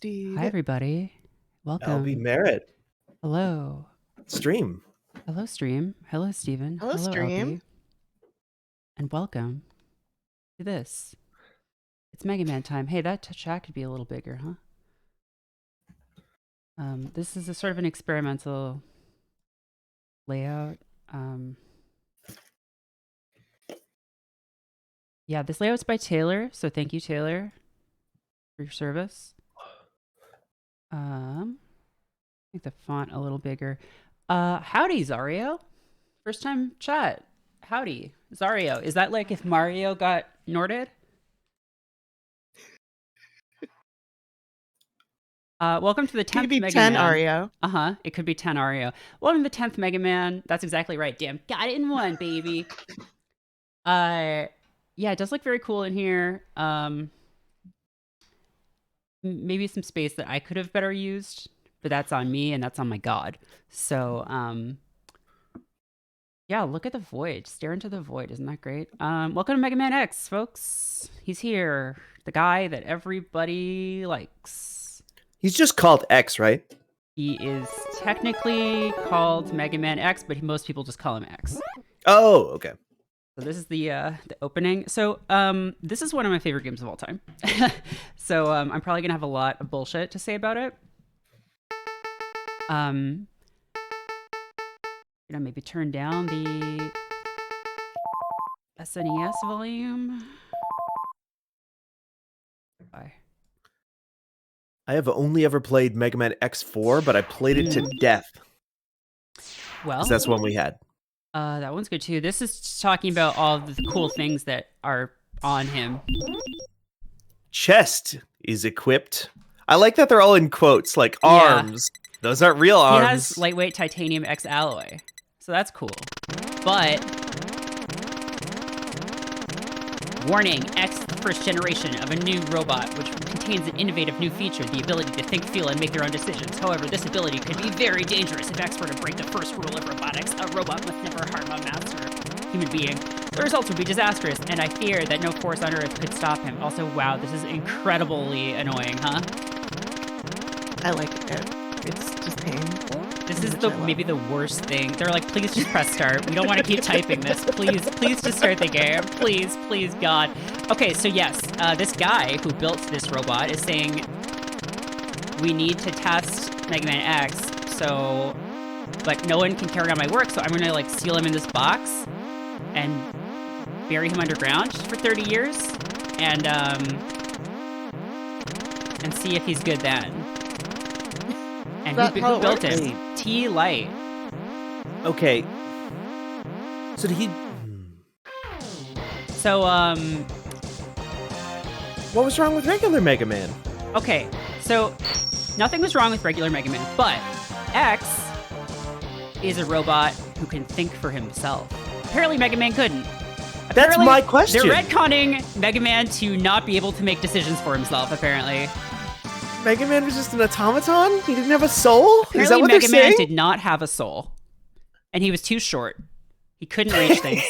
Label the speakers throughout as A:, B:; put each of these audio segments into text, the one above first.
A: Steve.
B: Hi, everybody.
C: I'll be
B: Welcome.
C: Merritt.
B: Hello.
C: Stream.
B: Hello, stream. Hello, Steven.
A: Hello, stream.
B: LB. And welcome to this. It's Mega Man time. Hey, that chat could be a little bigger, huh? This is a sort of an experimental layout. Yeah, this layout's by Taylor, so thank you, Taylor, for your service. Make the font a little bigger. Howdy, Zario. First time chat. Howdy, Zario. Is that like if Mario got Norded? Welcome to the 10th
A: Could be
B: Mega
A: 10
B: Man.
A: Ario.
B: It could be 10 Ario. Welcome to the 10th Mega Man. That's exactly right. Damn, got it in one, baby. Yeah, it does look very cool in here. Maybe some space that I could have better used, but that's on me and that's on my god. So, yeah, look at the void. Stare into the void. Isn't that great? Welcome to Mega Man X, folks. He's here. The guy that everybody likes.
C: He's just called X, right?
B: He is technically called Mega Man X, but most people just call him X.
C: Oh, okay.
B: So this is the opening. So this is one of my favorite games of all time. So I'm probably gonna have a lot of bullshit to say about it. Maybe turn down the SNES volume. Bye.
C: I have only ever played Mega Man X4, but I played it to death.
B: Well,
C: 'cause that's one we had.
B: That one's good too. This is talking about all the cool things that are on him.
C: Chest is equipped. I like that they're all in quotes, like arms. Those aren't real arms.
B: He has lightweight titanium X alloy. So that's cool. But warning, X, the first generation of a new robot, which contains an innovative new feature, the ability to think, feel, and make their own decisions. However, this ability could be very dangerous if X were to break the first rule of robotics. A robot must never harm a master human being. The results would be disastrous, and I fear that no force on Earth could stop him. Also, wow, this is incredibly annoying, huh?
A: I like it. It's just painful.
B: This is maybe the worst thing. They're like, please just press start. We don't want to keep typing this. Please just start the game. Please, God. Okay, so yes, this guy who built this robot is saying we need to test Mega Man X, but no one can carry on my work, so I'm gonna like seal him in this box and bury him underground for 30 years and see if he's good then. And who built him? T-Light.
C: Okay. So did he...
B: So,
C: what was wrong with regular Mega Man?
B: Okay, so nothing was wrong with regular Mega Man, but X is a robot who can think for himself. Apparently Mega Man couldn't.
C: That's my question.
B: They're retconning Mega Man to not be able to make decisions for himself, apparently.
C: Mega Man was just an automaton? He didn't have a soul?
B: Apparently
C: Is that what
B: Mega
C: they're
B: Man
C: saying?
B: did not have a soul. And he was too short. He couldn't reach things.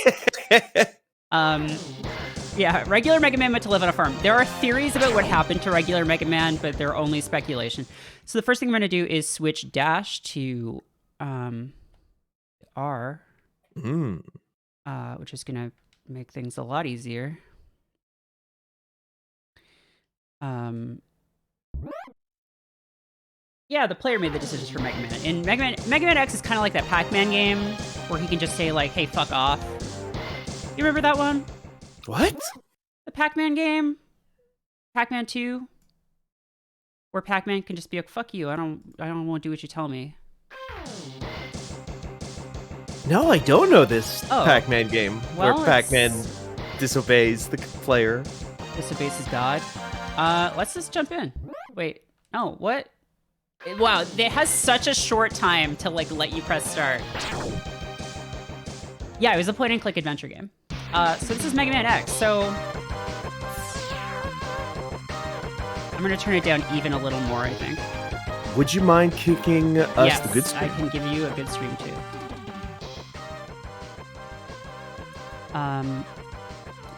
B: Yeah, regular Mega Man went to live on a farm. There are theories about what happened to regular Mega Man, but they're only speculation. So the first thing I'm going to do is switch dash to R, which is going to make things a lot easier. Yeah, the player made the decisions for Mega Man. And Mega Man X is kind of like that Pac-Man game where he can just say like, hey, fuck off. You remember that one?
C: What?
B: The Pac-Man game? Pac-Man 2? Where Pac-Man can just be like, fuck you, I don't want to do what you tell me.
C: No, I don't know this
B: Oh.
C: Pac-Man game
B: Well,
C: where Pac-Man disobeys the player.
B: Disobeys his god. Let's just jump in. Wait, no, what? Wow, it has such a short time to like let you press start. Yeah, it was a point-and-click adventure game. So this is Mega Man X. So I'm gonna turn it down even a little more, I think.
C: Would you mind kicking us
B: Yes,
C: the good stream?
B: I can give you a good stream too.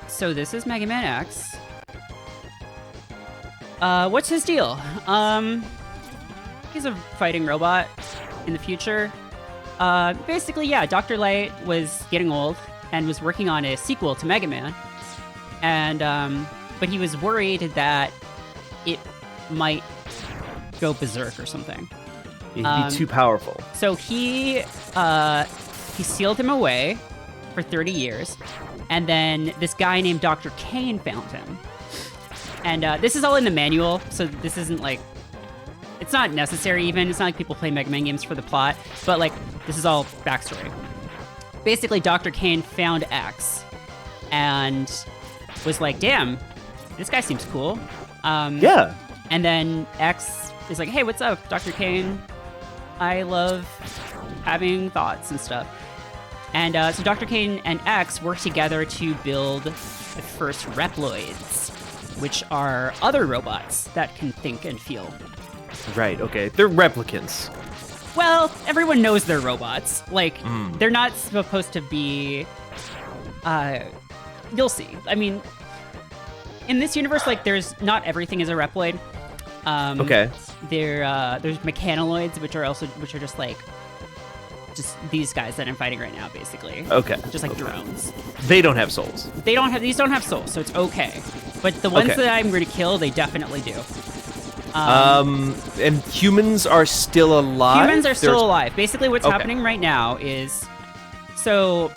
B: So this is Mega Man X. What's his deal? He's a fighting robot in the future. Basically, yeah, Dr. Light was getting old and was working on a sequel to Mega Man. And, but he was worried that it might go berserk or something.
C: He'd be too powerful.
B: So he sealed him away for 30 years. And then this guy named Dr. Kane found him. And this is all in the manual, so this isn't like... It's not necessary even. It's not like people play Mega Man games for the plot. But like, this is all backstory. Basically, Dr. Kane found X. And was like, damn, this guy seems cool.
C: Yeah.
B: And then X is like, hey, what's up, Dr. Kane? I love having thoughts and stuff. And so Dr. Kane and X work together to build the first Reploids, which are other robots that can think and feel.
C: Right, okay. They're replicants.
B: Well, everyone knows they're robots. Like, they're not supposed to be... you'll see. I mean, in this universe, like, there's not everything is a Reploid.
C: Okay.
B: There's mechanoloids, which are just like these guys that I'm fighting right now, basically.
C: Okay.
B: Just like drones.
C: They don't have souls.
B: These don't have souls, so it's okay. But the ones that I'm going to kill, they definitely do.
C: And humans are still alive?
B: Humans are still alive. Basically, what's happening right now is, so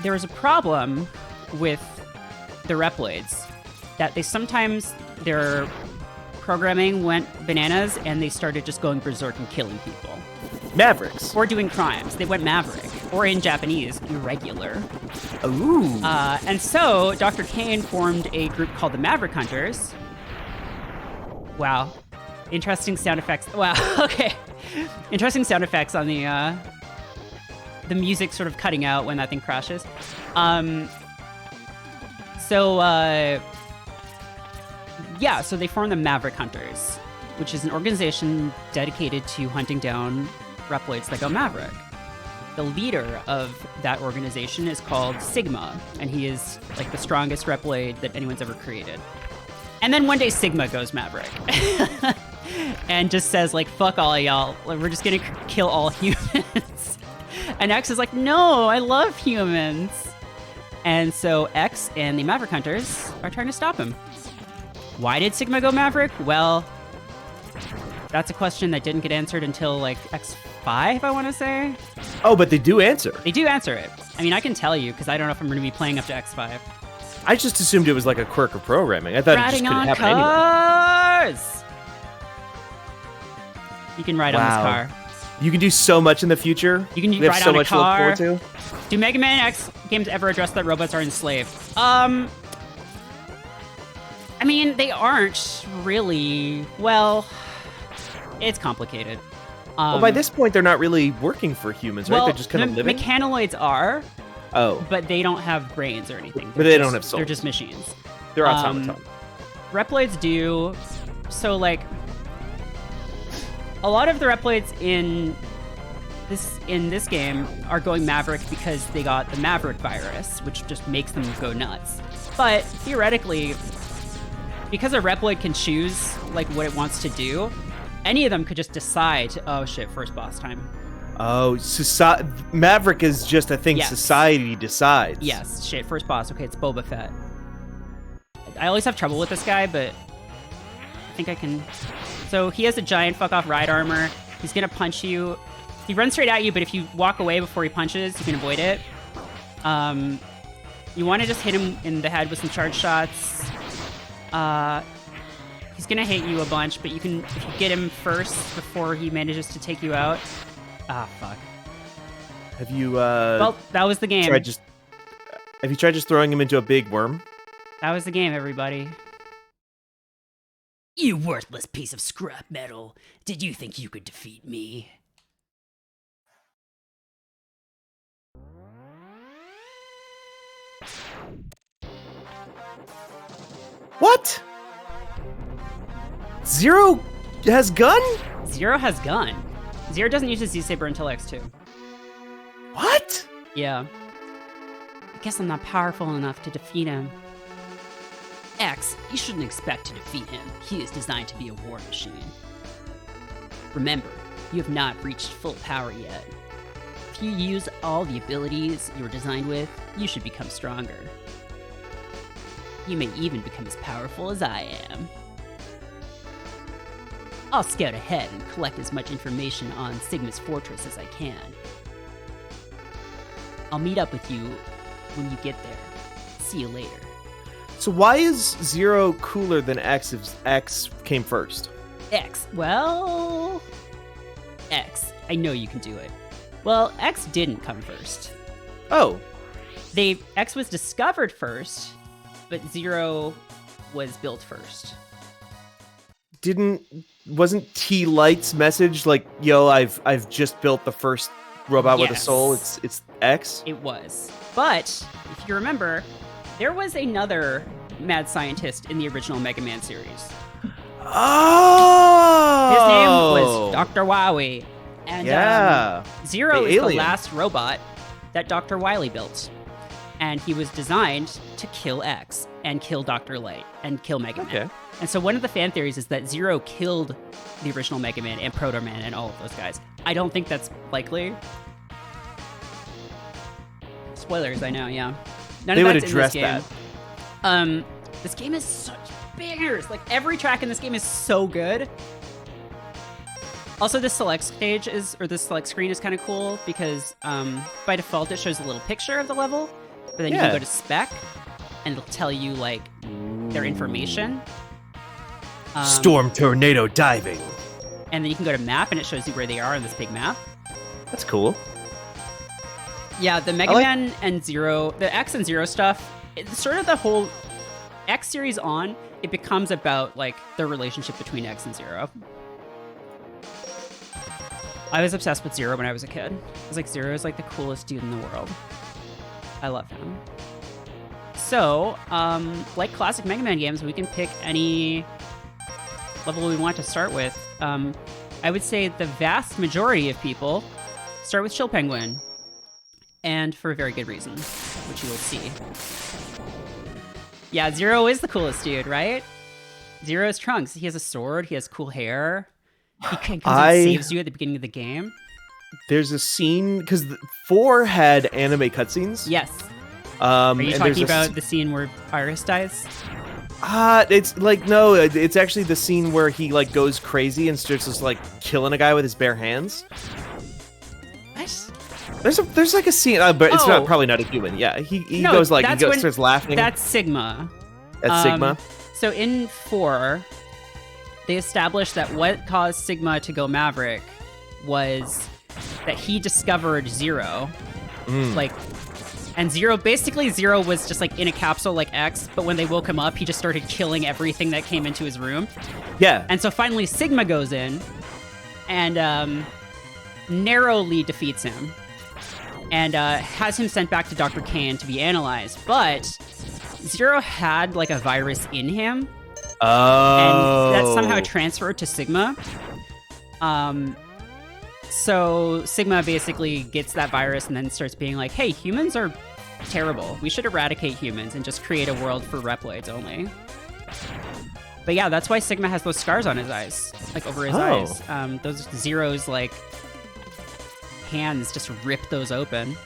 B: there was a problem with the Reploids that their programming went bananas and they started just going berserk and killing people.
C: Mavericks.
B: Or doing crimes. They went maverick. Or in Japanese, irregular.
C: Ooh.
B: And so Dr. Kane formed a group called the Maverick Hunters. Wow. Interesting sound effects. Wow, okay. Interesting sound effects on the music sort of cutting out when that thing crashes. So they formed the Maverick Hunters, which is an organization dedicated to hunting down Reploids that go Maverick. The leader of that organization is called Sigma, and he is like the strongest Reploid that anyone's ever created. And then one day Sigma goes Maverick and just says like, fuck all y'all, we're just gonna kill all humans. And X is like, no, I love humans. And so X and the Maverick Hunters are trying to stop him. Why did Sigma go Maverick? Well, that's a question that didn't get answered until like X5, I want to say.
C: Oh, but they do answer.
B: They do answer it. I mean, I can tell you because I don't know if I'm going to be playing up to X5.
C: I just assumed it was like a quirk of programming. I thought it just couldn't happen anyway.
B: Cars! You can ride on this car.
C: You can do so much in the future.
B: You can
C: we have
B: ride
C: so
B: on a
C: much
B: car.
C: to look forward to.
B: Do Mega Man X games ever address that robots are enslaved? I mean, they aren't really. Well, it's complicated.
C: Well, by this point, they're not really working for humans, right?
B: Well,
C: They're just kind of living?
B: Mechanoloids are.
C: Oh.
B: But they don't have brains or anything.
C: But they don't have souls.
B: They're just machines.
C: They're automaton.
B: Reploids do. So, like, a lot of the Reploids in this game are going Maverick because they got the Maverick virus, which just makes them go nuts. But theoretically, because a Reploid can choose like what it wants to do, any of them could just decide, oh shit, first boss time.
C: Oh, Maverick is just a thing society decides.
B: Yes, shit, first boss. Okay, it's Boba Fett. I always have trouble with this guy, but I think I can. So he has a giant fuck off ride armor. He's gonna punch you. He runs straight at you, but if you walk away before he punches, you can avoid it. You want to just hit him in the head with some charge shots. He's gonna hit you a bunch, but if you get him first before he manages to take you out. Ah, fuck.
C: Have you,
B: Well, that was the game.
C: Have you tried just throwing him into a big worm?
B: That was the game, everybody. You worthless piece of scrap metal. Did you think you could defeat me?
C: What? Zero has gun?
B: Zero has gun. Zero doesn't use his Z-Saber until X2.
C: What?
B: Yeah. I guess I'm not powerful enough to defeat him. X, you shouldn't expect to defeat him. He is designed to be a war machine. Remember, you have not reached full power yet. If you use all the abilities you were designed with, you should become stronger. You may even become as powerful as I am. I'll scout ahead and collect as much information on Sigma's fortress as I can. I'll meet up with you when you get there. See you later.
C: So why is Zero cooler than X if X came first?
B: X. Well... X. I know you can do it. Well, X didn't come first.
C: Oh.
B: X was discovered first, but Zero was built first.
C: Wasn't T Light's message like, yo, I've just built the first robot with a soul? It's X?
B: It was. But, if you remember, there was another mad scientist in the original Mega Man series.
C: Oh!
B: His name was Dr. Wowie. And Zero is the last robot that Dr. Wily built. And he was designed to kill X and kill Dr. Light and kill Mega Man. And so one of the fan theories is that Zero killed the original Mega Man and Proto Man and all of those guys. I don't think that's likely. Spoilers, I know, yeah. None
C: they
B: of
C: would
B: that's
C: address
B: in this game. This game is such bangers. Like, every track in this game is so good. Also, this select stage this select screen is kind of cool because by default it shows a little picture of the level, but then you can go to spec and it'll tell you like their information.
C: Storm tornado diving.
B: And then you can go to map and it shows you where they are on this big map.
C: That's cool.
B: Yeah, the Mega Man and Zero, the X and Zero stuff, it's sort of the whole X series on, it becomes about like the relationship between X and Zero. I was obsessed with Zero when I was a kid. I was like, Zero is like the coolest dude in the world. I love him. So, like classic Mega Man games, we can pick any level we want to start with. I would say the vast majority of people start with Chill Penguin. And for a very good reason, which you will see. Yeah, Zero is the coolest dude, right? Zero is Trunks. He has a sword, he has cool hair. He comes and saves you at the beginning of the game.
C: There's a scene, because 4 had anime cutscenes.
B: Yes. Are you talking about the scene where Iris dies?
C: It's like, no, it's actually the scene where he like goes crazy and starts just like killing a guy with his bare hands.
B: What?
C: There's like a scene, but it's probably not a human. Yeah, he goes like, starts laughing.
B: That's Sigma.
C: That's Sigma.
B: So in 4, they established that what caused Sigma to go Maverick was that he discovered Zero. And Zero was just like in a capsule like X, but when they woke him up, he just started killing everything that came into his room.
C: Yeah.
B: And so finally Sigma goes in and narrowly defeats him and has him sent back to Dr. Kane to be analyzed. But Zero had like a virus in him.
C: Oh.
B: And that somehow transferred to Sigma. So Sigma basically gets that virus and then starts being like, hey, humans are terrible. We should eradicate humans and just create a world for Reploids only. But yeah, that's why Sigma has those scars on his eyes, like over his eyes. Those Zero's like hands just rip those open.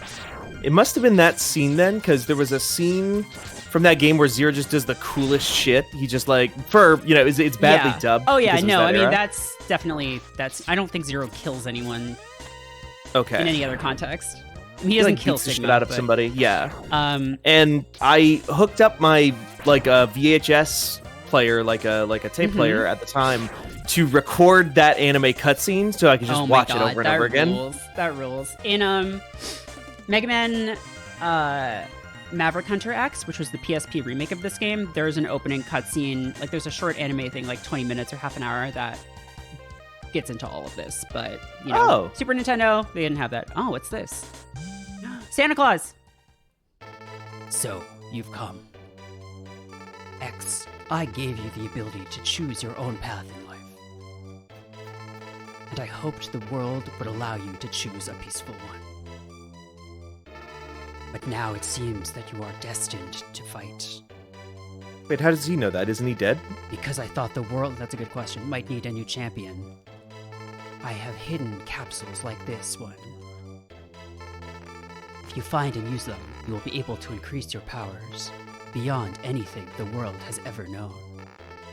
C: It must have been that scene then, because there was a scene from that game where Zero just does the coolest shit. He just like, it's badly dubbed.
B: Oh yeah, no, I mean, that's definitely, I don't think Zero kills anyone in any other context. I mean, he doesn't kill Sigma.
C: Shit out of somebody, yeah. And I hooked up my, like, a VHS player, like a tape player at the time, to record that anime cutscene so I could just watch it over and over again.
B: That rules. In Mega Man Maverick Hunter X, which was the PSP remake of this game, there's an opening cutscene, like there's a short anime thing, like 20 minutes or half an hour, that gets into all of this. But, Super Nintendo, they didn't have that. Oh, what's this? Santa Claus! So, you've come. X, I gave you the ability to choose your own path in life. And I hoped the world would allow you to choose a peaceful one. But now it seems that you are destined to fight.
C: Wait, how does he know that? Isn't he dead?
B: Because I thought the world, that's a good question, might need a new champion. I have hidden capsules like this one. If you find and use them, you will be able to increase your powers beyond anything the world has ever known.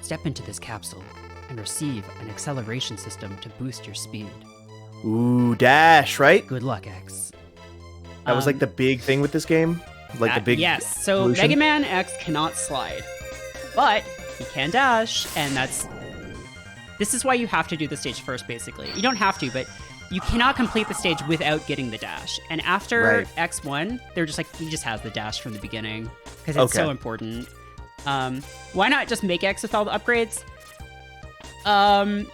B: Step into this capsule and receive an acceleration system to boost your speed.
C: Ooh, dash, right?
B: Good luck, X.
C: That was like the big thing with this game? Like the big
B: Yes, so
C: evolution?
B: Mega Man X cannot slide, but he can dash, and this is why you have to do the stage first, basically. You don't have to, but you cannot complete the stage without getting the dash. And after X1, they're just like, he just has the dash from the beginning, because it's so important. Why not just make X with all the upgrades?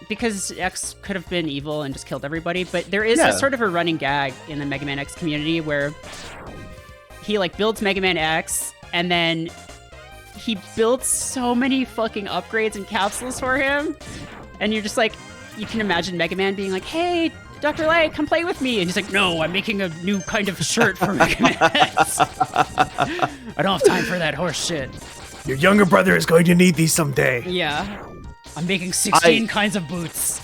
B: Because X could have been evil and just killed everybody, but there is a sort of a running gag in the Mega Man X community where he like builds Mega Man X, and then he builds so many fucking upgrades and capsules for him, and you're just like, you can imagine Mega Man being like, hey, Dr. Light, come play with me, and he's like, no, I'm making a new kind of shirt for Mega Man X. I don't have time for that horse shit.
C: Your younger brother is going to need these someday.
B: Yeah. I'm making 16 kinds of boots.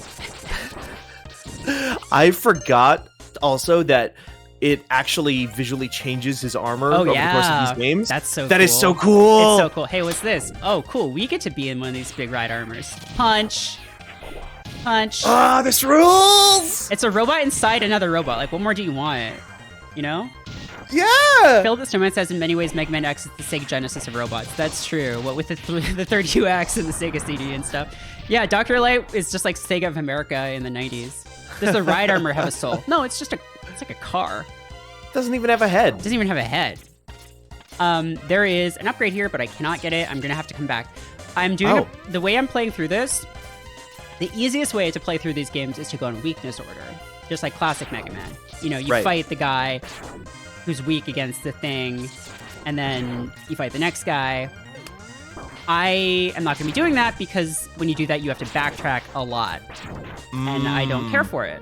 C: I forgot also that it actually visually changes his armor over the course of these games.
B: That's so cool.
C: That is so cool.
B: It's so cool. Hey, what's this? Oh, cool. We get to be in one of these big ride armors. Punch. Punch.
C: Ah, this rules!
B: It's a robot inside another robot. Like, what more do you want? You know?
C: Yeah!
B: Phil Distorment says, in many ways, Mega Man X is the Sega Genesis of robots. That's true. What with the 32X and the Sega CD and stuff. Yeah, Dr. Light is just like Sega of America in the 90s. Does the ride armor have a soul? No, it's like a car.
C: Doesn't even have a head.
B: Doesn't even have a head. There is an upgrade here, but I cannot get it. I'm gonna have to come back. I'm doing the way I'm playing through this. The easiest way to play through these games is to go in weakness order, just like classic Mega Man. You know, you fight the guy who's weak against the thing, and then you fight the next guy. I am not going to be doing that because when you do that, you have to backtrack a lot, and I don't care for it.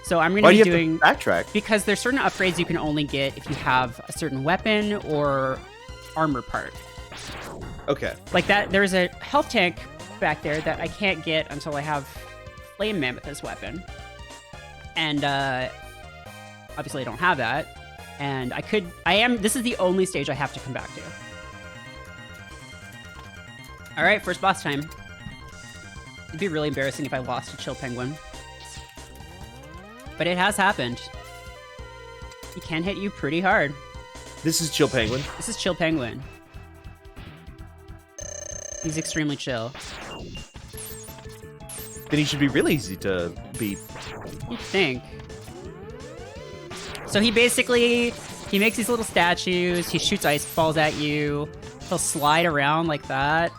B: So I'm going to be doing
C: backtrack
B: because there's certain upgrades you can only get if you have a certain weapon or armor part.
C: Okay.
B: Like that, there's a health tank back there that I can't get until I have Flame Mammoth as weapon, and obviously I don't have that. And this is the only stage I have to come back to. All right, first boss time. It'd be really embarrassing if I lost to Chill Penguin. But it has happened. He can hit you pretty hard.
C: This is Chill Penguin.
B: This is Chill Penguin. He's extremely chill.
C: Then he should be really easy to beat.
B: You'd think. So he makes these little statues, he shoots ice balls at you, he'll slide around like that.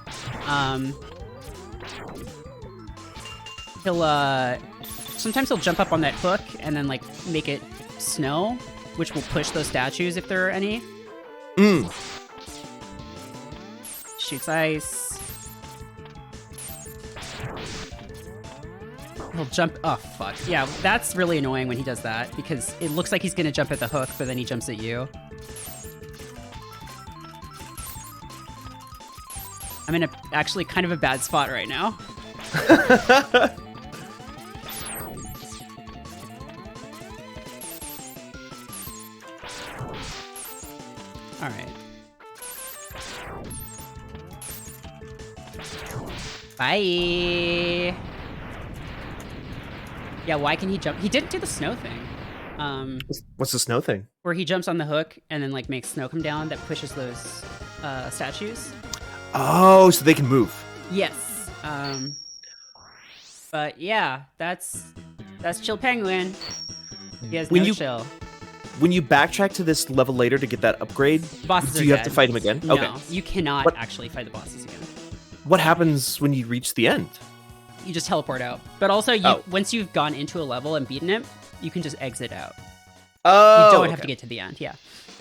B: Sometimes he'll jump up on that hook and then like make it snow, which will push those statues if there are any. Shoots ice. He'll jump. Oh, fuck. Yeah, that's really annoying when he does that because it looks like he's going to jump at the hook, but then he jumps at you. I'm in actually kind of a bad spot right now. All right. Bye. Yeah, why can he jump? He didn't do the snow thing.
C: What's the snow thing?
B: Where he jumps on the hook and then like makes snow come down that pushes those statues.
C: Oh, so they can move.
B: Yes. But yeah, that's Chill Penguin. He has no chill.
C: When you backtrack to this level later to get that upgrade, do you have to fight him again?
B: No,
C: okay.
B: You cannot actually fight the bosses again.
C: What happens when you reach the end?
B: You just teleport out. But also, once you've gone into a level and beaten it, you can just exit out.
C: Oh,
B: you don't have to get to the end, yeah.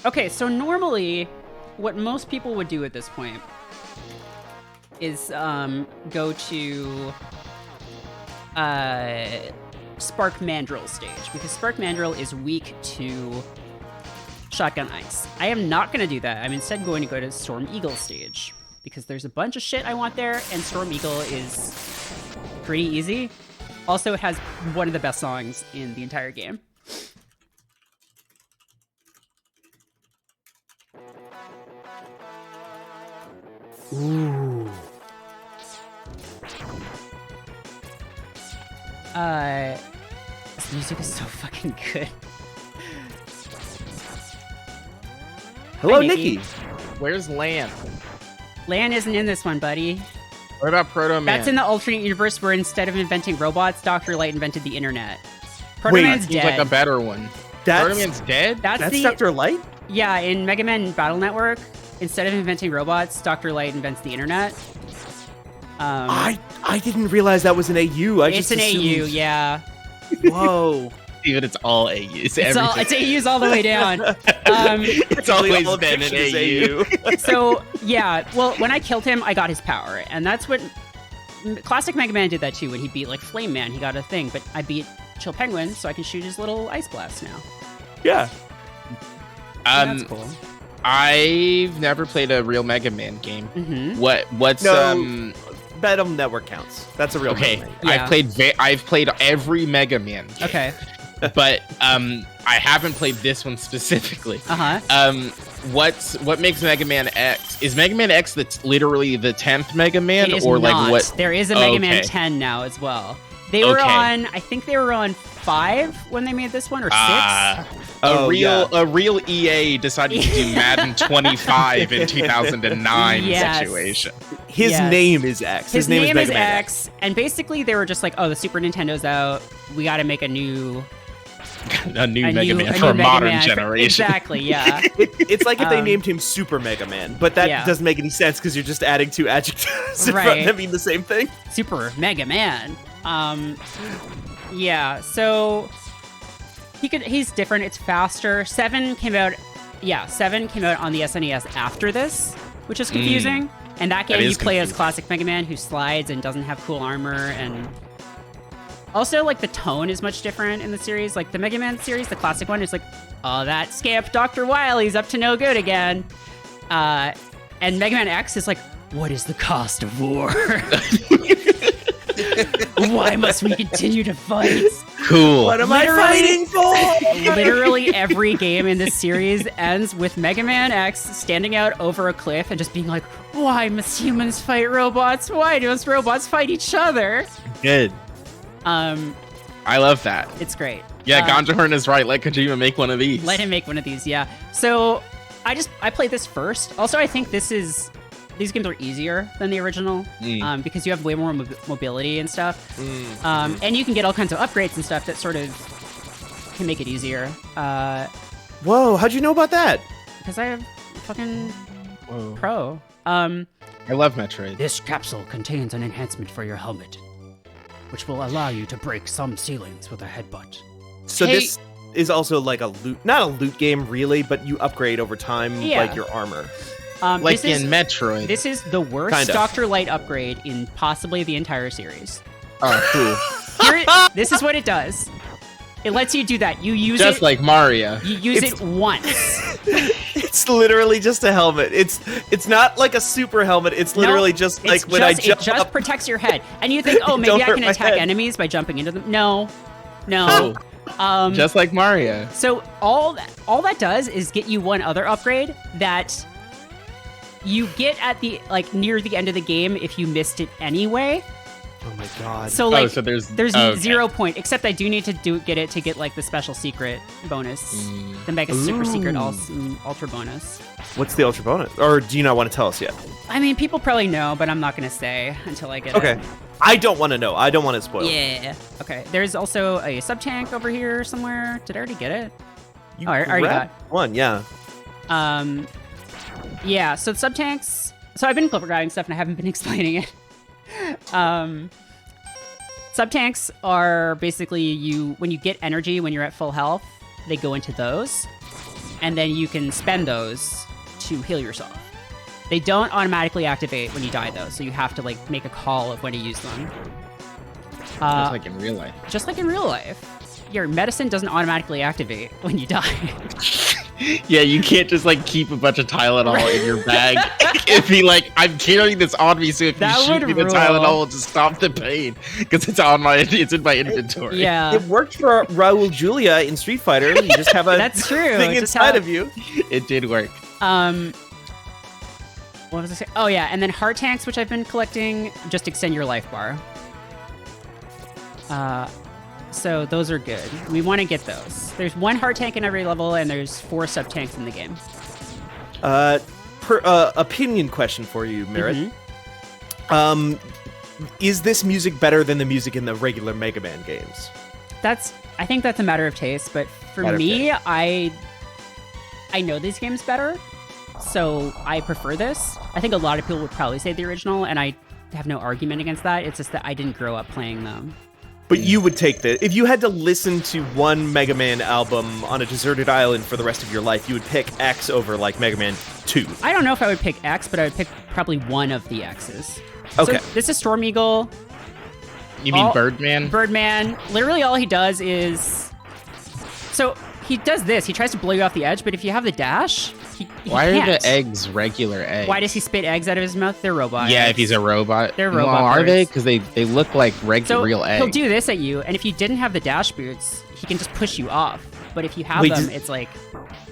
B: Okay, so normally, what most people would do at this point is go to Spark Mandrill stage, because Spark Mandrill is weak to Shotgun Ice. I am not going to do that. I'm instead going to go to Storm Eagle stage. because there's a bunch of shit I want there, and Storm Eagle is pretty easy. Also, it has one of the best songs in the entire game.
C: Ooh.
B: This music is so fucking good.
C: Hello,
B: Hi,
C: Nikki.
D: Where's Lan?
B: Lan isn't in this one, buddy.
D: What about Proto Man?
B: That's in the alternate universe where instead of inventing robots, Dr. Light invented the internet. Proto Man's
D: Seems
B: dead.
D: like a better one. Proto Man's dead?
B: That's the,
C: Dr. Light?
B: Yeah, in Mega Man Battle Network, instead of inventing robots, Dr. Light invents the internet.
C: I didn't realize that was an AU.
B: It's an AU, yeah.
C: Whoa.
D: Even it's all AUs.
B: It's AUs all the way down.
D: It's always been an AU.
B: So, yeah, well, when I killed him, I got his power. And that's what... Classic Mega Man did that too. When he beat, like, Flame Man, he got a thing. But I beat Chill Penguin, so I can shoot his little ice blast now.
C: Yeah.
B: That's cool.
D: I've never played a real Mega Man game.
B: Mm-hmm.
D: What's
C: Battle Network counts. That's a real
D: okay.
C: Mega Man.
B: Yeah.
D: I've played every Mega Man game.
B: Okay.
D: But I haven't played this one specifically.
B: Uh-huh.
D: What makes Mega Man X? Is Mega Man X literally the 10th Mega Man,
B: It is
D: or
B: not.
D: like what?
B: There is a Mega Man
D: Okay.
B: 10 now as well. They were on, I think they were on 5 when they made this one, or 6.
C: Oh,
D: A real EA decided to do Madden 25 in 2009
B: Yes.
D: situation.
C: His
B: Yes.
C: name is X.
B: His name is
C: Mega Man
B: X, and basically they were just like, oh, the Super Nintendo's out. We got to make a new
D: Mega Man
B: a
D: for a
B: new Mega
D: modern
B: Man.
D: generation.
B: Exactly, yeah.
C: It's like if they
B: Um,
C: named him Super Mega Man, but that
B: yeah.
C: doesn't make any sense because you're just adding 2 adjectives in front
B: Right.
C: that mean the same thing.
B: Super Mega Man. Yeah, so he's different. It's faster. 7 came out on the SNES after this, which is confusing. And that game
D: That
B: you
D: is
B: play as
D: confusing.
B: classic Mega Man who slides and doesn't have cool armor, and also like the tone is much different in the series. Like the Mega Man series, the classic one is like, oh, that scamp Dr. Wily's up to no good again. And Mega Man X is like, what is the cost of war? Why must we continue to fight?
D: Cool.
C: What am I fighting for?
B: Literally every game in this series ends with Mega Man X standing out over a cliff and just being like, why must humans fight robots? Why must robots fight each other?
D: Good.
B: I
D: love that.
B: It's great.
D: Yeah, Ganja Horn is right. Let Kojima make one of these.
B: Let him make one of these, yeah. So I played this first. Also, I think these games are easier than the original because you have way more mobility and stuff. And you can get all kinds of upgrades and stuff that sort of can make it easier.
C: Whoa, how'd you know about that?
B: Because I have fucking pro.
D: I love Metroid.
B: This capsule contains an enhancement for your helmet, which will allow you to break some ceilings with a headbutt.
C: So
D: Hey-
C: this is also like a loot, not a loot game really, but you upgrade over time,
B: Yeah.
C: like your armor.
D: Like
B: this
D: in Metroid.
B: This is the worst
C: Kind of.
B: Dr. Light upgrade in possibly the entire series.
D: Oh, cool.
B: This is what it does. It lets you do that. You use
D: Just
B: it.
D: like Mario.
B: You use
C: It's-
B: it once.
C: It's literally just a helmet. It's not like a super helmet. It's literally
B: No,
C: just
B: it's
C: like when I
B: it
C: jump
B: just
C: up.
B: protects your head, and you think, oh, maybe
C: Don't
B: I
C: hurt
B: can
C: my
B: attack
C: head.
B: enemies by jumping into them. No.
D: Just like Mario.
B: So all that does is get you one other upgrade that you get at the near the end of the game if you missed it anyway.
C: Oh my god.
B: So like
D: so there's
B: there's 0 point, except I do need to get it to get like the special secret bonus, the mega super secret ultra bonus.
C: What's the ultra bonus? Or do you not want to tell us yet?
B: I mean, people probably know, but I'm not gonna say until I get
C: Okay.
B: it.
C: I don't want to know. I don't want to spoil.
B: Yeah. Okay. There's also a sub tank over here somewhere. Did I already get it?
C: You
B: Oh, I already
C: grabbed one, yeah.
B: Yeah. So sub tanks. So I've been clipper guiding stuff and I haven't been explaining it. Sub tanks are basically when you get energy when you're at full health, they go into those, and then you can spend those to heal yourself. They don't automatically activate when you die though, so you have to like make a call of when to use them.
D: Just like in real life.
B: Just like in real life, your medicine doesn't automatically activate when you die.
D: Yeah, you can't just like keep a bunch of Tylenol in your bag and be like, I'm carrying this on me, so if
B: That
D: you shoot
B: would
D: me the
B: rule.
D: Tylenol will just stop the pain because it's in my inventory.
B: Yeah.
C: It worked for Raul Julia in Street Fighter. You just have a
B: That's true.
C: thing
B: Just
C: inside
B: have-
C: of you.
D: It did work.
B: What was I saying? Oh yeah, and then heart tanks, which I've been collecting, just extend your life bar. So those are good. We want to get those. There's 1 heart tank in every level, and there's 4 sub tanks in the game.
C: Opinion question for you, Merritt.
B: Mm-hmm.
C: Is this music better than the music in the regular Mega Man games?
B: I think that's a matter of taste, but for
C: Matter of
B: me, I know these games better, so I prefer this. I think a lot of people would probably say the original, and I have no argument against that. It's just that I didn't grow up playing them.
C: But you would take this if you had to listen to one Mega Man album on a deserted island for the rest of your life. You would pick X over like Mega Man 2.
B: I don't know if I would pick X, but I would pick probably one of the X's.
C: Okay.
B: So this is Storm Eagle.
D: You mean Birdman?
B: Birdman. Literally all he does is... So he does this. He tries to blow you off the edge, but if you have the dash, he
D: Why
B: can't.
D: are the eggs regular eggs?
B: Why does he spit eggs out of his mouth? They're robot
D: Yeah,
B: eggs.
D: if he's a robot.
B: They're
D: Well,
B: robot
D: are they?
B: birds.
D: Because they look like
B: So
D: real eggs.
B: he'll do this at you, and if you didn't have the dash boots, he can just push you off. But if you have
C: Wait,
B: them,
C: does-
B: it's like...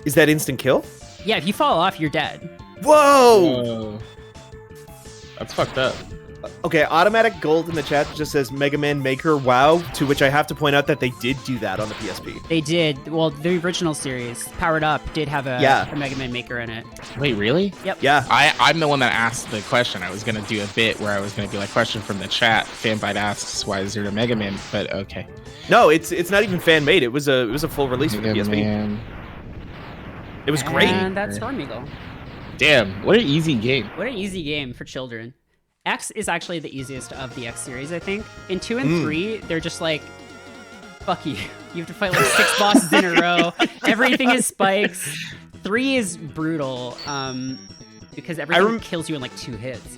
C: Is that instant kill?
B: Yeah, if you fall off, you're dead.
C: Whoa!
D: Whoa. That's fucked up.
C: Okay, automatic gold in the chat just says Mega Man Maker WoW, to which I have to point out that they did do that on the PSP.
B: They did. Well, the original series, Powered Up, did have a Mega Man Maker in it.
D: Wait, really?
B: Yep.
C: Yeah.
D: I'm the one that asked the question. I was gonna do a bit where I was gonna be like, question from the chat. Fanbyte asks, why is there a Mega Man? But okay.
C: No, it's not even fan made. It was a full release for the
D: Mega
C: PSP.
D: Man.
C: It was great.
B: And that's Storm Eagle.
D: Damn, what an easy game.
B: What an easy game for children. X is actually the easiest of the X series, I think. In 2 and 3, they're just like, fuck you. You have to fight like 6 bosses in a row. Everything is spikes. 3 is brutal, because everything kills you in like 2 hits.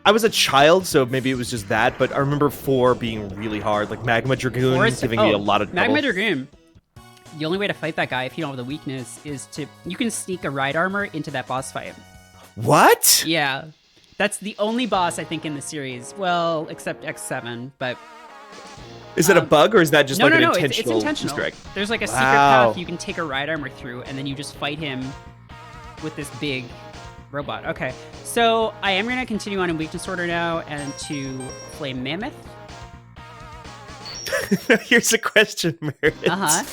C: I was a child, so maybe it was just that, but I remember 4 being really hard, like Magma Dragoon giving me a lot of trouble.
B: Magma Dragoon. The only way to fight that guy, if you don't have the weakness, is you can sneak a ride armor into that boss fight.
C: What?
B: Yeah. That's the only boss, I think, in the series. Well, except X7, but...
C: Is it a bug, or is that just
B: no,
C: like an
B: no,
C: intentional
B: it's intentional.
C: Easter egg?
B: There's like a secret path you can take a ride armor through, and then you just fight him with this big robot. Okay, so I am going to continue on in weakness order now, and to Flame Mammoth.
C: Here's a question, Merritt.
B: Uh-huh.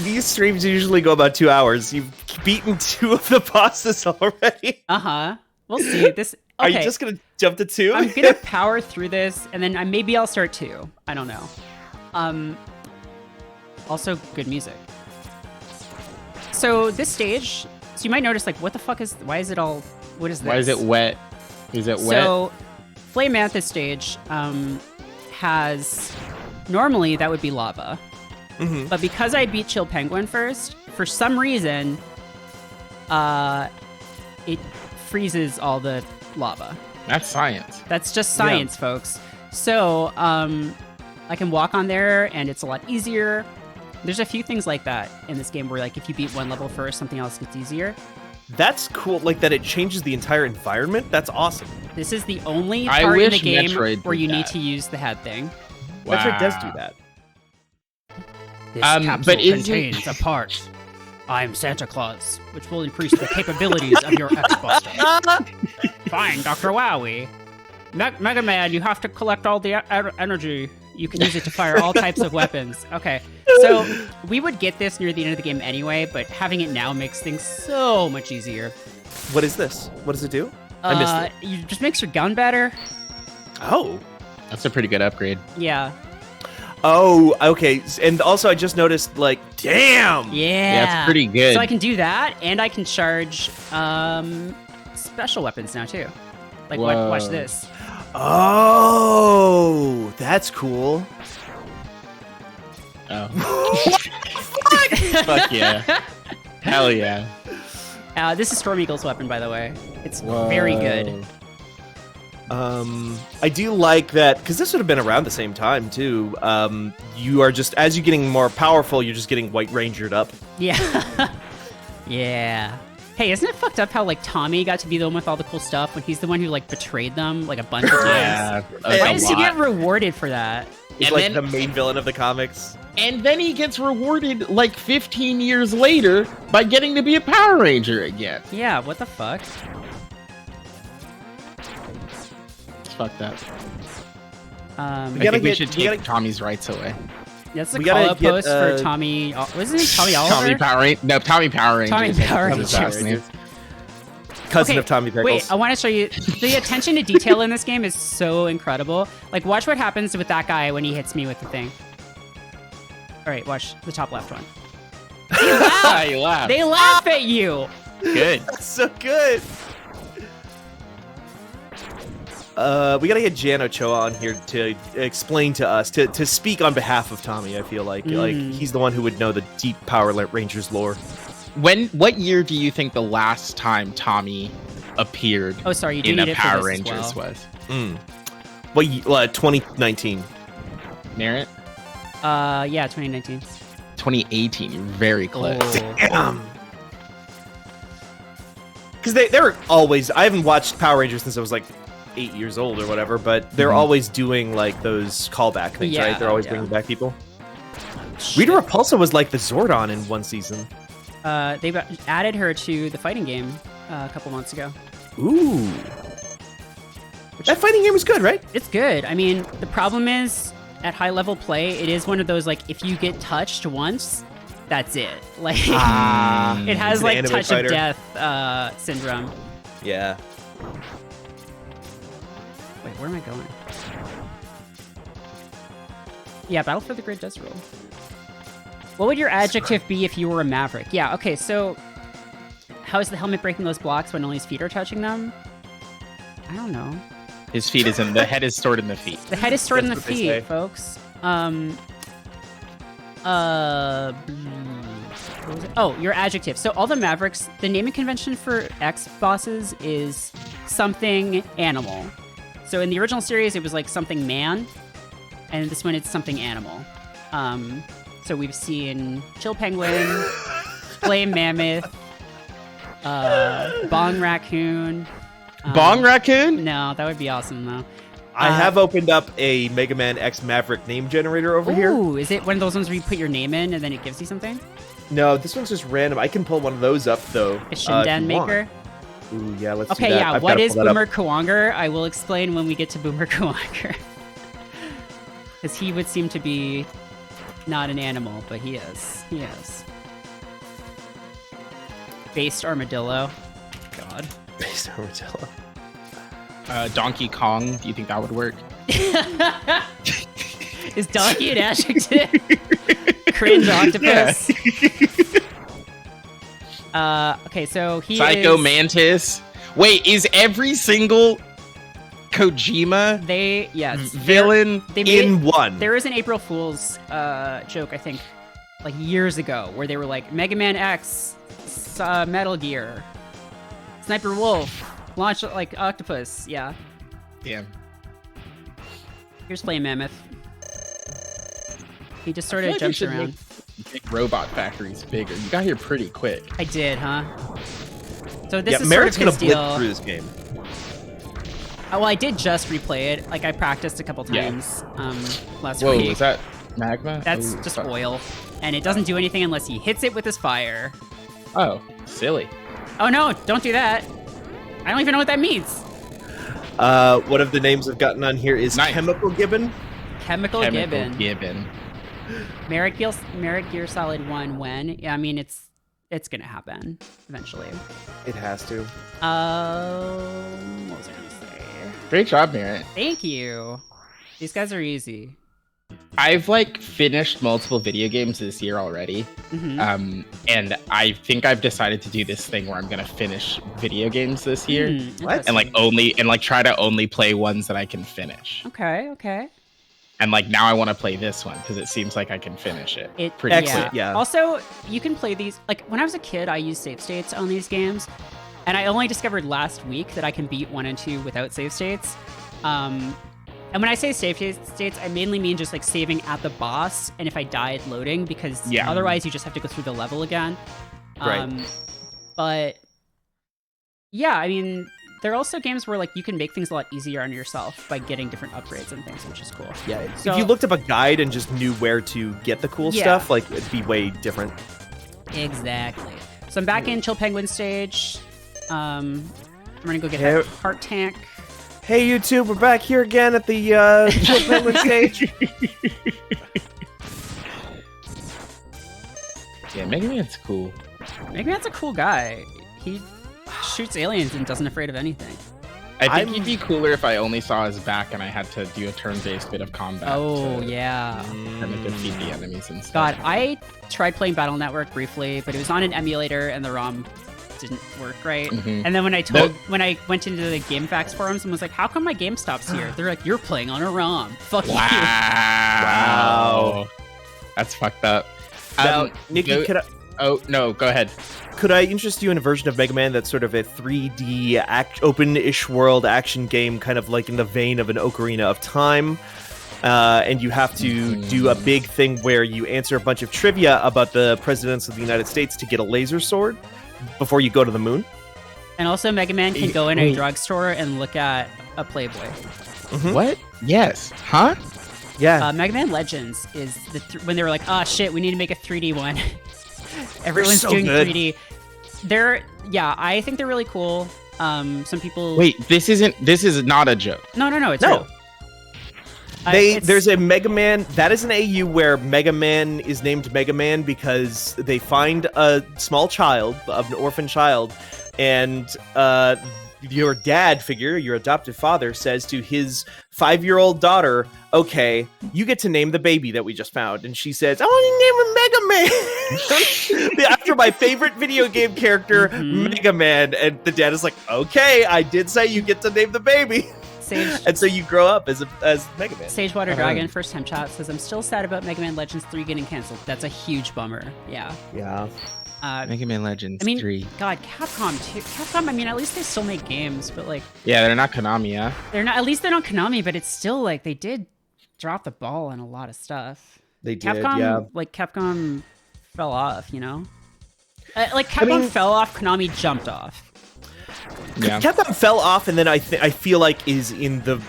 C: These streams usually go about 2 hours. You've beaten 2 of the bosses already.
B: Uh-huh. We'll see. This. Okay.
C: Are you just gonna jump to 2?
B: I'm gonna power through this, and then maybe I'll start 2. I don't know. Also, good music. So this stage, so you might notice, like, what the fuck is? Why is it all? What is this?
D: Why is it wet? Is it wet?
B: So, Flame Mantis stage has normally that would be lava, but because I beat Chill Penguin first, for some reason, it freezes all the lava.
D: That's science.
B: That's just science, folks. So, I can walk on there, and it's a lot easier. There's a few things like that in this game where, like, if you beat one level first, something else gets easier.
C: That's cool, like that it changes the entire environment. That's awesome.
B: This is the only
D: I
B: part in the
D: wish
B: game
D: Metroid
B: where
D: did
B: you need
D: that.
B: to use the head thing.
D: Wow.
C: Metroid does do that.
B: This
D: capsule
B: contains a part. I'm Santa Claus, which will increase the capabilities of your X-Buster. Fine, Dr. Wowie. Mega Man, you have to collect all the energy. You can use it to fire all types of weapons. Okay, so we would get this near the end of the game anyway, but having it now makes things so much easier.
C: What is this? What does it do? I missed it.
B: It just makes your gun better.
C: Oh.
D: That's a pretty good upgrade.
B: Yeah.
C: Oh, okay. And also, I just noticed, like, damn!
B: Yeah.
D: That's pretty good.
B: So I can do that, and I can charge special weapons now, too. Like, watch this.
C: Oh, that's cool.
D: Oh. Fuck yeah. Hell yeah.
B: This is Storm Eagle's weapon, by the way. It's very good.
C: I do like that because this would have been around the same time too. You are just as you're getting more powerful, you're just getting White Rangered up.
B: Yeah. Yeah. Hey, isn't it fucked up how like Tommy got to be the one with all the cool stuff when he's the one who like betrayed them like a bunch of times?
D: Yeah.
B: Why does he get rewarded for that?
C: He's
D: And
C: like
D: then-
C: the main villain of the comics.
D: And then he gets rewarded like 15 years later by getting to be a Power Ranger again.
B: Yeah, what the fuck?
D: It's fucked up.
B: Um,
C: We
D: I
C: gotta
D: think we
C: get-
D: should
C: we
D: take
C: gotta-
D: Tommy's rights away.
B: that's a
C: we gotta
B: call-out
C: get,
B: post for Tommy. Wasn't it Tommy Oliver?
D: Tommy Power Ranger. No, Tommy Power Ranger.
B: Tommy Power
D: That's his last
B: Rangers.
D: name.
C: Cousin
B: Okay,
C: of Tommy Pickles.
B: Wait, I want to show you the attention to detail in this game is so incredible. Like, watch what happens with that guy when he hits me with the thing. All right, watch the top left one. They laugh.
D: You laugh.
B: They laugh at you.
D: Good.
C: That's so good. We gotta get Jan Ochoa on here to explain to us, to speak on behalf of Tommy. I feel like he's the one who would know the deep Power Rangers lore.
D: What year do you think the last time Tommy appeared
B: Oh, sorry, you do
D: in
B: need
D: a
B: it for
D: Power
B: this as
D: Rangers
B: well.
D: was?
C: Well, 2019.
D: Merritt?
B: Yeah, 2019.
D: 2018. You're very close.
B: Oh.
C: Because they're always. I haven't watched Power Rangers since I was like 8 years old or whatever, but they're always doing like those callback things,
B: Yeah,
C: right? They're always
B: yeah.
C: bringing back people.
B: Shit.
C: Rita Repulsa was like the Zordon in one season.
B: They added her to the fighting game a couple months ago.
C: Ooh. That fighting game was good, right?
B: It's good. I mean, the problem is at high level play, it is one of those like if you get touched once, that's it. Like it has
C: It's an
B: like
C: anime
B: touch
C: fighter.
B: of death syndrome.
C: Yeah.
B: Wait, where am I going? Yeah, Battle for the Grid does roll. What would your adjective be if you were a Maverick? Yeah, okay, so how is the helmet breaking those blocks when only his feet are touching them? I don't know.
D: His feet is in the head is stored in the feet.
B: The head is stored in the
C: That's what they say.
B: feet, folks. What was it? Oh, your adjective. So all the Mavericks, the naming convention for X bosses is something animal. So in the original series, it was like something man, and this one it's something animal. So we've seen Chill Penguin, Flame Mammoth, Bong Raccoon.
D: Bong Raccoon?
B: No, that would be awesome though.
C: I have opened up a Mega Man X Maverick name generator over here.
B: Ooh, is it one of those ones where you put your name in and then it gives you something?
C: No, this one's just random. I can pull one of those up though.
B: A
C: if
B: Shinden
C: you want.
B: Maker?
C: Ooh, yeah, let's
B: Okay,
C: do that.
B: yeah,
C: I've
B: what
C: gotta
B: is
C: pull that
B: Boomer
C: up.
B: Kuwanger? I will explain when we get to Boomer Kuwanger. Because he would seem to be not an animal, but he is. He is. Based armadillo. God.
C: Based armadillo.
D: Donkey Kong. Do you think that would work?
B: Is donkey an adjective? Cringe octopus. Okay, so he
D: Psycho
B: is...
D: Mantis. Wait, is every single Kojima
B: Yes.
D: villain
B: They made
C: In one.
B: There is an April Fool's joke, I think, like years ago, where they were like, Mega Man X, Metal Gear, Sniper Wolf, launch like Octopus. Yeah.
D: Damn.
B: Here's Flame Mammoth. He just sort
D: I
B: of
D: feel like we
B: jumps
D: should
B: around.
D: make robot factories bigger. You got here pretty quick.
B: I did, huh? So this
C: Yeah,
B: is
C: Merritt's
B: sort
C: gonna
B: of his
C: blitz
B: deal.
C: through this game.
B: Well, I did just replay it. Like I practiced a couple
D: Yeah.
B: times last
D: Whoa,
B: week.
D: is that magma?
B: That's
D: Ooh,
B: just
D: fuck.
B: oil, and it doesn't do anything unless he hits it with his fire.
D: Oh, silly.
B: Oh no! Don't do that. I don't even know what that means.
C: One of the names I've gotten on here is
D: Nice.
C: Chemical Gibbon.
B: Chemical Gibbon.
D: Gibbon.
B: Merritt Gear Solid 1 when? Yeah, I mean, it's gonna happen eventually.
C: It has to.
B: What was I gonna say?
D: Great job, Merritt.
B: Thank you. These guys are easy.
D: I've like finished multiple video games this year already.
B: Mhm.
D: And I think I've decided to do this thing where I'm gonna finish video games this year.
C: What?
D: And like try to only play ones that I can finish.
B: Okay.
D: And like now I want to play this one because it seems like I can finish it. Pretty
C: Excellent.
D: quick.
C: Yeah.
B: Also, you can play these. Like when I was a kid, I used save states on these games, and I only discovered last week that I can beat 1 and 2 without save states. And when I say save states, I mainly mean just like saving at the boss, and if I died, loading, because otherwise you just have to go through the level again.
C: Right.
B: But yeah, I mean, there are also games where like you can make things a lot easier on yourself by getting different upgrades and things, which is cool.
C: Yeah.
B: So,
C: if you looked up a guide and just knew where to get the cool stuff, like it'd be way different.
B: Exactly. So I'm back in Chill Penguin stage. I'm gonna go get that heart tank.
C: Hey YouTube, we're back here again at the Chill Penguin stage.
D: Yeah, Mega Man's cool.
B: Mega Man's a cool guy. He shoots aliens and doesn't afraid of anything.
D: I think he'd be cooler if I only saw his back and I had to do a turn-based bit of combat.
B: Oh, yeah.
D: And defeat the enemies and stuff.
B: God, I tried playing Battle Network briefly, but it was on an emulator and the ROM didn't work right.
D: Mm-hmm.
B: And then when I went into the GameFAQs forums and was like, how come my game stops here? They're like, you're playing on a ROM. Fuck you.
C: Wow.
D: That's fucked up.
C: Now, Nikki, could I...
D: Oh, no, go ahead.
C: Could I interest you in a version of Mega Man that's sort of a 3D open-ish world action game, kind of like in the vein of an Ocarina of Time? And you have to do a big thing where you answer a bunch of trivia about the presidents of the United States to get a laser sword before you go to the moon.
B: And also Mega Man can go in a drugstore and look at a Playboy.
C: Mm-hmm.
D: What? Yes. Huh?
C: Yeah.
B: Mega Man Legends is when they were like, oh shit, we need to make a 3D one. Everyone's doing
C: good.
B: 3D. I think they're really cool. Some people...
D: Wait, this is not a joke.
B: No, it's real.
C: There's a Mega Man, that is an AU where Mega Man is named Mega Man because they find a small child, an orphan child, and your dad figure, your adoptive father, says to his 5-year-old daughter, okay, you get to name the baby that we just found. And she says, I want to name him Mega Man after my favorite video game character, Mega Man. And the dad is like, okay, I did say you get to name the baby. And so you grow up as Mega Man.
B: Sagewater Dragon, first time chat, says, I'm still sad about Mega Man Legends 3 getting canceled. That's a huge bummer. Yeah.
D: Mega Man Legends 3.
B: God, Capcom too. Capcom, I mean, at least they still make games, but like...
D: Yeah, they're not Konami, yeah?
B: At least they're not Konami, but it's still like, they did drop the ball on a lot of stuff.
C: They did,
B: Capcom fell off, you know? Capcom fell off, Konami jumped off.
C: Yeah. Capcom fell off, and then I feel like is in the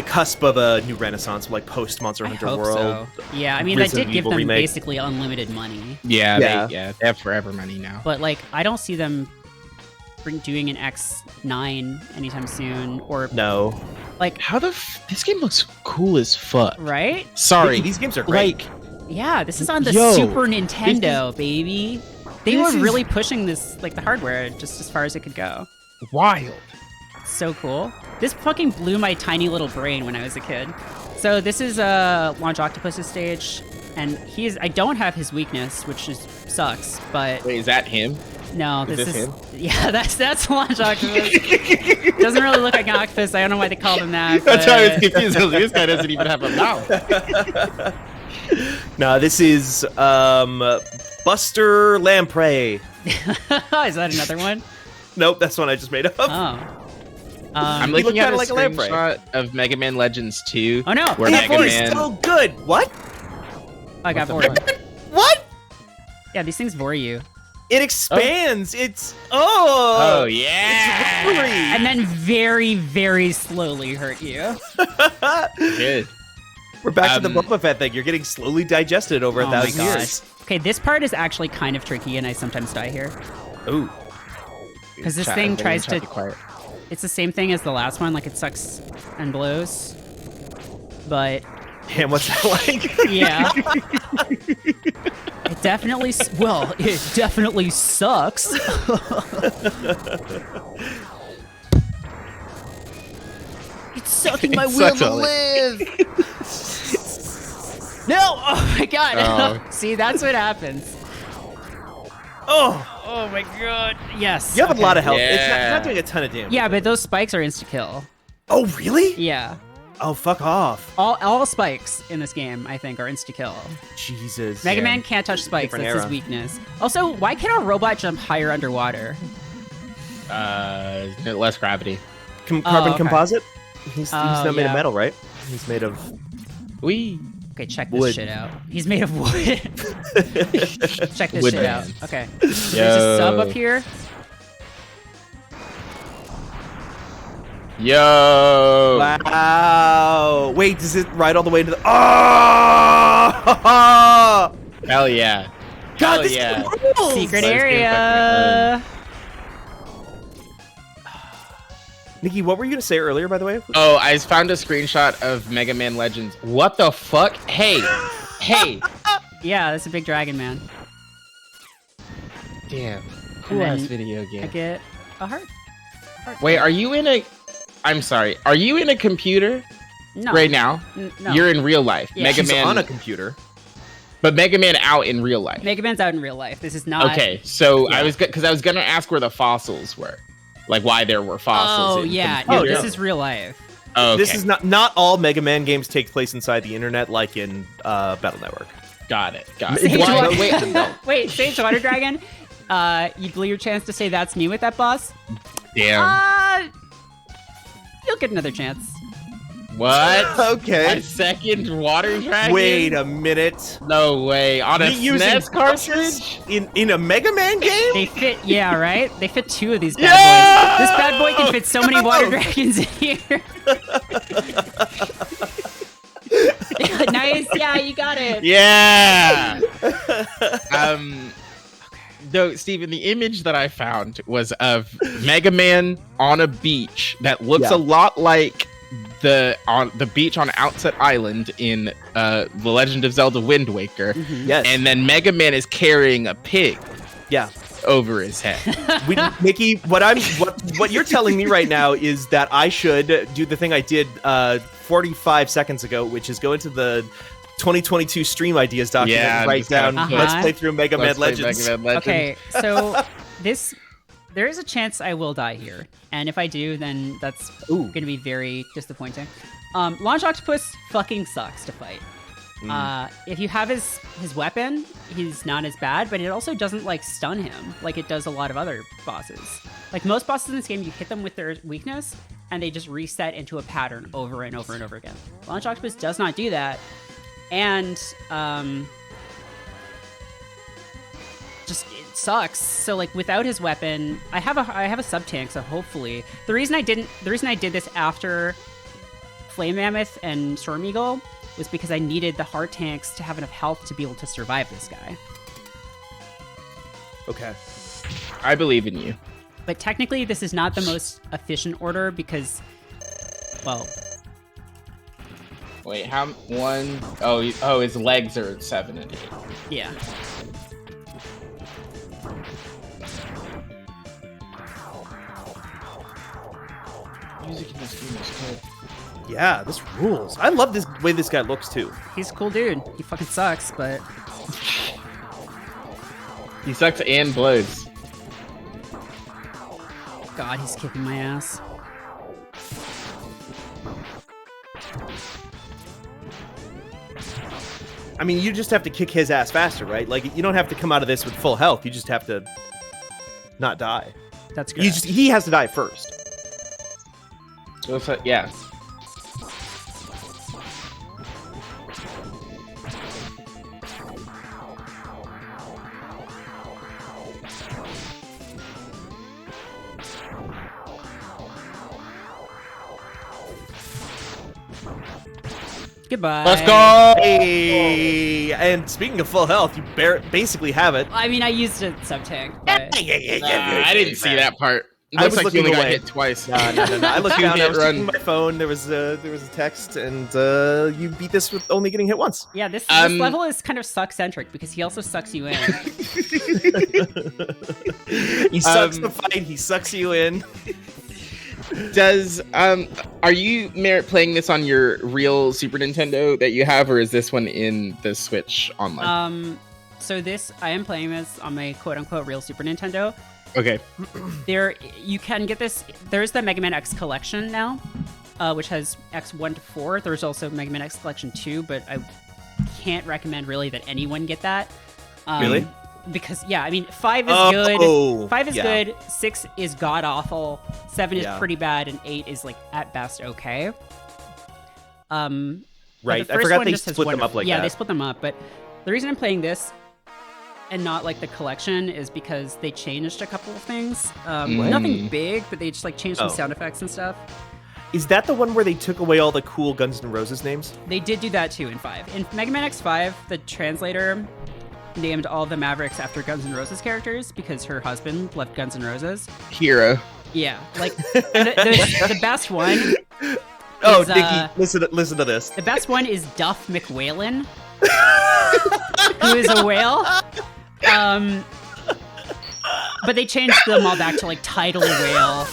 C: cusp of a new renaissance, like post Monster Hunter World.
B: So. Yeah, I mean, that did give them basically unlimited money.
D: Yeah, they have forever money now.
B: But like, I don't see them doing an X9 anytime soon, or
C: no.
B: Like,
D: how this game looks cool as fuck,
B: right?
C: Sorry, these games are great.
B: Yeah, this is on the Super Nintendo, baby. They were really pushing this, like, the hardware just as far as it could go.
D: Wild.
B: So cool. This fucking blew my tiny little brain when I was a kid. So this is Launch Octopus's stage, and I don't have his weakness, which sucks, but...
D: Wait, is that him?
B: No, this is
D: him?
B: Yeah, that's Launch Octopus. Doesn't really look like an octopus. I don't know why they called him that.
D: That's why I was confused. This guy doesn't even have a mouth.
C: No, this is Buster Lamprey.
B: Is that another one?
C: Nope, that's one I just made up.
B: Oh.
D: I'm looking at a screenshot of Mega Man Legends 2.
B: Oh no!
C: Where Mega Man... so good. What?
B: I got bored.
C: What?
B: Yeah, these things bore you.
C: It expands. It's
D: oh yeah.
C: It's rubbery.
B: And then very, very slowly hurt you.
D: Good.
C: We're back to the Boba Fett thing. You're getting slowly digested over 1,000 years.
B: Okay, this part is actually kind of tricky, and I sometimes die here.
C: Ooh.
B: Because this thing tries to... It's the same thing as the last one, like it sucks and blows. But...
C: Damn, what's that like?
B: Yeah. It definitely... Well, it definitely sucks. It's sucking my will to live! No! Oh my god!
D: Oh.
B: See, that's what happens. Oh my god. Yes.
C: You have a lot of health.
D: Yeah.
C: It's not doing a ton of damage.
B: Yeah, but those spikes are insta-kill.
C: Oh, really?
B: Yeah.
C: Oh, fuck off.
B: All spikes in this game, I think, are insta-kill.
C: Jesus.
B: Mega Man can't touch spikes.
C: Different
B: That's
C: era.
B: his weakness. Also, why can a robot jump higher underwater?
D: Less gravity.
C: Carbon
B: okay.
C: composite? He's not made of metal, right? He's made of
B: Okay, check this
C: wood.
B: shit out. He's made of wood. Check this
D: Wood
B: shit out.
D: man.
B: Okay. There's a sub up here.
D: Yo.
C: Wow. Wait, does it ride all the way to the? Oh!
D: Hell yeah.
C: God,
D: Hell
C: this
D: yeah.
C: rules!
B: Secret
D: Let's get
B: area.
C: Nikki, what were you gonna say earlier, by the way?
D: Oh, I found a screenshot of Mega Man Legends. What the fuck? Hey. Hey.
B: Yeah, that's a big dragon, man.
D: Damn.
B: And
D: Cool
B: then
D: ass video
B: I
D: game.
B: get a heart.
D: Wait, are you in a... I'm sorry. Are you in a computer
B: No.
D: right now?
B: No.
D: You're in real life.
B: Yeah.
D: Mega
C: She's
D: Man
C: on a computer.
D: But Mega Man out in real life.
B: Mega Man's out in real life. This is not.
D: Okay, so
B: Yeah.
D: I was gonna ask where the fossils were, like why there were fossils.
B: Oh
D: in
B: yeah,
D: computers.
B: no, this
C: yeah.
B: is real life.
D: Oh, okay.
C: This is not all Mega Man games take place inside the internet, like in Battle Network.
D: Got it. Got
B: Sage
D: it. Why-
B: Water-
D: wait,
B: Wait, Sage Water Dragon. You blew your chance to say that's me with that boss.
D: damn.
B: You'll get another chance.
D: What?
C: Okay.
D: A second water dragon?
C: Wait a minute.
D: No way. On a
C: You
D: SNES cartridge?
C: in a Mega Man game?
B: They fit, yeah, right? They fit 2 of these bad
D: Yeah!
B: boys. This bad boy can fit so many water dragons in here. Nice, yeah, you got it.
D: Yeah. No, Steven, the image that I found was of Mega Man on a beach that looks
C: Yeah.
D: a lot like the beach on Outset Island in The Legend of Zelda Wind Waker.
C: Yes.
D: And then Mega Man is carrying a pig
C: yeah.
D: over his head.
C: Nikki, what you're telling me right now is that I should do the thing I did 45 seconds ago, which is go into the 2022 Stream Ideas document and write
D: just kinda
C: down,
B: put-
C: let's play through Mega Man
D: Let's play
C: Legends.
D: Mega Man Legends.
B: Okay, so there is a chance I will die here, and if I do, then that's going to be very disappointing. Launch Octopus fucking sucks to fight. If you have his weapon, he's not as bad, but it also doesn't like stun him like it does a lot of other bosses. Like most bosses in this game, you hit them with their weakness, and they just reset into a pattern over and over and over again. Launch Octopus does not do that, and just it sucks. So like without his weapon, I have a sub tank, so hopefully the reason I did this after Flame Mammoth and Storm Eagle was because I needed the heart tanks to have enough health to be able to survive this guy.
C: Okay.
D: I believe in you.
B: But technically this is not the most efficient order because, well,
D: Wait, how one? Oh, his legs are 7 and 8.
B: yeah.
D: Music in this game is good.
C: Yeah, this rules. I love this way this guy looks too.
B: He's a cool dude. He fucking sucks, but
D: He sucks and blows.
B: God, he's kicking my ass.
C: I mean, you just have to kick his ass faster, right? Like, you don't have to come out of this with full health. You just have to not die.
B: That's good.
C: He has to die first.
D: Yeah.
B: Goodbye.
D: Let's go!
C: Hey, and speaking of full health, you basically have it.
B: I mean, I used a sub tank, but
D: I didn't see that part.
C: I
D: Looks
C: was
D: like you only
C: looking
D: got
C: away.
D: hit twice.
C: No. I looked down. I
D: Two-hit
C: was
D: run.
C: checking my phone. There was a text, and you beat this with only getting hit once.
B: yeah, this
D: Um,
B: level is kind of suck-centric because he also sucks you in.
C: He sucks the fight. He sucks you in.
D: Does are you Merritt playing this on your real Super Nintendo that you have, or is this one in the Switch online?
B: So I am playing this on my quote-unquote real Super Nintendo.
D: Okay.
B: You can get this. There's the Mega Man X collection now, which has X1 to 4. There's also Mega Man X Collection 2, but I can't recommend really that anyone get that.
C: Really?
B: because I mean 5 is good. 5 is good. 6 is god awful. 7 is pretty bad, and 8 is like at best okay.
C: Right. I forgot they split them up like that.
B: Yeah, they split them up. But the reason I'm playing this and not like the collection is because they changed a couple of things. Nothing big, but they just like changed some sound effects and stuff.
C: Is that the one where they took away all the cool Guns N' Roses names?
B: They did do that too in 5. In Mega Man X5, the translator named all the Mavericks after Guns N' Roses characters because her husband loved Guns N' Roses.
D: Hero.
B: Yeah, like the best one.
C: Oh, Nikki, listen to this.
B: The best one is Duff McWhalen, who is a whale. But they changed them all back to like Tidal Whale.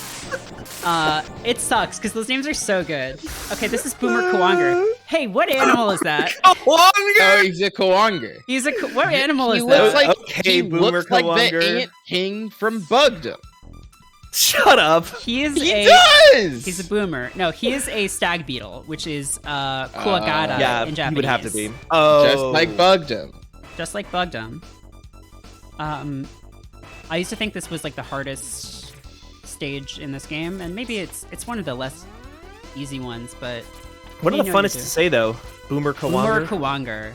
B: It sucks because those names are so good. Okay, this is Boomer Kuwanger. Hey, what animal is that?
D: Oh, he's a Kuwanger.
B: What animal is
D: He
B: that?
D: looks like
C: Okay, Boomer
D: looks like
C: Kuwanger.
D: the Ant King from Bangda.
C: Shut up.
B: He
D: does!
B: He's a boomer. No, he is a stag beetle, which is Kuwagata in Japanese.
C: He would have to be. Oh.
D: Just like Bangda.
B: Just like Bugdum. I used to think this was like the hardest stage in this game, and maybe it's one of the less easy ones, but
C: one of the funnest to say though, Boomer Kuwanger.
B: Boomer Kuwanger.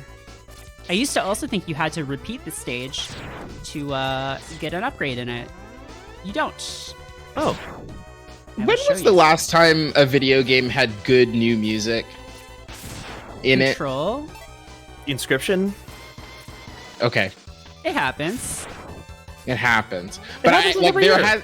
B: I used to also think you had to repeat the stage to get an upgrade in it. You don't.
C: Oh.
D: When was the last time a video game had good new music in
B: Control?
C: Inscription?
D: Okay.
B: It happens.
D: It happens. But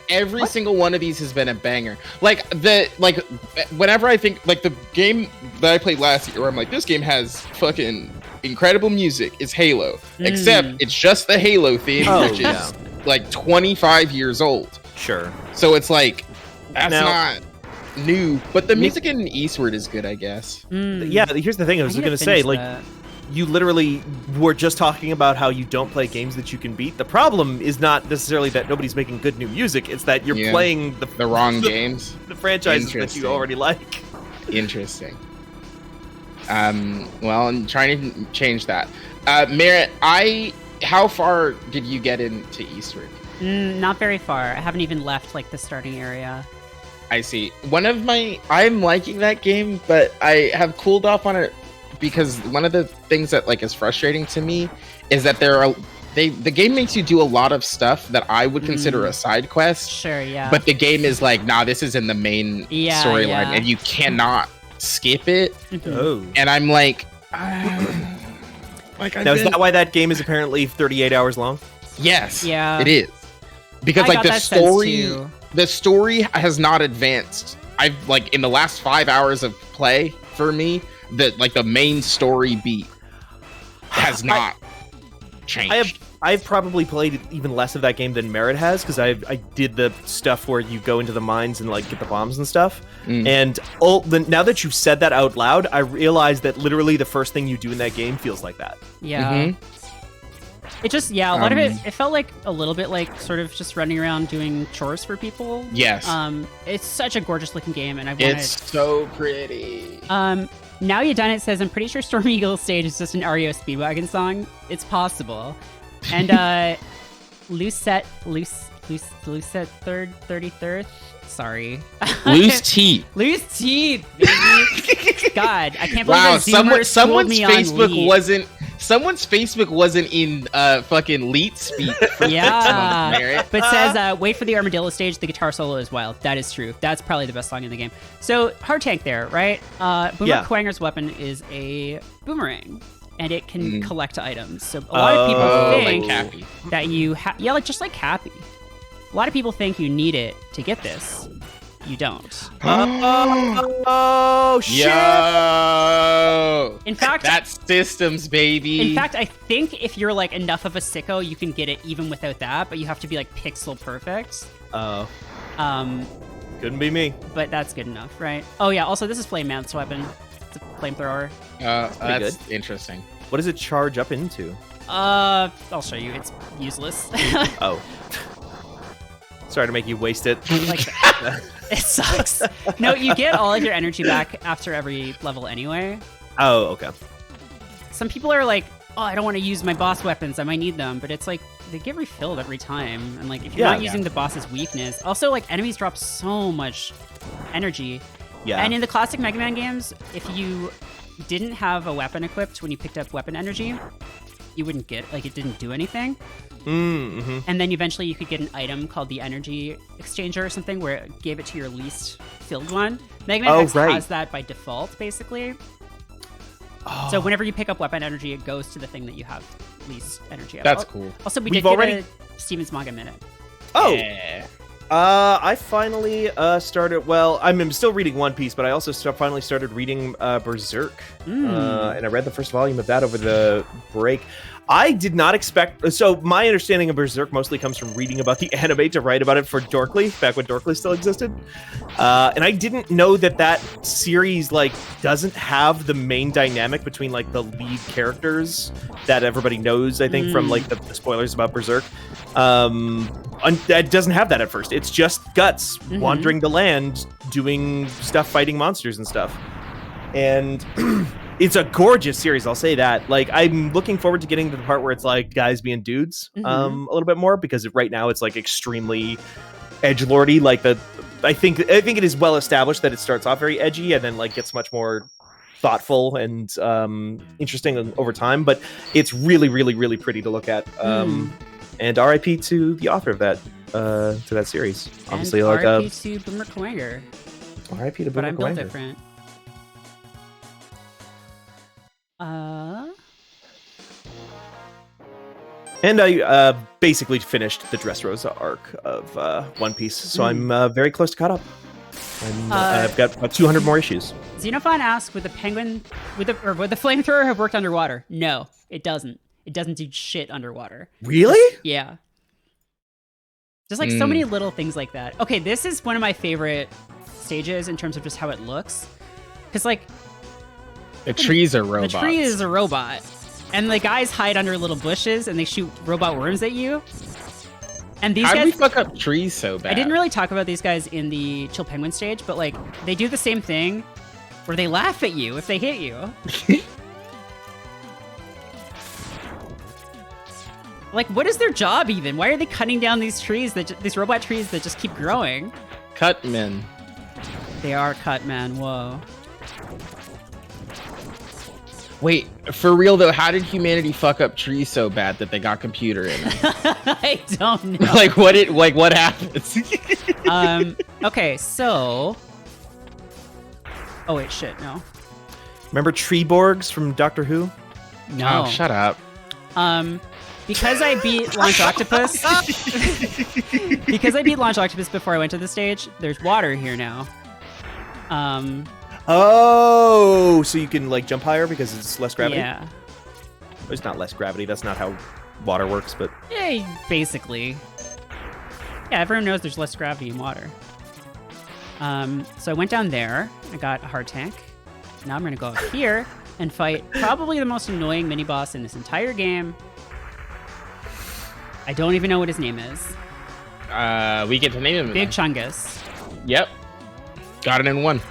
D: every single one of these has been a banger. Whenever I think like the game that I played last year, where I'm like, this game has fucking incredible music, is Halo. Except it's just the Halo theme, which is like 25 years old.
C: Sure.
D: So it's like that's not new, but the music in Eastward is good, I guess.
C: Yeah, here's the thing I was going to say, like you literally were just talking about how you don't play games that you can beat. The problem is not necessarily that nobody's making good new music, it's that you're playing the
D: wrong games,
C: the franchises that you already like.
D: Interesting. Well, I'm trying to change that. Merritt, how far did you get into Eastward?
B: Not very far. I haven't even left like the starting area.
D: I see. I'm liking that game, but I have cooled off on it because one of the things that like is frustrating to me is that the game makes you do a lot of stuff that I would consider a side quest.
B: Sure, yeah.
D: But the game is like, nah, this is in the main storyline, and you cannot skip it.
C: Oh.
D: And I'm like,
C: now is that why that game is apparently 38 hours long?
D: Yes.
B: Yeah.
D: It is. Because like the story has not advanced. I've like in the last 5 hours of play for me, the main story beat has not changed.
C: I've probably played even less of that game than Merritt has, because I did the stuff where you go into the mines and like get the bombs and stuff. And now that you've said that out loud, I realize that literally the first thing you do in that game feels like that.
B: Yeah. It just, a lot of it felt like a little bit like sort of just running around doing chores for people.
D: Yes.
B: It's such a gorgeous looking game, and
D: it's so pretty.
B: Now You Done It says, I'm pretty sure Stormy Eagle's stage is just an REO Speedwagon song. It's possible. And Lucette 33rd. Sorry.
D: Loose teeth.
B: Loose teeth, baby. God, I can't believe
D: wow,
B: someone's
D: Facebook wasn't in fucking leet speak.
B: Yeah. But it says, wait for the armadillo stage. The guitar solo is wild. That is true. That's probably the best song in the game. So, hard tank there, right? Boomer Kuwanger's weapon is a boomerang, and it can collect items. So a lot of people think that you like just like Cappy. A lot of people think you need it to get this. You don't.
C: Oh shit!
D: Yo!
B: In fact,
D: that's systems, baby.
B: In fact, I think if you're like enough of a sicko, you can get it even without that, but you have to be like pixel perfect.
C: Oh. Couldn't be me.
B: But that's good enough, right? Oh yeah. Also, this is Flame Man's weapon. It's a flamethrower.
D: That's interesting.
C: What does it charge up into?
B: I'll show you. It's useless.
C: Oh. Sorry to make you waste it.
B: Like, it sucks. No, you get all of your energy back after every level anyway.
C: Oh, okay.
B: Some people are like oh, I don't want to use my boss weapons. I might need them. But it's like, they get refilled every time. And like, if you're not using the boss's weakness. Also, like, enemies drop so much energy.
C: Yeah.
B: And in the classic Mega Man games, if you didn't have a weapon equipped when you picked up weapon energy, you wouldn't get, like, it didn't do anything.
C: Mm-hmm.
B: And then eventually you could get an item called the Energy Exchanger or something where it gave it to your least filled one. Mega Man X has that by default, basically. Oh. So whenever you pick up weapon energy, it goes to the thing that you have least energy of.
D: That's cool.
B: Also, we did get a Steven's Manga Minute.
C: Oh!
D: Yeah.
C: I finally started. Well, I'm still reading One Piece, but I also finally started reading Berserk, and I read the first volume of that over the break. I did not expect. So my understanding of Berserk mostly comes from reading about the anime to write about it for Dorkly, back when Dorkly still existed, and I didn't know that series like doesn't have the main dynamic between like the lead characters that everybody knows. I think from like the spoilers about Berserk. That doesn't have that at first. It's just Guts wandering the land, doing stuff, fighting monsters and stuff. And it's a gorgeous series, I'll say that. Like, I'm looking forward to getting to the part where it's like guys being dudes a little bit more, because right now it's like extremely edgelordy. Like I think it is well established that it starts off very edgy and then like gets much more thoughtful and interesting over time. But it's really, really, really pretty to look at. And RIP to the author of that to that series. Obviously,
B: and
C: like
B: RIP to Boomer Kuwanger.
C: RIP to Boomer Kuwanger.
B: But I'm built different.
C: And I basically finished the Dressrosa arc of One Piece, so I'm very close to caught up. I've got about 200 more issues.
B: Xenophon asked, would the flamethrower have worked underwater? No, it doesn't. It doesn't do shit underwater.
C: Really?
B: Yeah. Just like so many little things like that. Okay, this is one of my favorite stages in terms of just how it looks. Because like...
D: The trees are robots.
B: The tree is a robot. And the guys hide under little bushes and they shoot robot worms at you. And these
D: How
B: guys...
D: do we fuck up trees so bad?
B: I didn't really talk about these guys in the Chill Penguin stage, but like, they do the same thing where they laugh at you if they hit you. Like, what is their job even? Why are they cutting down these trees, these robot trees that just keep growing?
D: Cut men.
B: They are cut, man. Whoa.
D: Wait, for real though, how did humanity fuck up trees so bad that they got computer in them?
B: I don't know.
D: what happens?
B: Okay, so... Oh wait, shit, no.
C: Remember Treeborgs from Doctor Who?
B: No.
D: Oh, shut up.
B: Because I beat Launch Octopus... because I beat Launch Octopus before I went to the stage, there's water here now.
C: Oh, so you can like jump higher because it's less gravity?
B: Yeah.
C: It's not less gravity, that's not how water works, but...
B: Yeah, basically. Yeah, everyone knows there's less gravity in water. So I went down there, I got a hard tank. Now I'm gonna go up here and fight probably the most annoying mini-boss in this entire game. I don't even know what his name is.
D: We get to name him.
B: Big Chungus.
D: Yep. Got it in one.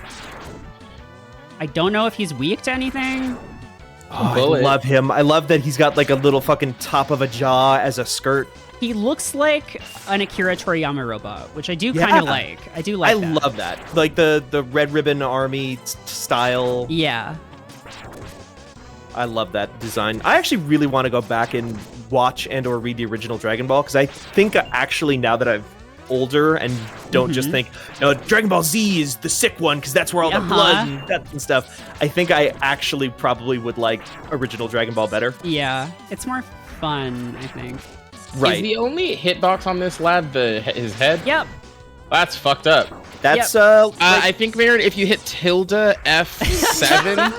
B: I don't know if he's weak to anything.
C: Oh, I love him. I love that he's got like a little fucking top of a jaw as a skirt.
B: He looks like an Akira Toriyama robot, which I do kind of like. I do like that.
C: I love that. Like the Red Ribbon Army style.
B: Yeah.
C: I love that design. I actually really want to go back and watch and or read the original Dragon Ball, because I think actually now that I'm older and don't just think, no, Dragon Ball Z is the sick one because that's where all the blood and death and stuff. I think I actually probably would like original Dragon Ball better.
B: Yeah, it's more fun, I think.
D: Right. Is the only hitbox on this lab his head?
B: Yep.
D: That's fucked up.
C: That's
D: I think, Merritt, if you hit tilde F7,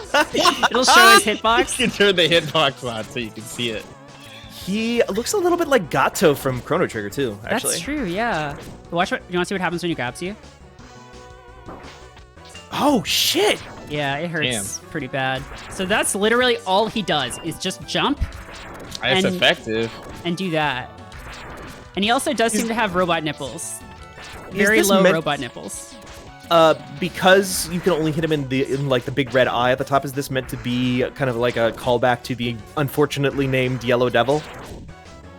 B: it'll show his hitbox.
D: You can turn the hitbox on so you can see it.
C: He looks a little bit like Gato from Chrono Trigger too, actually.
B: That's true, yeah. Watch what you want to see what happens when he grabs you?
C: Oh shit!
B: Yeah, it hurts pretty bad. So that's literally all he does is just jump.
D: That's effective.
B: And do that. And he also does seem to have robot nipples. Very low robot nipples.
C: Because you can only hit him in like the big red eye at the top, is this meant to be kind of like a callback to the unfortunately named Yellow Devil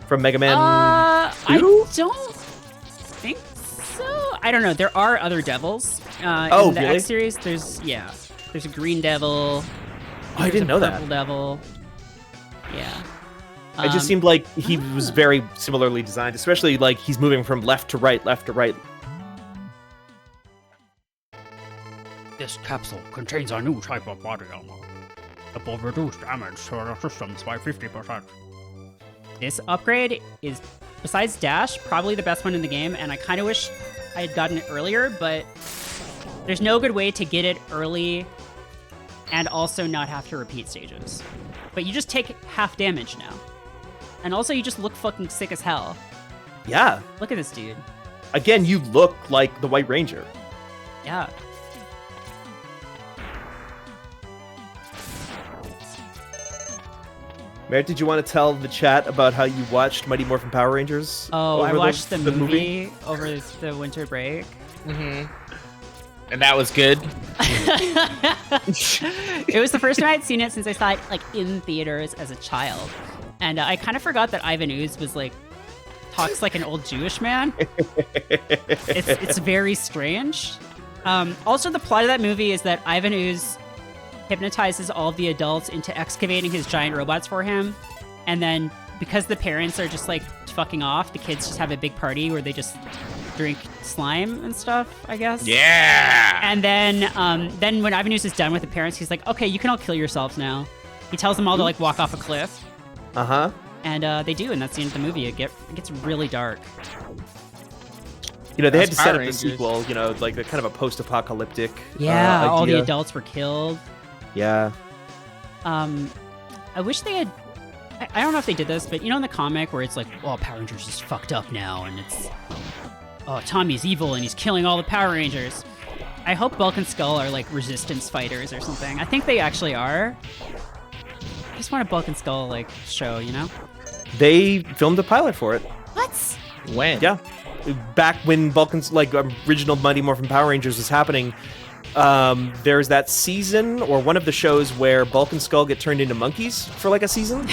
C: from Mega Man 2?
B: I don't think so. I don't know. There are other devils in the
C: really?
B: X series. There's a green devil.
C: I didn't know that.
B: Purple devil. Yeah.
C: It just seemed like he was very similarly designed, especially like he's moving from left to right, left to right.
E: This capsule contains a new type of body armor. It will reduce damage to the systems by 50%.
B: This upgrade is, besides Dash, probably the best one in the game, and I kind of wish I had gotten it earlier, but there's no good way to get it early and also not have to repeat stages. But you just take half damage now. And also you just look fucking sick as hell.
C: Yeah.
B: Look at this dude.
C: Again, you look like the White Ranger.
B: Yeah.
C: Merritt, did you want to tell the chat about how you watched Mighty Morphin Power Rangers?
B: Oh, I watched the movie over the winter break.
D: Mm-hmm. And that was good.
B: It was the first time I'd seen it since I saw it like in theaters as a child. And I kind of forgot that Ivan Ooze was like, talks like an old Jewish man. It's very strange. Also, the plot of that movie is that Ivan Ooze hypnotizes all of the adults into excavating his giant robots for him. And then because the parents are just like fucking off, the kids just have a big party where they just drink slime and stuff, I guess.
D: Yeah!
B: And then when Ivan Ooze is done with the parents, he's like, okay, you can all kill yourselves now. He tells them all to like walk off a cliff.
C: Uh-huh.
B: And they do, and that's the end of the movie. It gets really dark.
C: You know, they had to
D: That's
C: set
D: Power
C: up the
D: Rangers.
C: sequel, you know, like a kind of a post-apocalyptic
B: Yeah, all the
C: idea.
B: adults were killed.
C: Yeah.
B: I wish they had... I don't know if they did this, but you know in the comic where it's like, oh, Power Rangers is fucked up now, and it's... Oh, Tommy's evil, and he's killing all the Power Rangers. I hope Bulk and Skull are like resistance fighters or something. I think they actually are. I just want a Bulk and Skull like show, you know?
C: They filmed a pilot for it.
B: What?
D: When?
C: Yeah. Back when Vulcan's like original Mighty Morphin Power Rangers was happening, there's that season or one of the shows where Bulk and Skull get turned into monkeys for like a season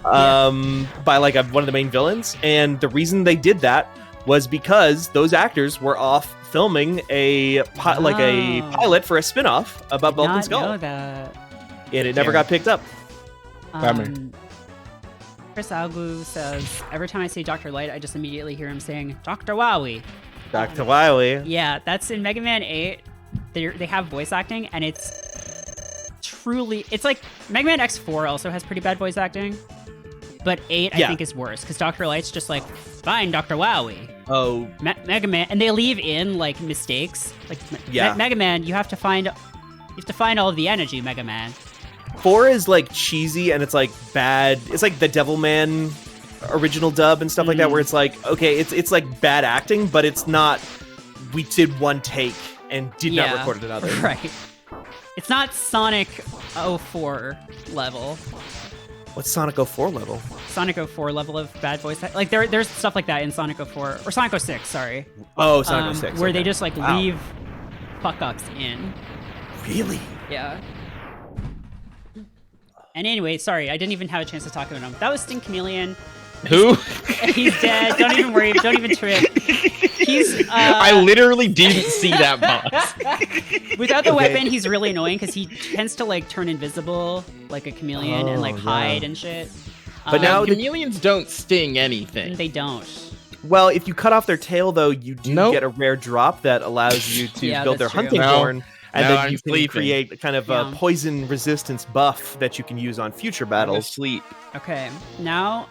C: by like one of the main villains. And the reason they did that was because those actors were off filming a pilot for a spin-off about Bulk and
B: Not
C: Skull.
B: know that.
C: And it never got picked up.
B: Chris Algu says, every time I see Dr. Light, I just immediately hear him saying, Dr. Wowie.
C: Dr. Wily.
B: Yeah, that's in Mega Man 8. They have voice acting, and it's truly... It's like, Mega Man X4 also has pretty bad voice acting, but 8, I think, is worse, because Dr. Light's just like, fine, Dr. Wowie.
C: Oh.
B: Mega Man, and they leave in, like, mistakes. Like, Mega Man, you have to find all of the energy, Mega Man.
C: 4 is like cheesy and it's like bad. It's like the Devilman original dub and stuff like that, where it's like, okay, it's like bad acting, but it's not. We did one take and did not record another.
B: Right. It's not Sonic 04 level.
C: What's Sonic 04 level?
B: Sonic 04 level of bad voice acting. Like there's stuff like that in Sonic 04 or Sonic 06. Sorry.
C: Oh, Sonic 06.
B: Where they just like leave fuck-ups in.
C: Really?
B: Yeah. And anyway, sorry, I didn't even have a chance to talk about him. That was Sting Chameleon.
D: Who?
B: He's dead. Don't even worry. Don't even trip. He's.
D: I literally didn't see that boss.
B: Without the weapon, he's really annoying because he tends to like turn invisible like a chameleon and like hide and shit.
C: But now
D: chameleons don't sting anything.
B: They don't.
C: Well, if you cut off their tail, though, you do get a rare drop that allows you to build their hunting horn. And then you can create kind of a poison resistance buff that you can use on future battles.
D: Sleep.
B: Okay, now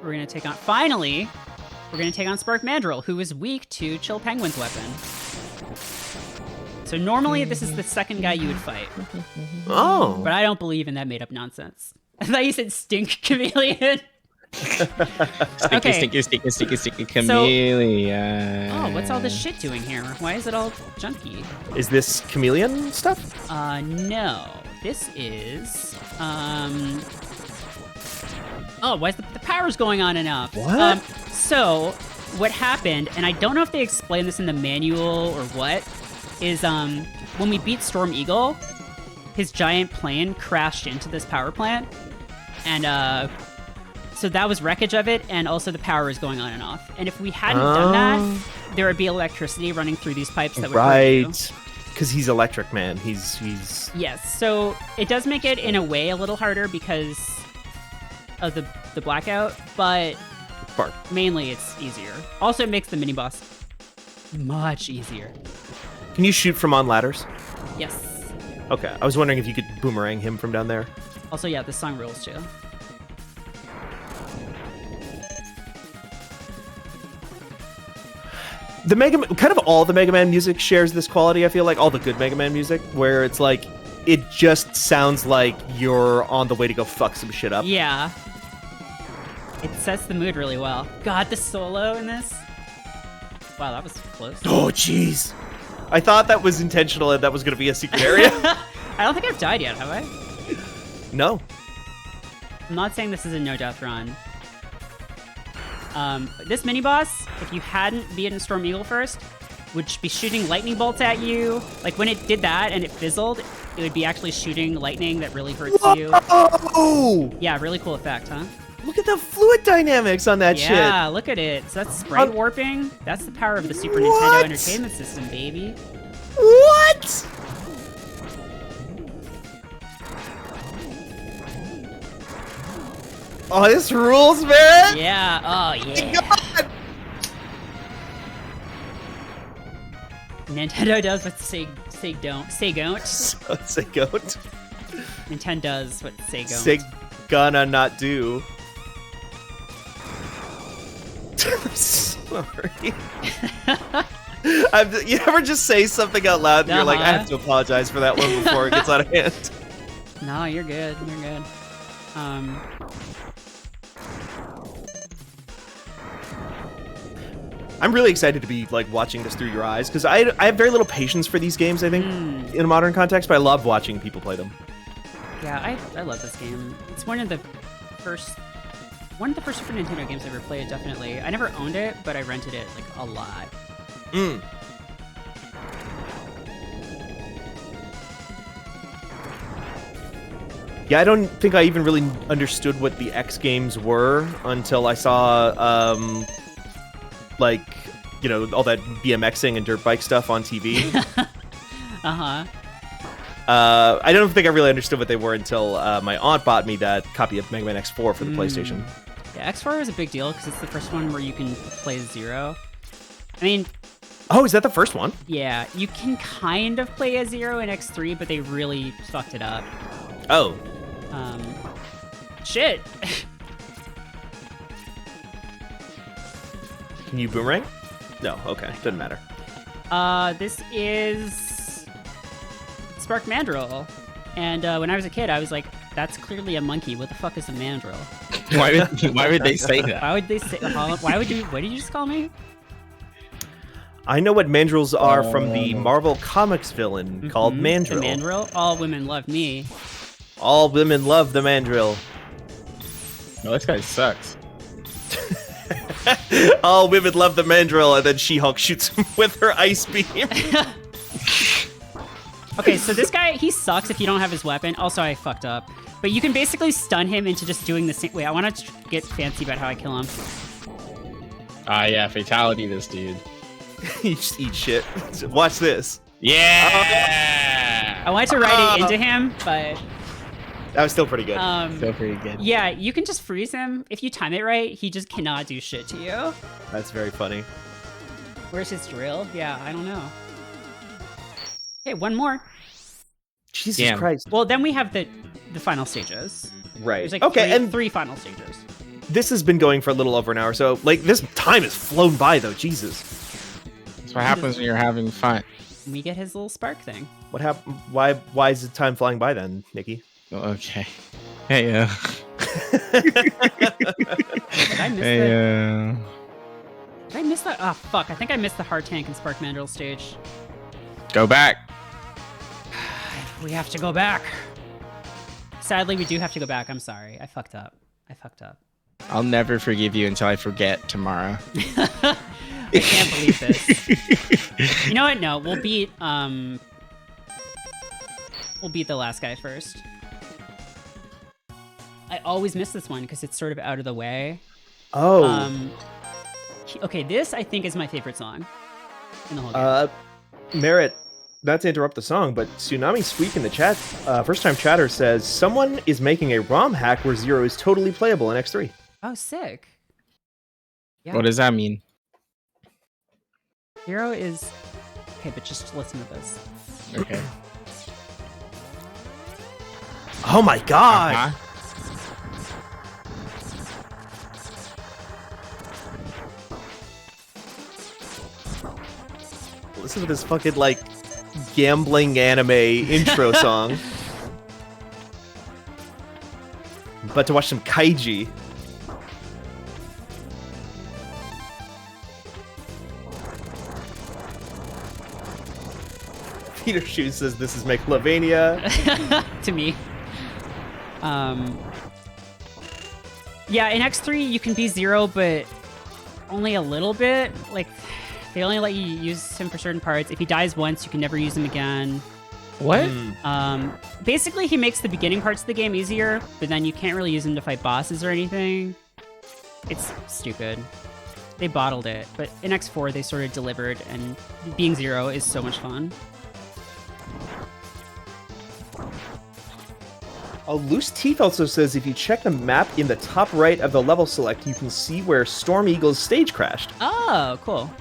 B: we're going to take on... Finally, we're going to take on Spark Mandrill, who is weak to Chill Penguin's weapon. So normally this is the second guy you would fight.
C: Oh.
B: But I don't believe in that made-up nonsense. I thought you said Stink Chameleon.
D: Sticky chameleon.
B: Oh, what's all this shit doing here? Why is it all junky?
C: Is this chameleon stuff?
B: No. This is, Oh, why is the power's going on and off?
C: What?
B: So, what happened, and I don't know if they explained this in the manual or what, is when we beat Storm Eagle, his giant plane crashed into this power plant, and so that was wreckage of it, and also the power was going on and off. And if we hadn't done that, there would be electricity running through these pipes that would hurt you.
C: Because he's electric, man. He's
B: Yes, so it does make it in a way a little harder because of the blackout, but mainly it's easier. Also, it makes the mini boss much easier.
C: Can you shoot from on ladders?
B: Yes.
C: Okay, I was wondering if you could boomerang him from down there.
B: Also, yeah, this song rules too.
C: The kind of all the Mega Man music shares this quality, I feel like. All the good Mega Man music, where it's like, it just sounds like you're on the way to go fuck some shit up.
B: Yeah. It sets the mood really well. God, the solo in this. Wow, that was close.
C: Oh, jeez. I thought that was intentional and that was going to be a secret area.
B: I don't think I've died yet, have I?
C: No.
B: I'm not saying this is a no-death run. This mini-boss, if you hadn't beaten Storm Eagle first, would be shooting lightning bolts at you. Like, when it did that and it fizzled, it would be actually shooting lightning that really hurts you.
C: Oh!
B: Yeah, really cool effect, huh?
C: Look at the fluid dynamics on that shit.
B: Yeah, look at it. So that's sprite warping. That's the power of the Super Nintendo Entertainment System, baby.
C: What? Oh, this rules, man!
B: Yeah, oh yeah.
C: God.
B: Nintendo does what Say don't.
C: Say goat.
B: Nintendo does what Say don't.
C: Say gonna not do. Sorry. You ever just say something out loud and you're like, I have to apologize for that one before it gets out of hand?
B: No, you're good. You're good.
C: I'm really excited to be like watching this through your eyes because I have very little patience for these games, I think, in a modern context, but I love watching people play them.
B: Yeah, I love this game. It's one of the first Super Nintendo games I ever played, definitely. I never owned it, but I rented it like a lot.
C: Yeah, I don't think I even really understood what the X games were until I saw, like, you know, all that BMXing and dirt bike stuff on TV. I don't think I really understood what they were until my aunt bought me that copy of Mega Man X4 for the PlayStation.
B: Yeah, X4 is a big deal because it's the first one where you can play Zero. I mean...
C: Oh, is that the first one?
B: Yeah, you can kind of play as Zero in X3, but they really fucked it up.
C: Oh.
B: Shit!
C: Can you boomerang? No, okay, doesn't matter.
B: This is Spark Mandrill. And when I was a kid, I was like, that's clearly a monkey. What the fuck is a mandrill?
D: Why would they say that?
B: Why would they say, what did you just call me?
C: I know what mandrills are from the Marvel Comics villain called Mandrill.
B: The mandrill? All women love me.
C: All women love the mandrill.
D: No, this guy sucks.
C: All women love the mandrill, and then She-Hulk shoots him with her ice beam.
B: Okay, so this guy, he sucks if you don't have his weapon. Also, I fucked up. But you can basically stun him into just doing the same... Wait, I want to get fancy about how I kill him.
D: Yeah, fatality this dude.
C: You just eat shit. Watch this.
D: Yeah!
B: I wanted to write it into him, but...
C: That was still pretty good.
D: Still pretty good.
B: Yeah, you can just freeze him. If you time it right, he just cannot do shit to you.
C: That's very funny.
B: Where's his drill? Yeah, I don't know. Okay, one more.
C: Jesus Christ.
B: Well, then we have the final stages.
C: Right.
B: There's like
C: okay,
B: three final stages.
C: This has been going for a little over an hour, so like this time has flown by though. Jesus.
D: That's what happens when you're having fun.
B: We get his little spark thing.
C: What happened? Why is the time flying by then, Nikki?
D: Okay. Hey,
B: Did I miss that? Did I miss that? Oh, fuck. I think I missed the Hard Tank and Spark Mandrill stage.
D: Go back.
B: We have to go back. Sadly, we do have to go back. I'm sorry. I fucked up.
D: I'll never forgive you until I forget tomorrow.
B: I can't believe this. You know what? No, we'll beat the last guy first. I always miss this one because it's sort of out of the way.
C: Oh.
B: Okay, this I think is my favorite song in the whole game.
C: Merritt, not to interrupt the song, but Tsunami Squeak in the chat, first time chatter says, someone is making a ROM hack where Zero is totally playable in X3.
B: Oh, sick. Yeah.
D: What does that mean?
B: Zero is... Okay, but just listen to this.
D: Okay.
C: Oh my god!
D: Uh-huh.
C: Listen to this fucking, like, gambling anime intro song. But to watch some kaiji. Peter Shoe says this is Megalovania.
B: To me. Yeah, in X3 you can be Zero, but only a little bit. Like, they only let you use him for certain parts. If he dies once, you can never use him again.
D: What?
B: Basically, he makes the beginning parts of the game easier, but then you can't really use him to fight bosses or anything. It's stupid. They bottled it, but in X4 they sort of delivered, and being Zero is so much fun.
C: Loose Teeth also says if you check the map in the top right of the level select, you can see where Storm Eagle's stage crashed.
B: Oh, cool.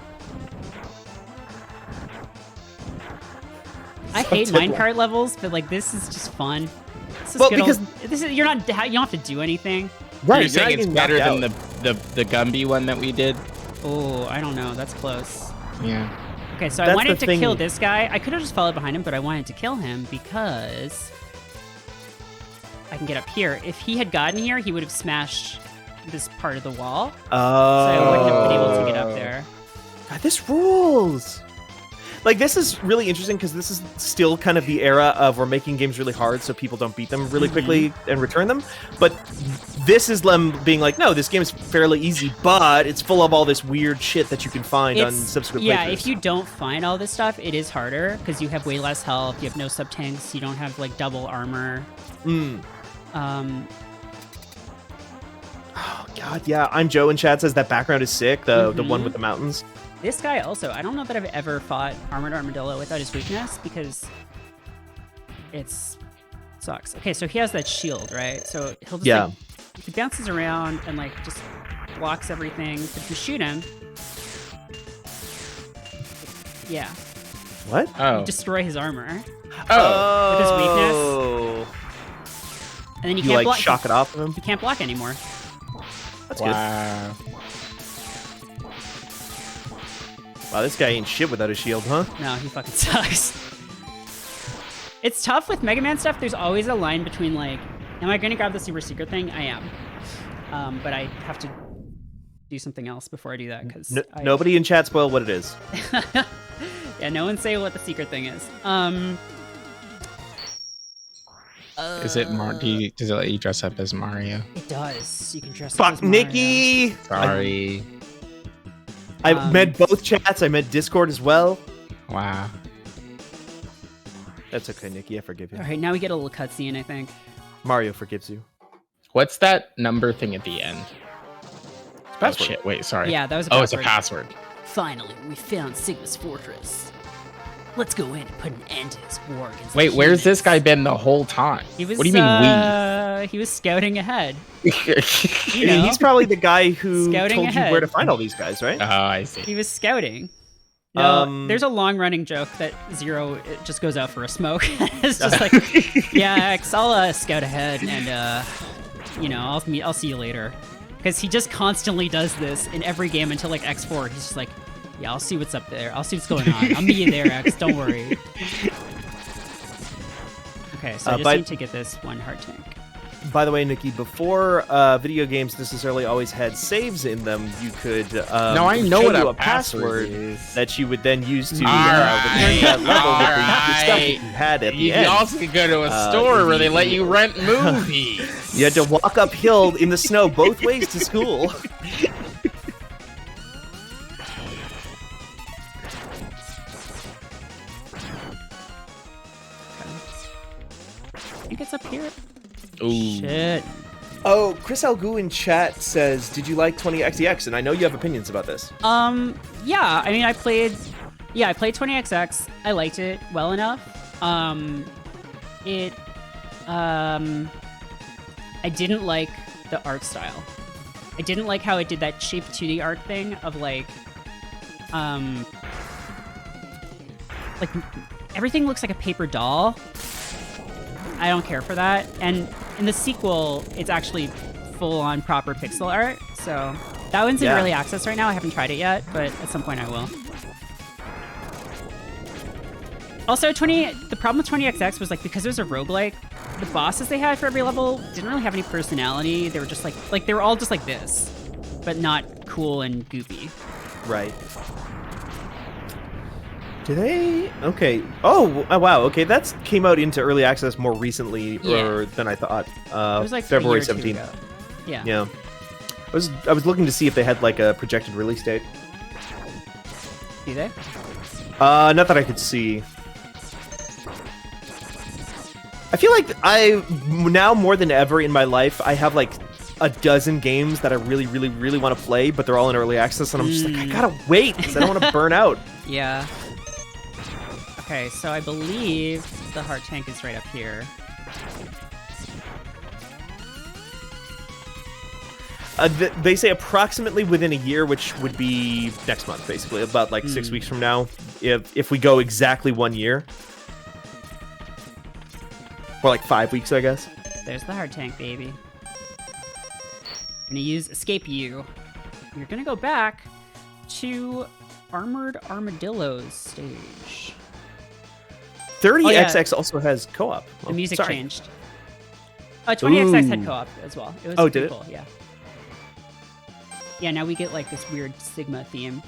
B: I hate minecart levels, but like this is just fun. This is
C: Well,
B: good
C: because-
B: this is you don't have to do anything.
C: Right,
D: You're saying it's better than the Gumby one that we did?
B: Oh, I don't know. That's close.
D: Yeah.
B: Okay, so I
C: That's
B: wanted
C: the
B: to kill
C: thing.
B: this guy. I could have just followed behind him, but I wanted to kill him because I can get up here. If he had gotten here, he would have smashed this part of the wall. So I wouldn't have been able to get up there.
C: God, this rules. Like, this is really interesting because this is still kind of the era of we're making games really hard so people don't beat them really quickly and return them. But this is them being like, no, this game is fairly easy, but it's full of all this weird shit that you can find on subsequent
B: Yeah,
C: playthroughs.
B: if you don't find all this stuff, it is harder because you have way less health, you have no sub-tanks, you don't have, like, double armor.
C: Oh, God, yeah. I'm Joe in chat says that background is sick, the one with the mountains.
B: This guy also, I don't know that I've ever fought Armored Armadillo without his weakness because it's sucks. Okay, so he has that shield, right? So he'll just like, he bounces around and like just blocks everything. But if you shoot him, yeah,
C: What?
D: Oh.
B: you destroy his armor.
D: Oh.
B: With his weakness. And then you
C: You
B: can't
C: like
B: block.
C: shock it off of him?
B: He can't block anymore.
C: That's good.
D: Wow.
C: Wow, this guy ain't shit without a shield, huh?
B: No, he fucking sucks. It's tough with Mega Man stuff. There's always a line between like, am I gonna grab the super secret thing? I am. But I have to do something else before I do that because
C: Nobody in chat spoil what it is.
B: Yeah, no one say what the secret thing is.
D: Is it does it let you dress up as Mario?
B: It does. You can dress up
C: Fuck
B: as Mario.
C: Nikki!
D: Sorry.
C: I meant both chats. I meant Discord as well.
D: Wow.
C: That's okay, Nikki. I forgive you.
B: All right, now we get a little cutscene, I think.
C: Mario forgives you.
D: What's that number thing at the end? Oh,
C: Password.
D: shit. Wait, sorry.
B: Yeah, that was a
D: Oh, it's a
B: password.
D: password.
B: Finally, we found Sigma's fortress. Let's go in and put an end to this war against
D: Wait,
B: the
D: where's
B: humans.
D: this guy been the whole time?
B: He was,
D: what do you mean
B: He was scouting ahead.
D: we?
B: You know,
C: He's probably the guy who
B: Scouting
C: told
B: ahead.
C: you where to find all these guys, right?
D: Oh, I see.
B: he was scouting. No, there's a long-running joke that Zero it just goes out for a smoke. It's just like, yeah, X, I'll scout ahead, and you know, I'll see you later. Because he just constantly does this in every game until like X4. He's just like, yeah, I'll see what's up there. I'll see what's going on. I'll meet you there, X. Don't worry. Okay, so I just need to get this one heart tank.
C: by the way, Nikki, before video games necessarily always had saves in them, you could
D: now I know
C: show
D: what
C: you
D: a password is.
C: that you would then use to return
D: Alright,
C: that level with the stuff that you had at the
D: You
C: end.
D: also could go to a store where they let you rent movies.
C: You had to walk uphill in the snow both ways to school.
B: I think it's up here.
D: Ooh.
B: Shit.
C: Oh, Chris Algu in chat says, "Did you like 20XX?" And I know you have opinions about this.
B: Yeah. I mean, I played 20XX. I liked it well enough. I didn't like the art style. I didn't like how it did that cheap 2D art thing of like everything looks like a paper doll. I don't care for that. And in the sequel, it's actually full-on proper pixel art. So that one's in early access right now. I haven't tried it yet, but at some point I will. Also, the problem with 20XX was like because it was a roguelike, the bosses they had for every level didn't really have any personality. They were just like they were all just like this, but not cool and goofy.
C: Right. Do they? Okay. Oh, wow. Okay, that came out into early access more recently than I thought.
B: It was like
C: February
B: a year or two
C: 17th.
B: ago. Yeah.
C: Yeah. I was looking to see if they had like a projected release date.
B: Do they?
C: Not that I could see. I feel like now more than ever in my life, I have like a dozen games that I really, really, really want to play, but they're all in early access, and I'm just like, I gotta wait because I don't want to burn out.
B: Yeah. Okay, so I believe the heart tank is right up here.
C: They say approximately within a year, which would be next month, basically, about like 6 weeks from now, if we go exactly 1 year. Or like 5 weeks, I guess.
B: There's the heart tank, baby. I'm gonna use Escape U. You're gonna go back to Armored Armadillo's stage.
C: 30XX also has co-op.
B: The music
C: sorry.
B: changed. 20XX had co-op as well. It was pretty
C: did it?
B: cool, yeah. Yeah, now we get like this weird Sigma theme.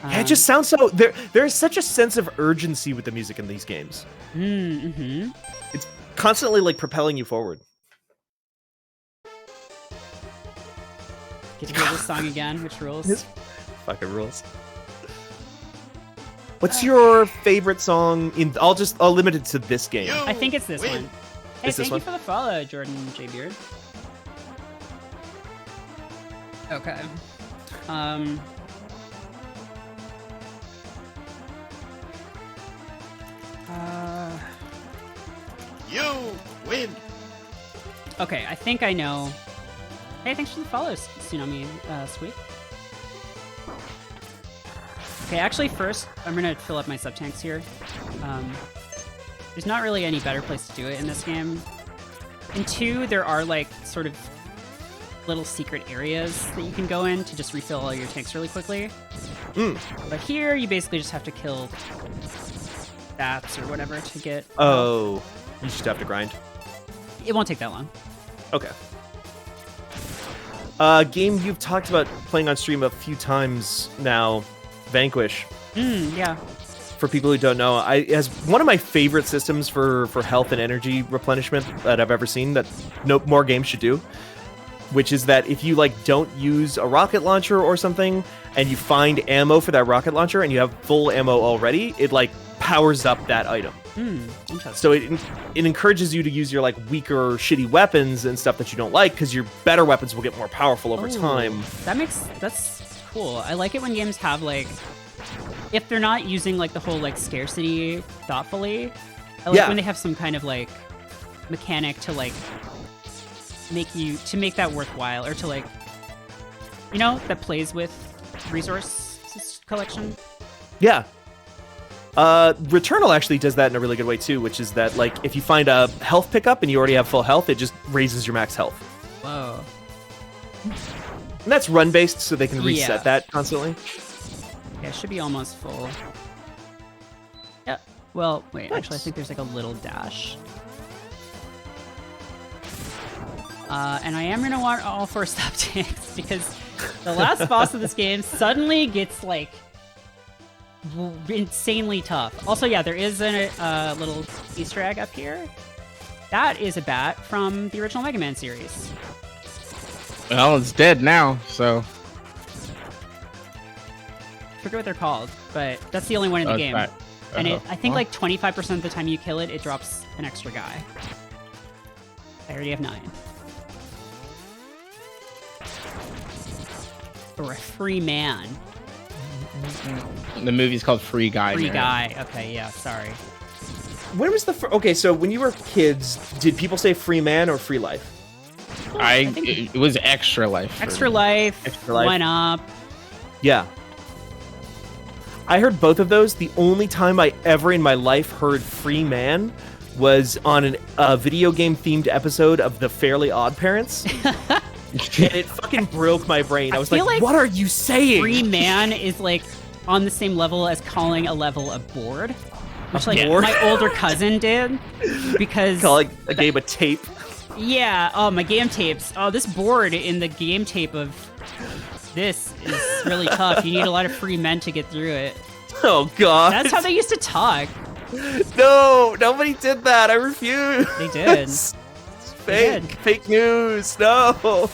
C: Yeah, it just sounds so... There's such a sense of urgency with the music in these games.
B: Mm-hmm.
C: It's constantly like propelling you forward.
B: Get to hear this song again, which rules.
C: This fucking rules. What's your favorite song in... I'll limit it to this game.
B: I think it's this one. Hey,
C: Is this
B: thank
C: one?
B: you for the follow, Jordan J. Beard. Okay.
D: You win.
B: Okay, I think I know. Hey, thanks for the follow, Tsunami Sweet. Okay, actually, first, I'm gonna fill up my sub-tanks here. There's not really any better place to do it in this game. In 2, there are, like, sort of little secret areas that you can go in to just refill all your tanks really quickly. But here, you basically just have to kill bats or whatever to get...
C: Oh, you just have to grind.
B: It won't take that long.
C: Okay. Game you've talked about playing on stream a few times now, Vanquish.
B: Yeah.
C: For people who don't know, it has one of my favorite systems for health and energy replenishment that I've ever seen that no more games should do, which is that if you like don't use a rocket launcher or something and you find ammo for that rocket launcher and you have full ammo already, it like powers up that item.
B: Interesting.
C: So it encourages you to use your like weaker, shitty weapons and stuff that you don't like because your better weapons will get more powerful over time.
B: That's cool. I like it when games have like, if they're not using like the whole like scarcity thoughtfully, I like when they have some kind of like mechanic to like make that worthwhile, or to like, you know, that plays with resource collection.
C: Yeah. Returnal actually does that in a really good way too, which is that like if you find a health pickup and you already have full health, it just raises your max health.
B: Whoa.
C: And that's run based, so they can reset that constantly.
B: Yeah, it should be almost full. Yeah. Well, wait.
C: Nice.
B: Actually, I think there's like a little dash. And I am gonna want all 4 stop tanks because the last boss of this game suddenly gets like insanely tough. Also, yeah, there is a little Easter egg up here. That is a bat from the original Mega Man series.
D: Well, it's dead now, so.
B: I forget what they're called, but that's the only one in the game. And I think like 25% of the time you kill it, it drops an extra guy. I already have 9. Or a free man.
D: The movie's called Free Guy.
B: Free Guy. Okay, yeah, sorry.
C: When was the okay? So when you were kids, did people say free man or free life?
D: It was Extra Life.
B: Extra life. Went up.
C: Yeah. I heard both of those. The only time I ever in my life heard free man was on a video game themed episode of The Fairly Odd Parents. And it fucking broke my brain. I was like, what are you saying?
B: Free man is like on the same level as calling a level a board. Which like my older cousin did. Because
C: calling a game a tape.
B: Yeah, oh my game tapes. Oh, this board in the game tape of this is really tough. You need a lot of free men to get through it.
C: Oh god.
B: That's how they used to talk.
C: No, nobody did that. I refuse.
B: They did.
C: It's fake. Fake news. No.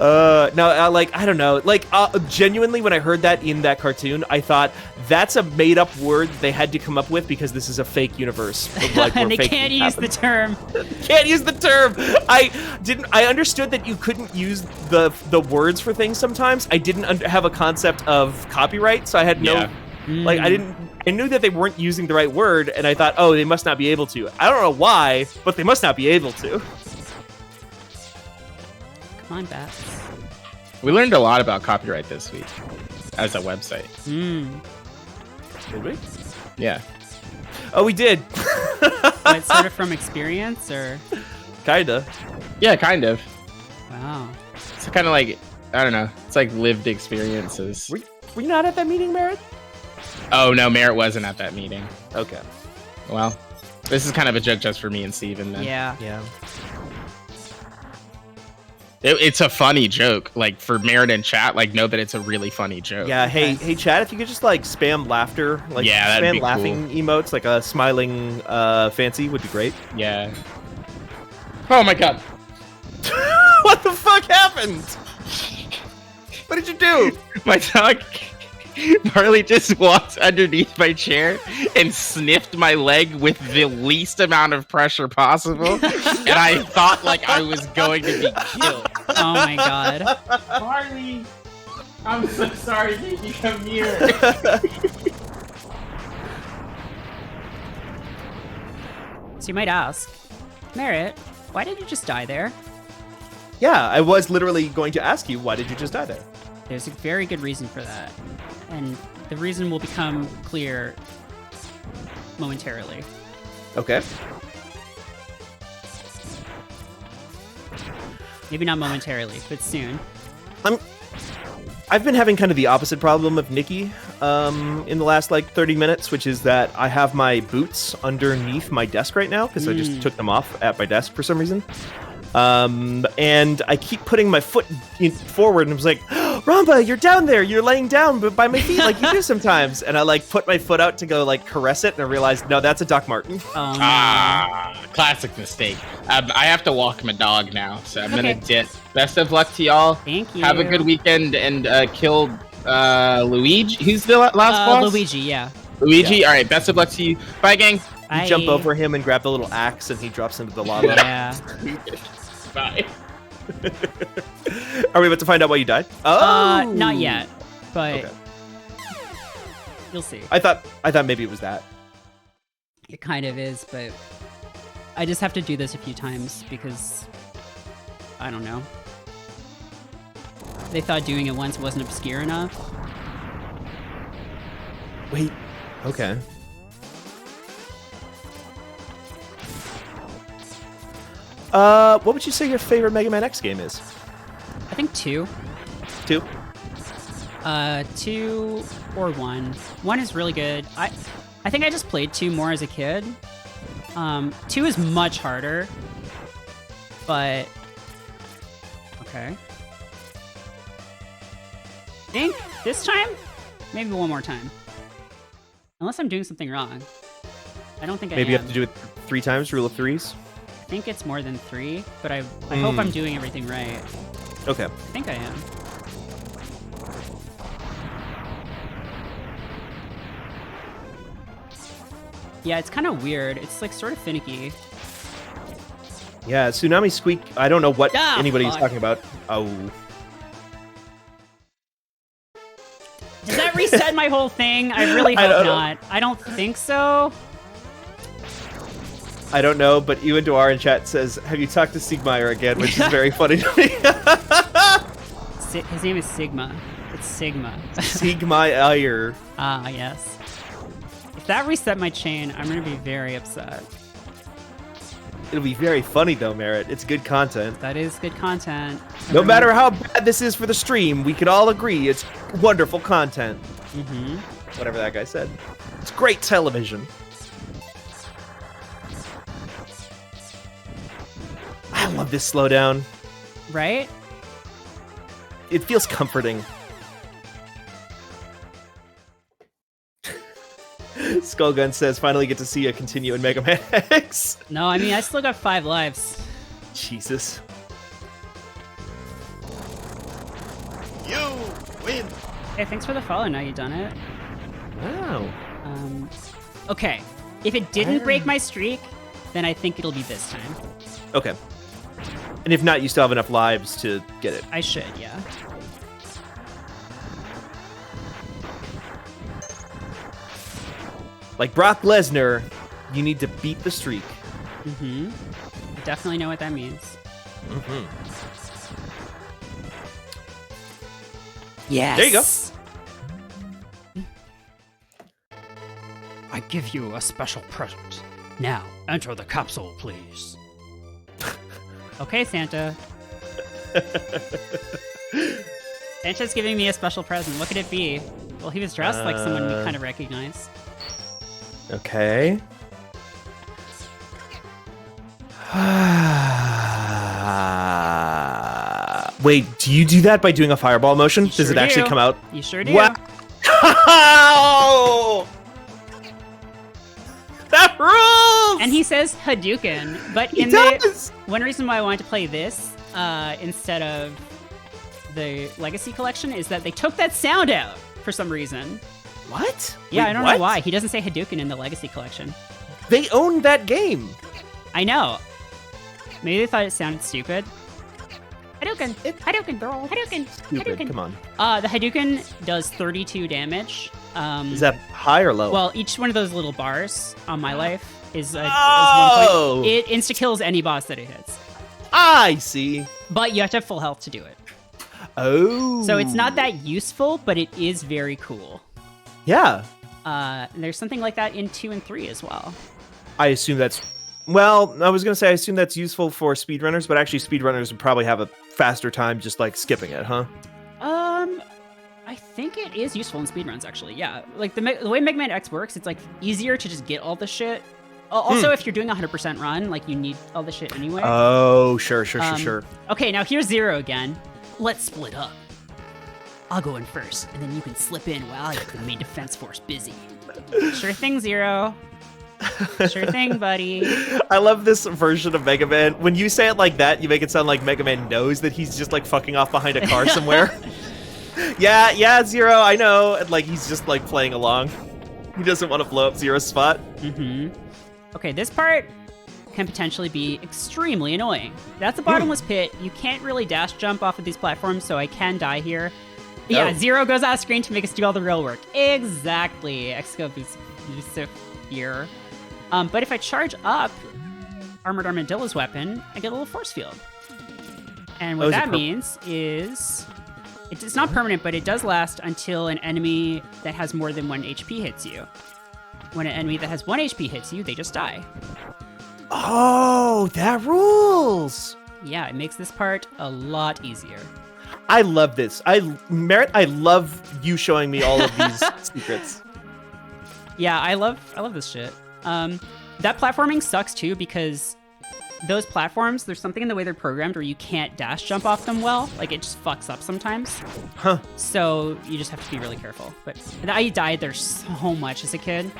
C: No, like, I don't know. Like, genuinely, when I heard that in that cartoon, I thought that's a made-up word they had to come up with because this is a fake universe. Of, like,
B: and they can't use the term.
C: Can't use the term. I understood that you couldn't use the words for things sometimes. I didn't have a concept of copyright, so I had no... Like, I knew that they weren't using the right word, and I thought, oh, they must not be able to. I don't know why, but they must not be able to.
B: Come on, Bats.
D: We learned a lot about copyright this week as a website.
C: Did we?
D: Yeah.
C: Oh, we did.
B: What, sort of from experience, or?
C: Kinda.
D: Yeah, kind of.
B: Wow.
D: It's kind of like, I don't know. It's like lived experiences.
C: Were you not at that meeting, Merritt?
D: Oh, no, Merritt wasn't at that meeting.
C: Okay.
D: Well, this is kind of a joke just for me and Steven then.
B: Yeah.
C: Yeah.
D: It's a funny joke. Like, for Merritt and chat, like, know that it's a really funny joke.
C: Yeah, hey, Chad, if you could just, like, spam laughter, like,
D: that'd
C: spam
D: be
C: laughing emotes, like a smiling fancy would be great.
D: Yeah. Oh, my God.
C: What the fuck happened? What did you do?
D: My dog, Marley, just walked underneath my chair and sniffed my leg with the least amount of pressure possible. And I thought, like, I was going to be killed.
B: Oh, my God.
D: Marley, I'm so sorry, baby. Come here.
B: So you might ask, Merritt, why did you just die there?
C: Yeah, I was literally going to ask you, why did you just die there?
B: There's a very good reason for that. And the reason will become clear momentarily.
C: Okay.
B: Maybe not momentarily, but soon.
C: I've been having kind of the opposite problem of Nikki in the last, like, 30 minutes, which is that I have my boots underneath my desk right now, because I just took them off at my desk for some reason. And I keep putting my foot forward, and I was like, Ramba, you're down there. You're laying down by my feet like you do sometimes. And I, like, put my foot out to go, like, caress it, and I realized, no, that's a Doc Martin.
D: Classic mistake. I have to walk my dog now, so I'm going to dip. Best of luck to y'all.
B: Thank you.
D: Have a good weekend, and kill Luigi. Who's the last boss?
B: Luigi, yeah.
D: Luigi?
C: Yeah.
D: All right, best of luck to you. Bye, gang.
C: You jump over him and grab the little axe, and he drops into the lava.
B: Yeah.
D: Bye.
C: Are we about to find out why you died? Oh,
B: not yet, but
C: okay.
B: You'll see.
C: I thought maybe it was that.
B: It kind of is, but I just have to do this a few times because I don't know. They thought doing it once wasn't obscure enough.
C: Wait. Okay. What would you say your favorite Mega Man X game is?
B: I think 2.
C: 2?
B: 2 or 1. 1 is really good. I think I just played 2 more as a kid. 2 is much harder. But okay. I think this time, maybe one more time. Unless I'm doing something wrong. I don't think I am.
C: Maybe you have to do it 3 times, rule of threes?
B: I think it's more than 3, but I hope I'm doing everything right.
C: Okay.
B: I think I am. Yeah, it's kind of weird. It's like sort of finicky.
C: Yeah, Tsunami Squeak, I don't know what anybody's
B: fuck.
C: talking about. Oh.
B: Does that reset my whole thing? I really hope not. I don't think so.
C: I don't know, but Ewan Dwar in chat says, have you talked to Siegmeyer again? Which is very funny to me.
B: His name is Sigma. It's Sigma.
C: Siegmeyer.
B: Ah, yes. If that reset my chain, I'm going to be very upset.
C: It'll be very funny, though, Merritt. It's good content.
B: That is good content.
C: No matter how bad this is for the stream, we can all agree it's wonderful content.
B: Mm-hmm.
C: Whatever that guy said. It's great television. I love this slowdown.
B: Right?
C: It feels comforting. Skullgun says, finally get to see a continue in Mega Man X.
B: No, I mean, I still got 5 lives.
C: Jesus.
F: You win.
B: Hey, thanks for the follow. Now you've done it.
C: Wow.
B: Okay. If it didn't break my streak, then I think it'll be this time.
C: Okay. And if not, you still have enough lives to get it.
B: I should, yeah.
C: Like Brock Lesnar, you need to beat the streak.
B: Mm-hmm. I definitely know what that means.
C: Mm-hmm.
B: Yes.
C: There you go.
E: I give you a special present. Now, enter the capsule, please.
B: Okay, Santa. Santa's giving me a special present. What could it be? Well, he was dressed like someone we kind of recognize.
C: Okay. Wait, do you do that by doing a fireball motion? Does it actually come out?
B: You sure do.
C: Wow! That rules!
B: And he says Hadouken, but
C: He
B: in
C: does!
B: one reason why I wanted to play this instead of the Legacy Collection is that they took that sound out for some reason.
C: What?
B: Yeah,
C: Wait,
B: I don't
C: what?
B: know why. He doesn't say Hadouken in the Legacy Collection.
C: They own that game.
B: I know. Maybe they thought it sounded stupid. Hadouken! Hadouken, girl! Hadouken!
C: Stupid,
B: Hadouken!
C: come on.
B: The Hadouken does 32 damage.
C: Is that high or low?
B: Well, each one of those little bars on my life is 1
C: Oh!
B: point. It insta-kills any boss that it hits.
C: I see.
B: But you have to have full health to do it.
C: Oh.
B: So it's not that useful, but it is very cool.
C: Yeah.
B: There's something like that in 2 and 3 as well.
C: I assume that's... Well, I was going to say I assume that's useful for speedrunners, but actually speedrunners would probably have a faster time just, like, skipping it, huh?
B: I think it is useful in speedruns, actually, yeah. Like, the way Mega Man X works, it's, like, easier to just get all the shit. Also, if you're doing a 100% run, like, you need all the shit anyway.
C: Oh, sure.
B: Okay, now here's Zero again. Let's split up. I'll go in first, and then you can slip in while I get the main defense force busy. Sure thing, Zero. Sure thing, buddy.
C: I love this version of Mega Man. When you say it like that, you make it sound like Mega Man knows that he's just, like, fucking off behind a car somewhere. Yeah, Zero, I know. And, like, he's just, like, playing along. He doesn't want to blow up Zero's spot.
B: Mm-hmm. Okay, this part can potentially be extremely annoying. That's a bottomless pit. You can't really dash jump off of these platforms, so I can die here. Yeah, Zero goes out of screen to make us do all the real work. Exactly. Exco here. But if I charge up Armored Armadillo's weapon, I get a little force field. And what that means is... It's not permanent, but it does last until an enemy that has more than 1 HP hits you. When an enemy that has 1 HP hits you, they just die.
C: Oh, that rules!
B: Yeah, it makes this part a lot easier.
C: I love this. Merritt, I love you showing me all of these secrets.
B: Yeah, I love this shit. That platforming sucks too because those platforms, there's something in the way they're programmed where you can't dash jump off them well. Like, it just fucks up sometimes.
C: Huh.
B: So you just have to be really careful. But I died there so much as a kid.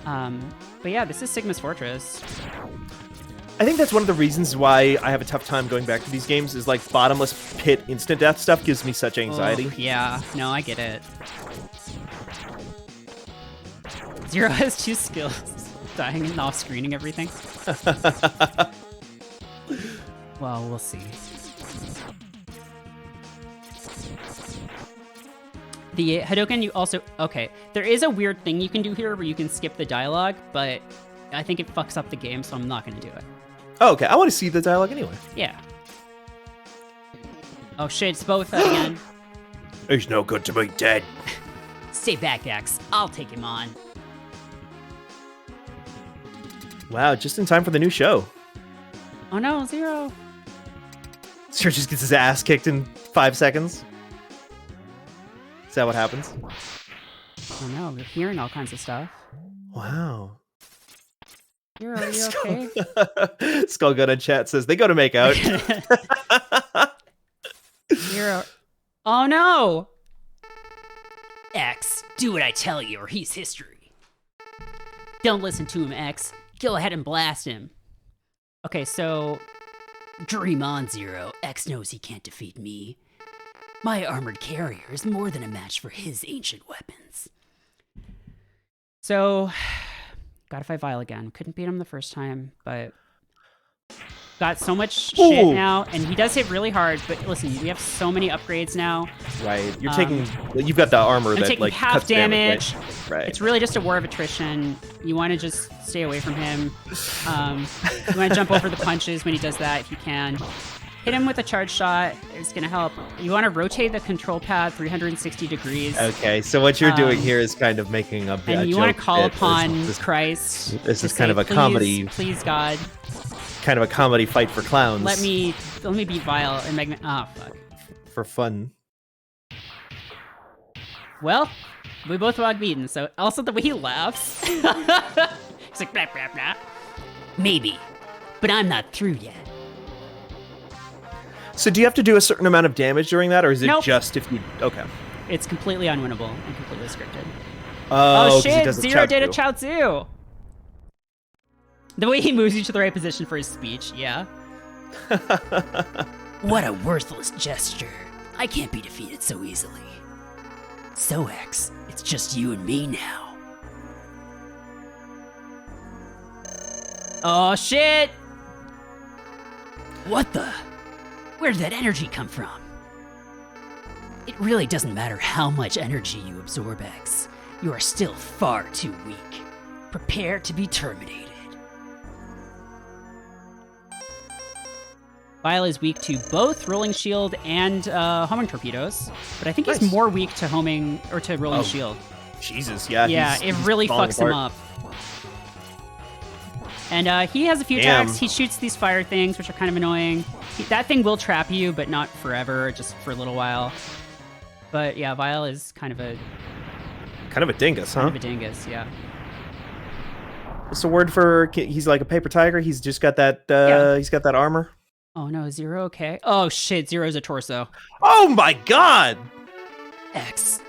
B: But yeah, this is Sigma's Fortress.
C: I think that's one of the reasons why I have a tough time going back to these games is like bottomless pit instant death stuff gives me such anxiety.
B: Oh, yeah, no, I get it. Zero has 2 skills. Dying and off screening everything. Well, we'll see. The Hadoken, you also... Okay, there is a weird thing you can do here where you can skip the dialogue, but I think it fucks up the game, so I'm not going to do it.
C: Oh, okay. I want to see the dialogue anyway.
B: Yeah. Oh shit, it's Boba Fett again.
C: He's no good to me dead.
B: Stay back, X. I'll take him on.
C: Wow, just in time for the new show.
B: Oh no, Zero.
C: Sure just gets his ass kicked in 5 seconds. Is that what happens?
B: Oh no, we're hearing all kinds of stuff.
C: Wow.
B: Zero, are you okay?
C: Skullgun in chat says they go to make out.
B: Zero. Oh no! X, do what I tell you or he's history. Don't listen to him, X. Go ahead and blast him. Okay, so... Dream on, Zero. X knows he can't defeat me. My armored carrier is more than a match for his ancient weapons. So... Gotta fight Vile again. Couldn't beat him the first time, but... Got so much shit now, and he does hit really hard, but listen, we have so many upgrades now.
C: Right. You're taking... You've got the armor
B: I'm
C: that,
B: taking
C: like,
B: half
C: cuts
B: damage.
C: Right.
B: It's really just a war of attrition. You want to just stay away from him. You want to jump over the punches when he does that, if you can. Hit him with a charge shot. It's going to help. You want to rotate the control pad 360 degrees.
C: Okay, so what you're doing here is kind of making a bit.
B: And you want to call upon Christ.
C: This is
B: to
C: kind
B: say,
C: of a comedy.
B: Please, God.
C: Kind of a comedy fight for clowns.
B: Let me beat Vile and Magma. Oh, fuck.
C: For fun.
B: Well, we both got beaten, so also the way he laughs. He's like, blah, blah, blah. Maybe, but I'm not through yet.
C: So do you have to do a certain amount of damage during that, or is it
B: Nope.
C: just if you... Okay.
B: It's completely unwinnable and completely scripted.
C: Oh, 'cause he
B: shit,
C: does a
B: Zero did a
C: Chaozu.
B: Chaozu! The way he moves you to the right position for his speech, yeah. What a worthless gesture. I can't be defeated so easily. So, X, it's just you and me now. Oh, shit! What the? Where did that energy come from? It really doesn't matter how much energy you absorb, X. You are still far too weak. Prepare to be terminated. Vile is weak to both Rolling Shield and homing torpedoes, but I think he's
C: Nice.
B: more weak to homing or to Rolling Shield.
C: Jesus, yeah.
B: Yeah, it
C: he's
B: really
C: falling
B: fucks him
C: apart.
B: up. And he has a few
C: Damn.
B: attacks. He shoots these fire things, which are kind of annoying. That thing will trap you, but not forever, just for a little while. But yeah, Vile is kind of a
C: dingus, huh?
B: kind of a dingus, yeah.
C: What's the word for... He's like a paper tiger? He's just got that... He's got that armor?
B: Oh no, Zero okay? Oh shit, Zero's a torso.
C: Oh my god!
B: X,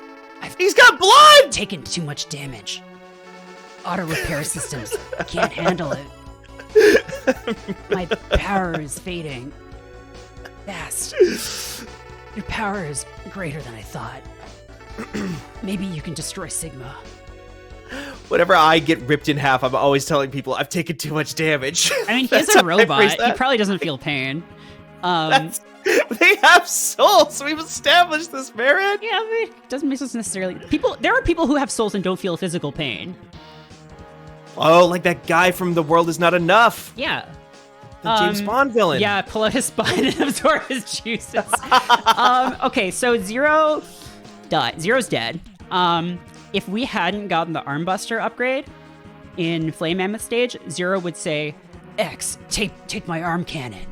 C: He's got blood!
B: taken too much damage. Auto repair systems can't handle it. My power is fading. Fast. Your power is greater than I thought. Maybe you can destroy Sigma.
C: Whenever I get ripped in half, I'm always telling people I've taken too much damage.
B: I mean, he's
C: That's
B: a
C: how I phrase
B: robot. He
C: that.
B: probably doesn't feel pain.
C: They have souls. We've established this, Merritt.
B: Yeah, I mean, it doesn't necessarily. There are people who have souls and don't feel physical pain.
C: Oh, like that guy from The World Is Not Enough.
B: Yeah.
C: The James Bond villain.
B: Yeah, pull out his spine and absorb his juices. Okay, so Zero's dead. If we hadn't gotten the Armbuster upgrade in Flame Mammoth stage, Zero would say, X, take my arm cannon.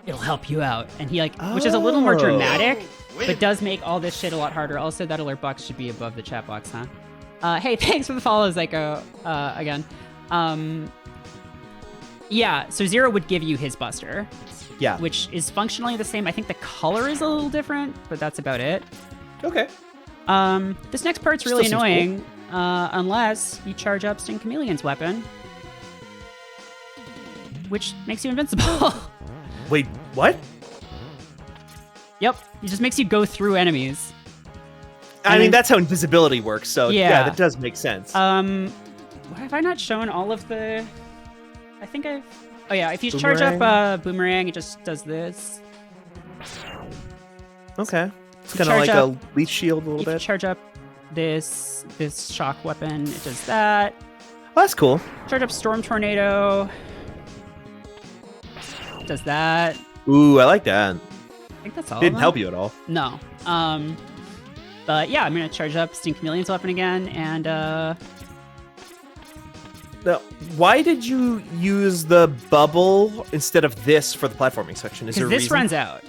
B: It'll help you out. And he which is a little more dramatic, but does make all this shit a lot harder. Also, that alert box should be above the chat box, huh? Hey, thanks for the follow, Zyko, again. Yeah, so Zero would give you his Buster,
C: Yeah.
B: which is functionally the same. I think the color is a little different, but that's about it.
C: Okay.
B: This next part's
C: Still
B: really
C: seems
B: annoying, unless you charge up Sting Chameleon's weapon, which makes you invincible.
C: Wait, what?
B: Yep, it just makes you go through enemies.
C: I mean, that's how invisibility works, so
B: Yeah.
C: that does make sense.
B: Have I not shown all of the... I think I've... Oh yeah, if you charge up Boomerang, it just does this.
C: Okay. It's
B: You
C: kind of like
B: charge up-
C: a leaf shield a little
B: If you
C: bit.
B: charge up this shock weapon, it does that.
C: Oh, that's cool.
B: Charge up Storm Tornado. It does that.
C: Ooh, I like that.
B: I think that's all.
C: Didn't help you at all.
B: No. But yeah, I'm gonna charge up Sting Chameleon's weapon again, and
C: Now, why did you use the bubble instead of this for the platforming section? Is there
B: because
C: a
B: this
C: reason?
B: runs out.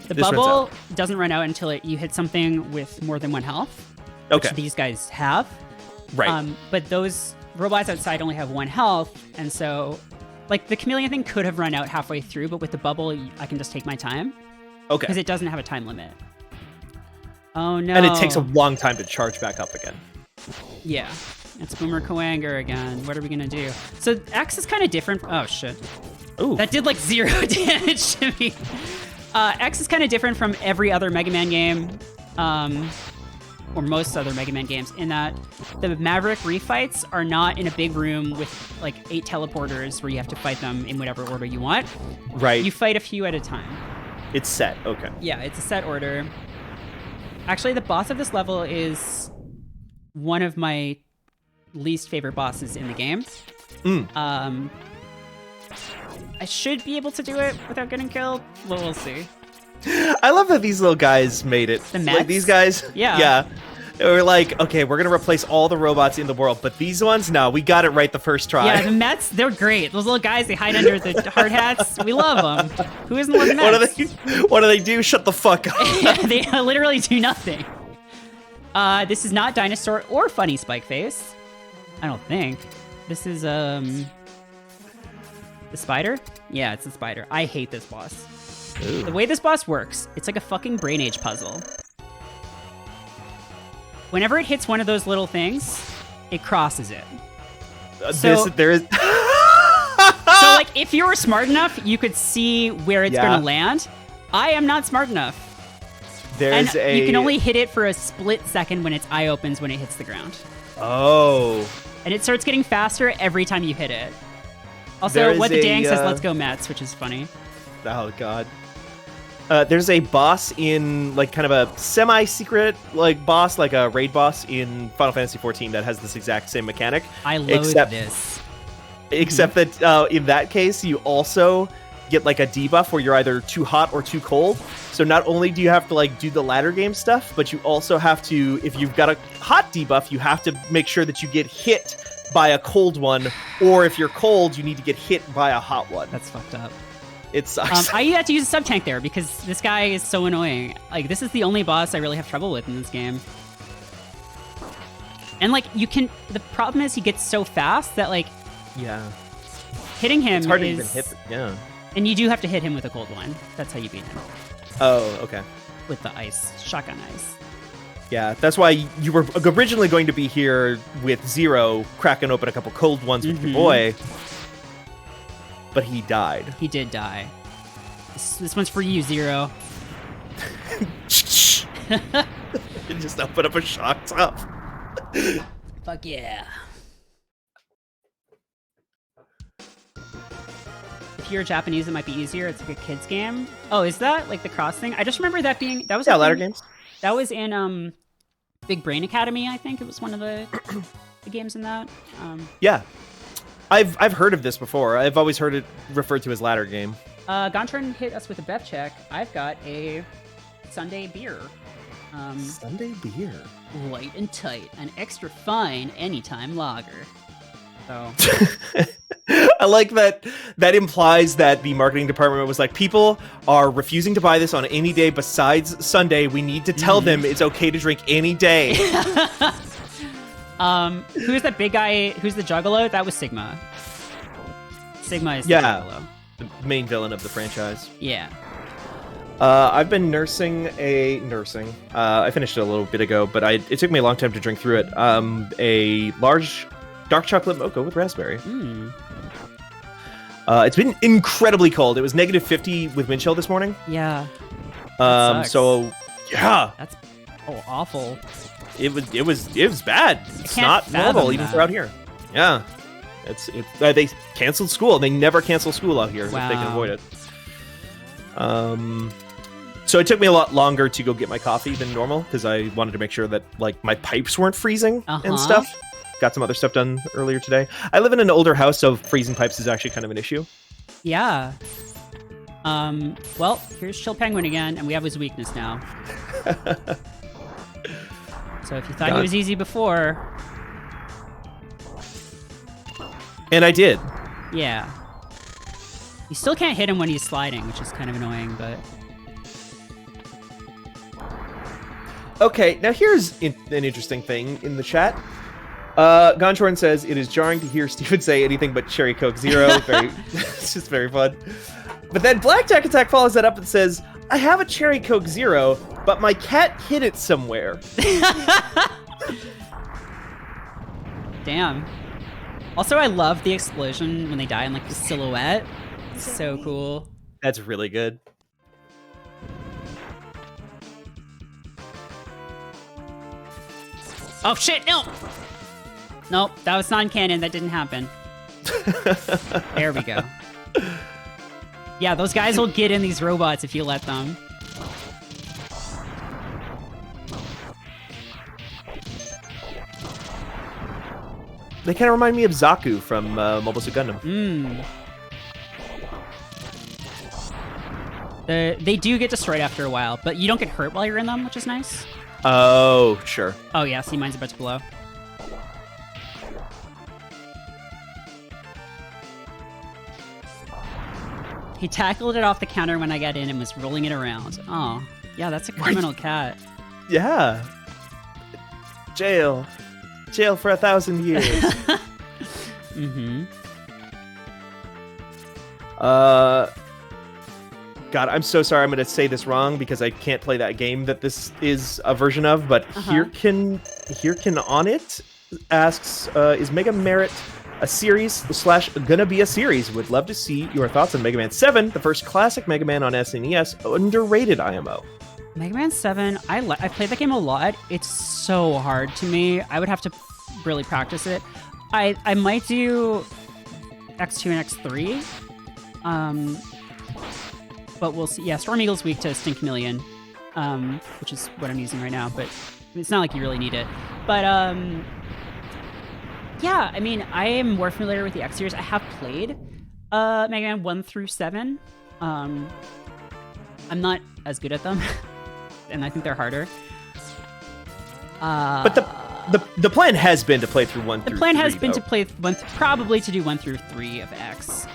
B: The
C: This runs
B: bubble doesn't run out until you hit something with more than 1 health,
C: Okay.
B: which these guys have.
C: Right.
B: But those robots outside only have 1 health, and so, like, the chameleon thing could have run out halfway through, but with the bubble, I can just take my time because
C: Okay.
B: it doesn't have a time limit. Oh no!
C: And it takes a long time to charge back up again.
B: Yeah, it's Boomer Coanger again. What are we gonna do? So X is kind of different. Oh shit!
C: Ooh.
B: That did like 0 damage to me. X is kind of different from every other Mega Man game, or most other Mega Man games, in that the Maverick refights are not in a big room with like 8 teleporters where you have to fight them in whatever order you want.
C: Right.
B: You fight a few at a time.
C: It's set. Okay.
B: Yeah, it's a set order. Actually, the boss of this level is one of my least favorite bosses in the game. I should be able to do it without getting killed. Well, we'll see.
C: I love that these little guys made it.
B: The
C: Like,
B: Mets?
C: these guys.
B: Yeah.
C: Yeah. They were like, okay, we're gonna replace all the robots in the world, but these ones, no, we got it right the first try.
B: Yeah, the Mets, they're great. Those little guys, they hide under the hard hats. We love them. Who isn't love Mets?
C: What do they do? Shut the fuck up.
B: They literally do nothing. This is not Dinosaur or Funny Spike Face. I don't think. This is, the spider? Yeah, it's the spider. I hate this boss.
C: Ooh.
B: The way this boss works, it's like a fucking Brain Age puzzle. Whenever it hits one of those little things, it crosses it. So-
C: there is.
B: So, like, if you were smart enough, you could see where it's
C: Yeah.
B: gonna land. I am not smart enough.
C: There's
B: And you can only hit it for a split second when its eye opens when it hits the ground.
C: Oh.
B: And it starts getting faster every time you hit it. Also,
C: There is
B: What the Dang says,
C: a,
B: let's go Mets, which is funny.
C: Oh god. There's a boss in like kind of a semi-secret like boss, like a raid boss in Final Fantasy XIV that has this exact same mechanic.
B: I loathe
C: Except-
B: this.
C: Except that in that case, you also get like a debuff where you're either too hot or too cold. So not only do you have to like do the ladder game stuff, but you also have to, if you've got a hot debuff, you have to make sure that you get hit by a cold one, or if you're cold, you need to get hit by a hot one.
B: That's fucked up.
C: It sucks.
B: I had to use a sub-tank there because this guy is so annoying. Like, this is the only boss I really have trouble with in this game. And, like, the problem is he gets so fast that, like,
C: Yeah.
B: hitting him
C: It's hard to
B: is...
C: even hit. Yeah.
B: And you do have to hit him with a cold one. That's how you beat him.
C: Oh, okay.
B: With the ice. Shotgun ice.
C: Yeah, that's why you were originally going to be here with Zero, cracking open a couple cold ones with your boy. But he died.
B: He did die. This one's for you, Zero.
C: Just open up a shock top.
B: Fuck yeah. If you're Japanese, it might be easier. It's like a kid's game. Oh, is that like the cross thing? I just remember that being... That was
C: Yeah,
B: a
C: ladder
B: thing-
C: games.
B: That was in Big Brain Academy, I think. It was one of the games in that.
C: Yeah. I've heard of this before. I've always heard it referred to as ladder game.
B: Gontran hit us with a Bev check. I've got a Sunday beer.
C: Sunday beer.
B: Light and tight. An extra fine anytime lager. So...
C: I like that implies that the marketing department was like, people are refusing to buy this on any day besides Sunday. We need to tell them it's okay to drink any day.
B: Who's that big guy? Who's the juggalo? That was Sigma. Sigma is
C: Yeah.
B: the villain.
C: The main villain of the franchise.
B: Yeah.
C: I've been nursing. I finished it a little bit ago, but it took me a long time to drink through it. A large dark chocolate mocha with raspberry. It's been incredibly cold. It was -50 with wind chill this morning.
B: Yeah. Sucks.
C: So yeah,
B: That's awful.
C: it was bad. It's
B: can't
C: not
B: fathom
C: normal even
B: that.
C: for out here. Yeah, they canceled school. They never cancel school out here if they can
B: Wow.
C: avoid it. So it took me a lot longer to go get my coffee than normal because I wanted to make sure that like my pipes weren't freezing and stuff. Got some other stuff done earlier today. I live in an older house, so freezing pipes is actually kind of an issue.
B: Yeah. Well, here's Chill Penguin again, and we have his weakness now. So if you thought he was easy before...
C: And I did.
B: Yeah. You still can't hit him when he's sliding, which is kind of annoying, but...
C: Okay, now here's an interesting thing in the chat. Gonchorn says, it is jarring to hear Steven say anything but Cherry Coke Zero. It's just very fun. But then Blackjack Attack follows that up and says, I have a Cherry Coke Zero, but my cat hid it somewhere.
B: Damn. Also, I love the explosion when they die in like the silhouette. It's so cool.
C: That's really good.
B: Oh shit, no! Nope, that was non-canon, that didn't happen. There we go. Yeah, those guys will get in these robots if you let them.
C: They kind of remind me of Zaku from Mobile Suit Gundam.
B: They do get destroyed after a while, but you don't get hurt while you're in them, which is nice.
C: Oh, sure.
B: Oh yeah, see, mine's about to blow. He tackled it off the counter when I got in and was rolling it around. Oh, yeah, that's a criminal cat.
C: Yeah. Jail for 1,000 years.
B: Mm-hmm.
C: God, I'm so sorry. I'm going to say this wrong because I can't play that game that this is a version of. But Herekin on it asks, is Mega Merritt a series / gonna be a series? Would love to see your thoughts on Mega Man 7, the first classic Mega Man on SNES, underrated IMO.
B: Mega Man 7, I played that game a lot. It's so hard to me. I would have to really practice it. I might do X2 and X3. But we'll see. Yeah, Storm Eagle's weak to Stink Million, which is what I'm using right now, but it's not like you really need it. But, yeah, I mean, I am more familiar with the X series. I have played Mega Man 1 through 7. I'm not as good at them, and I think they're harder.
C: But the plan has been to play through 1 through 3.
B: The plan has been to play probably to do 1 through 3 of X.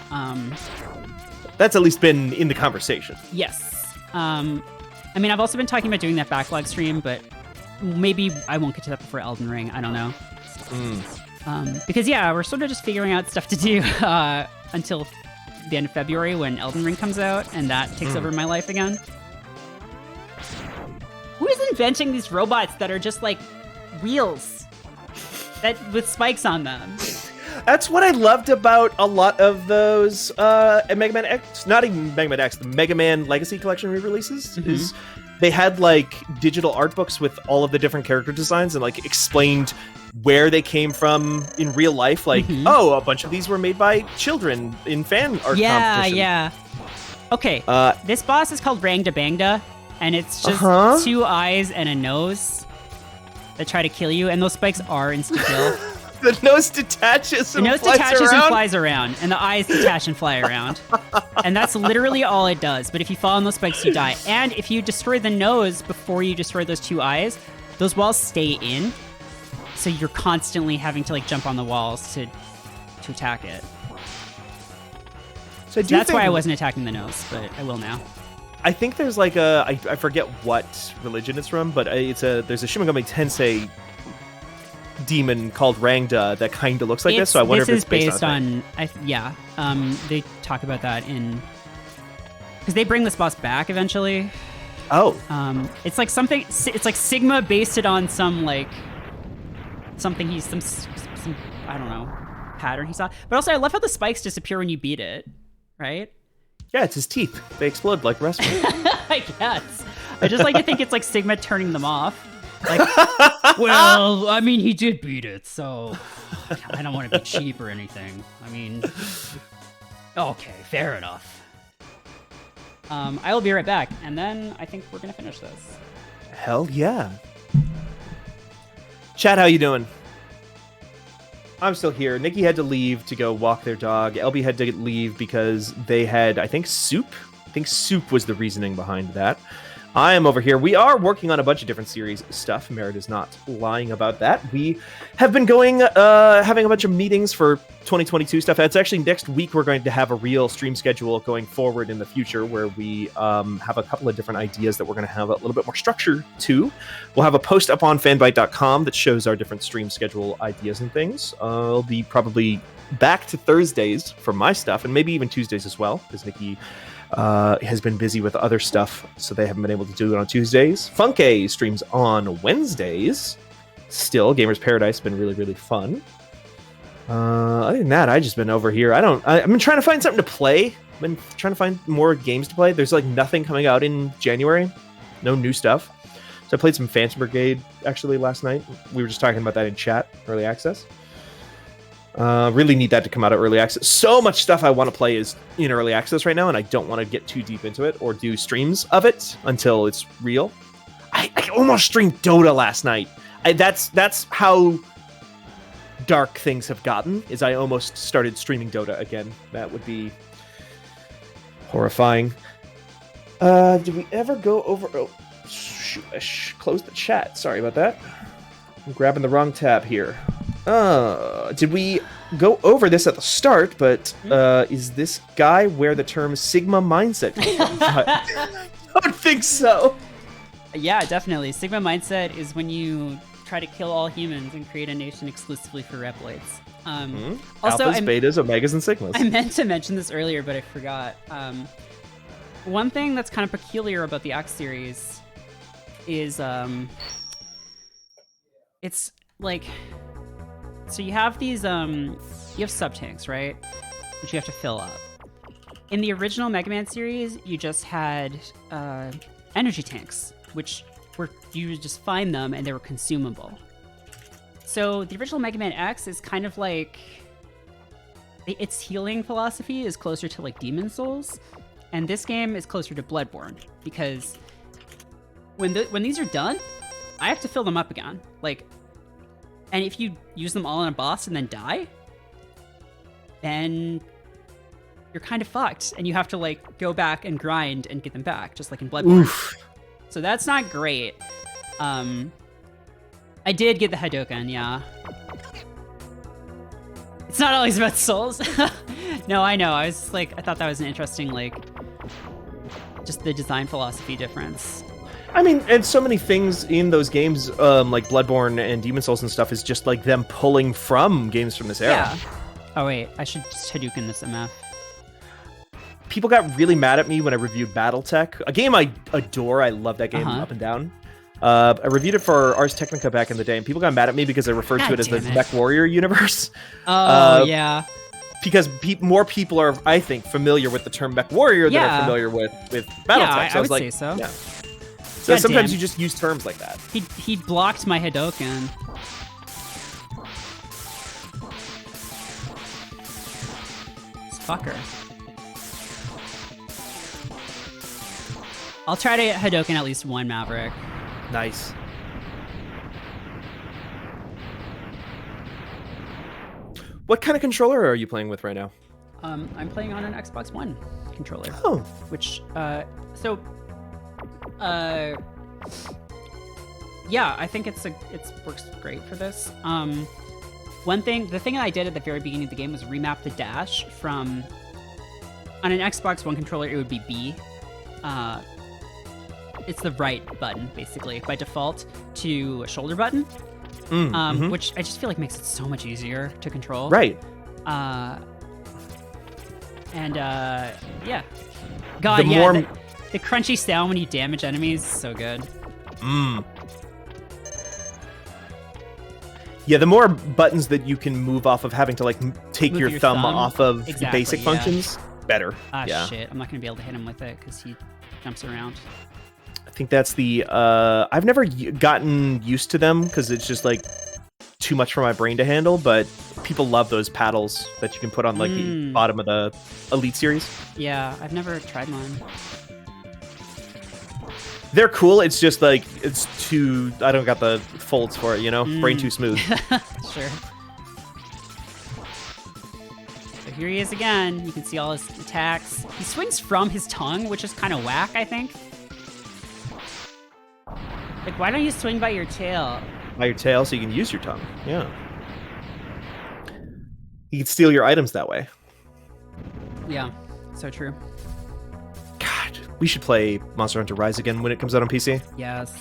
C: That's at least been in the conversation.
B: Yes. I mean, I've also been talking about doing that backlog stream, but maybe I won't get to that before Elden Ring. I don't know. Because, yeah, we're sort of just figuring out stuff to do until the end of February when Elden Ring comes out, and that takes over my life again. Who is inventing these robots that are just, like, wheels with spikes on them?
C: That's what I loved about a lot of those Mega Man X, not even Mega Man X, the Mega Man Legacy Collection re-releases, is they had like digital art books with all of the different character designs and like explained where they came from in real life. Like, oh, a bunch of these were made by children in fan art competition.
B: Yeah. Okay, this boss is called Bangda, and it's just 2 eyes and a nose that try to kill you, and those spikes are insta-kill.
C: The nose detaches and
B: flies around, and the eyes detach and fly around. And that's literally all it does. But if you fall on those spikes, you die. And if you destroy the nose before you destroy those 2 eyes, those walls stay in. So you're constantly having to like jump on the walls to attack it. So that's why I wasn't attacking the nose, but I will now.
C: I think there's like I forget what religion it's from, but there's a Shin Megami Tensei demon called Rangda that kind of looks like this. So I wonder if it's based on.
B: They talk about that because they bring this boss back eventually.
C: Oh.
B: It's like something. It's like Sigma based it on some like something he's some I don't know pattern he saw. But also, I love how the spikes disappear when you beat it. Right?
C: Yeah, it's his teeth. They explode like restaurant.
B: I guess. I just like to think it's like Sigma turning them off. Like, well, I mean, he did beat it, so I don't want to be cheap or anything. I mean, okay, fair enough. I will be right back, and then I think we're gonna finish this.
C: Hell yeah. Chat, how you doing? I'm still here. Nikki had to leave to go walk their dog. LB had to leave because they had, I think, soup. I think soup was the reasoning behind that. I am over here. We are working on a bunch of different series stuff. Merritt is not lying about that. We have been going, having a bunch of meetings for 2022 stuff. It's actually next week we're going to have a real stream schedule going forward in the future where we have a couple of different ideas that we're going to have a little bit more structure to. We'll have a post up on fanbyte.com that shows our different stream schedule ideas and things. I'll be probably back to Thursdays for my stuff and maybe even Tuesdays as well because Nikki has been busy with other stuff, so they haven't been able to do it on Tuesdays. Funke streams on Wednesdays. Still, Gamers Paradise has been really, really fun. Other than that, I've just been over here. I've been trying to find something to play. I've been trying to find more games to play. There's like nothing coming out in January. No new stuff. So I played some Phantom Brigade actually last night. We were just talking about that in chat, early access. Really need that to come out of early access. So much stuff I want to play is in early access right now, and I don't want to get too deep into it or do streams of it until it's real. I almost streamed Dota last night. That's how dark things have gotten, is I almost started streaming Dota again. That would be horrifying. Did we ever go over... Oh, shoot, I closed the chat. Sorry about that. I'm grabbing the wrong tab here. Did we go over this at the start, but is this guy where the term Sigma mindset comes from? I don't think so.
B: Yeah, definitely. Sigma mindset is when you try to kill all humans and create a nation exclusively for Reploids. Also,
C: Alphas, betas, omegas, and sigmas.
B: I meant to mention this earlier, but I forgot. One thing that's kind of peculiar about the X series is it's like... So you have these, you have sub-tanks, right? Which you have to fill up. In the original Mega Man series, you just had energy tanks, which you would just find them and they were consumable. So the original Mega Man X is kind of like, its healing philosophy is closer to like Demon Souls, and this game is closer to Bloodborne, because when these are done, I have to fill them up again. Like, and if you use them all on a boss and then die, then you're kind of fucked, and you have to like go back and grind and get them back, just like in Bloodborne. Oof. So that's not great. I did get the Hadoken, yeah. It's not always about souls. No, I know. I thought that was an interesting, like, just the design philosophy difference.
C: I mean, and so many things in those games, like Bloodborne and Demon Souls and stuff, is just like them pulling from games from this era.
B: Yeah. Oh wait, I should just Hadouken this MF.
C: People got really mad at me when I reviewed BattleTech, a game I adore. I love that game up and down. I reviewed it for Ars Technica back in the day, and people got mad at me because I referred to it as the Mech Warrior universe.
B: Oh, yeah.
C: Because more people are, I think, familiar with the term Mech Warrior than are familiar with BattleTech.
B: Yeah,
C: so
B: I would say so.
C: Yeah. So sometimes you just use terms like that.
B: He blocked my Hadoken. This fucker. I'll try to Hadoken at least one Maverick.
C: Nice. What kind of controller are you playing with right now?
B: I'm playing on an Xbox One controller.
C: Oh.
B: Which, yeah, I think it works great for this. The thing that I did at the very beginning of the game was remap the dash from, on an Xbox One controller, it would be B. It's the right button, basically, by default, to a shoulder button. which I just feel like makes it so much easier to control.
C: Right.
B: Yeah. God,
C: The
B: yeah.
C: more-
B: The crunchy sound when you damage enemies is so good.
C: Yeah, the more buttons that you can move off of having to like take
B: Move
C: your
B: your
C: thumb
B: thumb?
C: off of
B: Exactly,
C: basic
B: yeah.
C: functions, better.
B: Ah, shit. I'm not going to be able to hit him with it because he jumps around.
C: I think that's the I've never gotten used to them because it's just like too much for my brain to handle, but people love those paddles that you can put on like the bottom of the Elite series.
B: Yeah, I've never tried mine.
C: They're cool, it's just like it's too I don't got the folds for it, you know? Brain too smooth.
B: Sure. So here he is again. You can see all his attacks. He swings from his tongue, which is kind of whack, I think. Like, why don't you swing by your tail?
C: By your tail so you can use your tongue. Yeah. You can steal your items that way.
B: Yeah, so true.
C: God, we should play Monster Hunter Rise again when it comes out on PC.
B: Yes.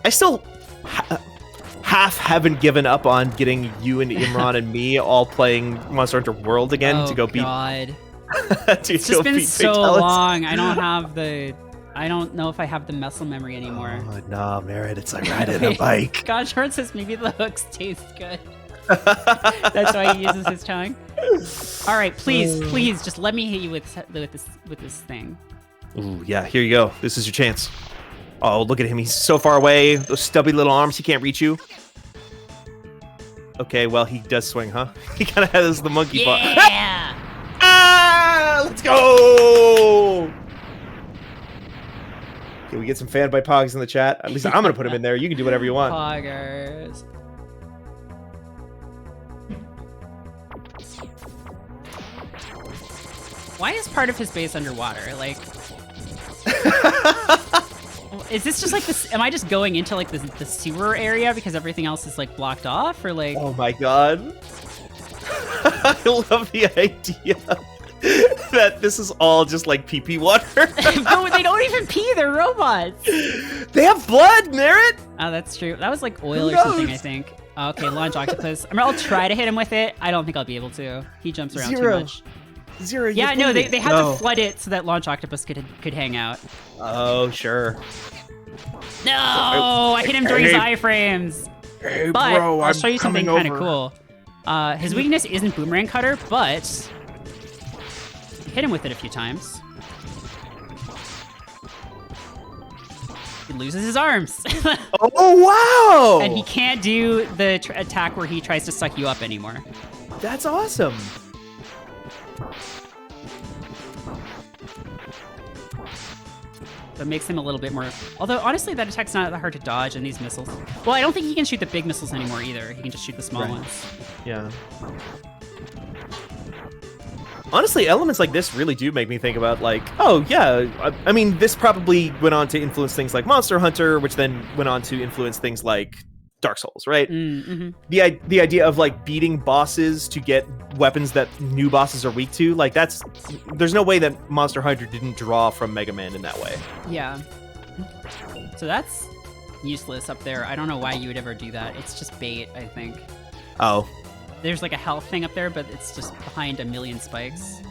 C: I still half haven't given up on getting you and Imran and me all playing Monster Hunter World again to go beat.
B: God.
C: It's
B: just been so long. I don't know if I have the muscle memory anymore.
C: Oh, no, Merritt, it's like riding a bike.
B: God, Short says maybe the hooks taste good. That's why he uses his tongue. All right, please, just let me hit you with this thing.
C: Ooh, yeah, here you go. This is your chance. Oh, look at him. He's so far away. Those stubby little arms, he can't reach you. Okay, well, he does swing, huh? He kind of has the monkey paw.
B: Yeah!
C: Ah! Let's go! Can we get some fan by Pogs in the chat? At least I'm going to put him in there. You can do whatever you want.
B: Poggers. Why is part of his base underwater? Like... Is this just like this? Am I just going into like the sewer area because everything else is like blocked off, or like?
C: Oh my god! I love the idea that this is all just like pee-pee water.
B: No, they don't even pee. They're robots.
C: They have blood, Merritt.
B: Oh, that's true. That was like oil or something, I think. Okay, launch Octopus. I mean, I'll try to hit him with it. I don't think I'll be able to. He jumps around too much.
C: Zero.
B: Yeah, no, they had to flood it so that launch Octopus could hang out.
C: Oh, sure.
B: No, I hit him during his iframes.
C: Hey,
B: But
C: bro,
B: I'll show you something kind of
C: over.
B: cool. His weakness isn't Boomerang Cutter, but hit him with it a few times. He loses his arms.
C: Oh, wow!
B: And he can't do the attack where he tries to suck you up anymore.
C: That's awesome.
B: So it makes him a little bit more... Although, honestly, that attack's not that hard to dodge, and these missiles... Well, I don't think he can shoot the big missiles anymore, either. He can just shoot the small ones.
C: Yeah. Honestly, elements like this really do make me think about, like, oh, yeah, I mean, this probably went on to influence things like Monster Hunter, which then went on to influence things like Dark Souls, right?
B: Mm-hmm.
C: The idea of, like, beating bosses to get weapons that new bosses are weak to, like, there's no way that Monster Hunter didn't draw from Mega Man in that way.
B: Yeah. So that's useless up there. I don't know why you would ever do that. It's just bait, I think.
C: Oh.
B: There's like a health thing up there, but it's just behind a million spikes.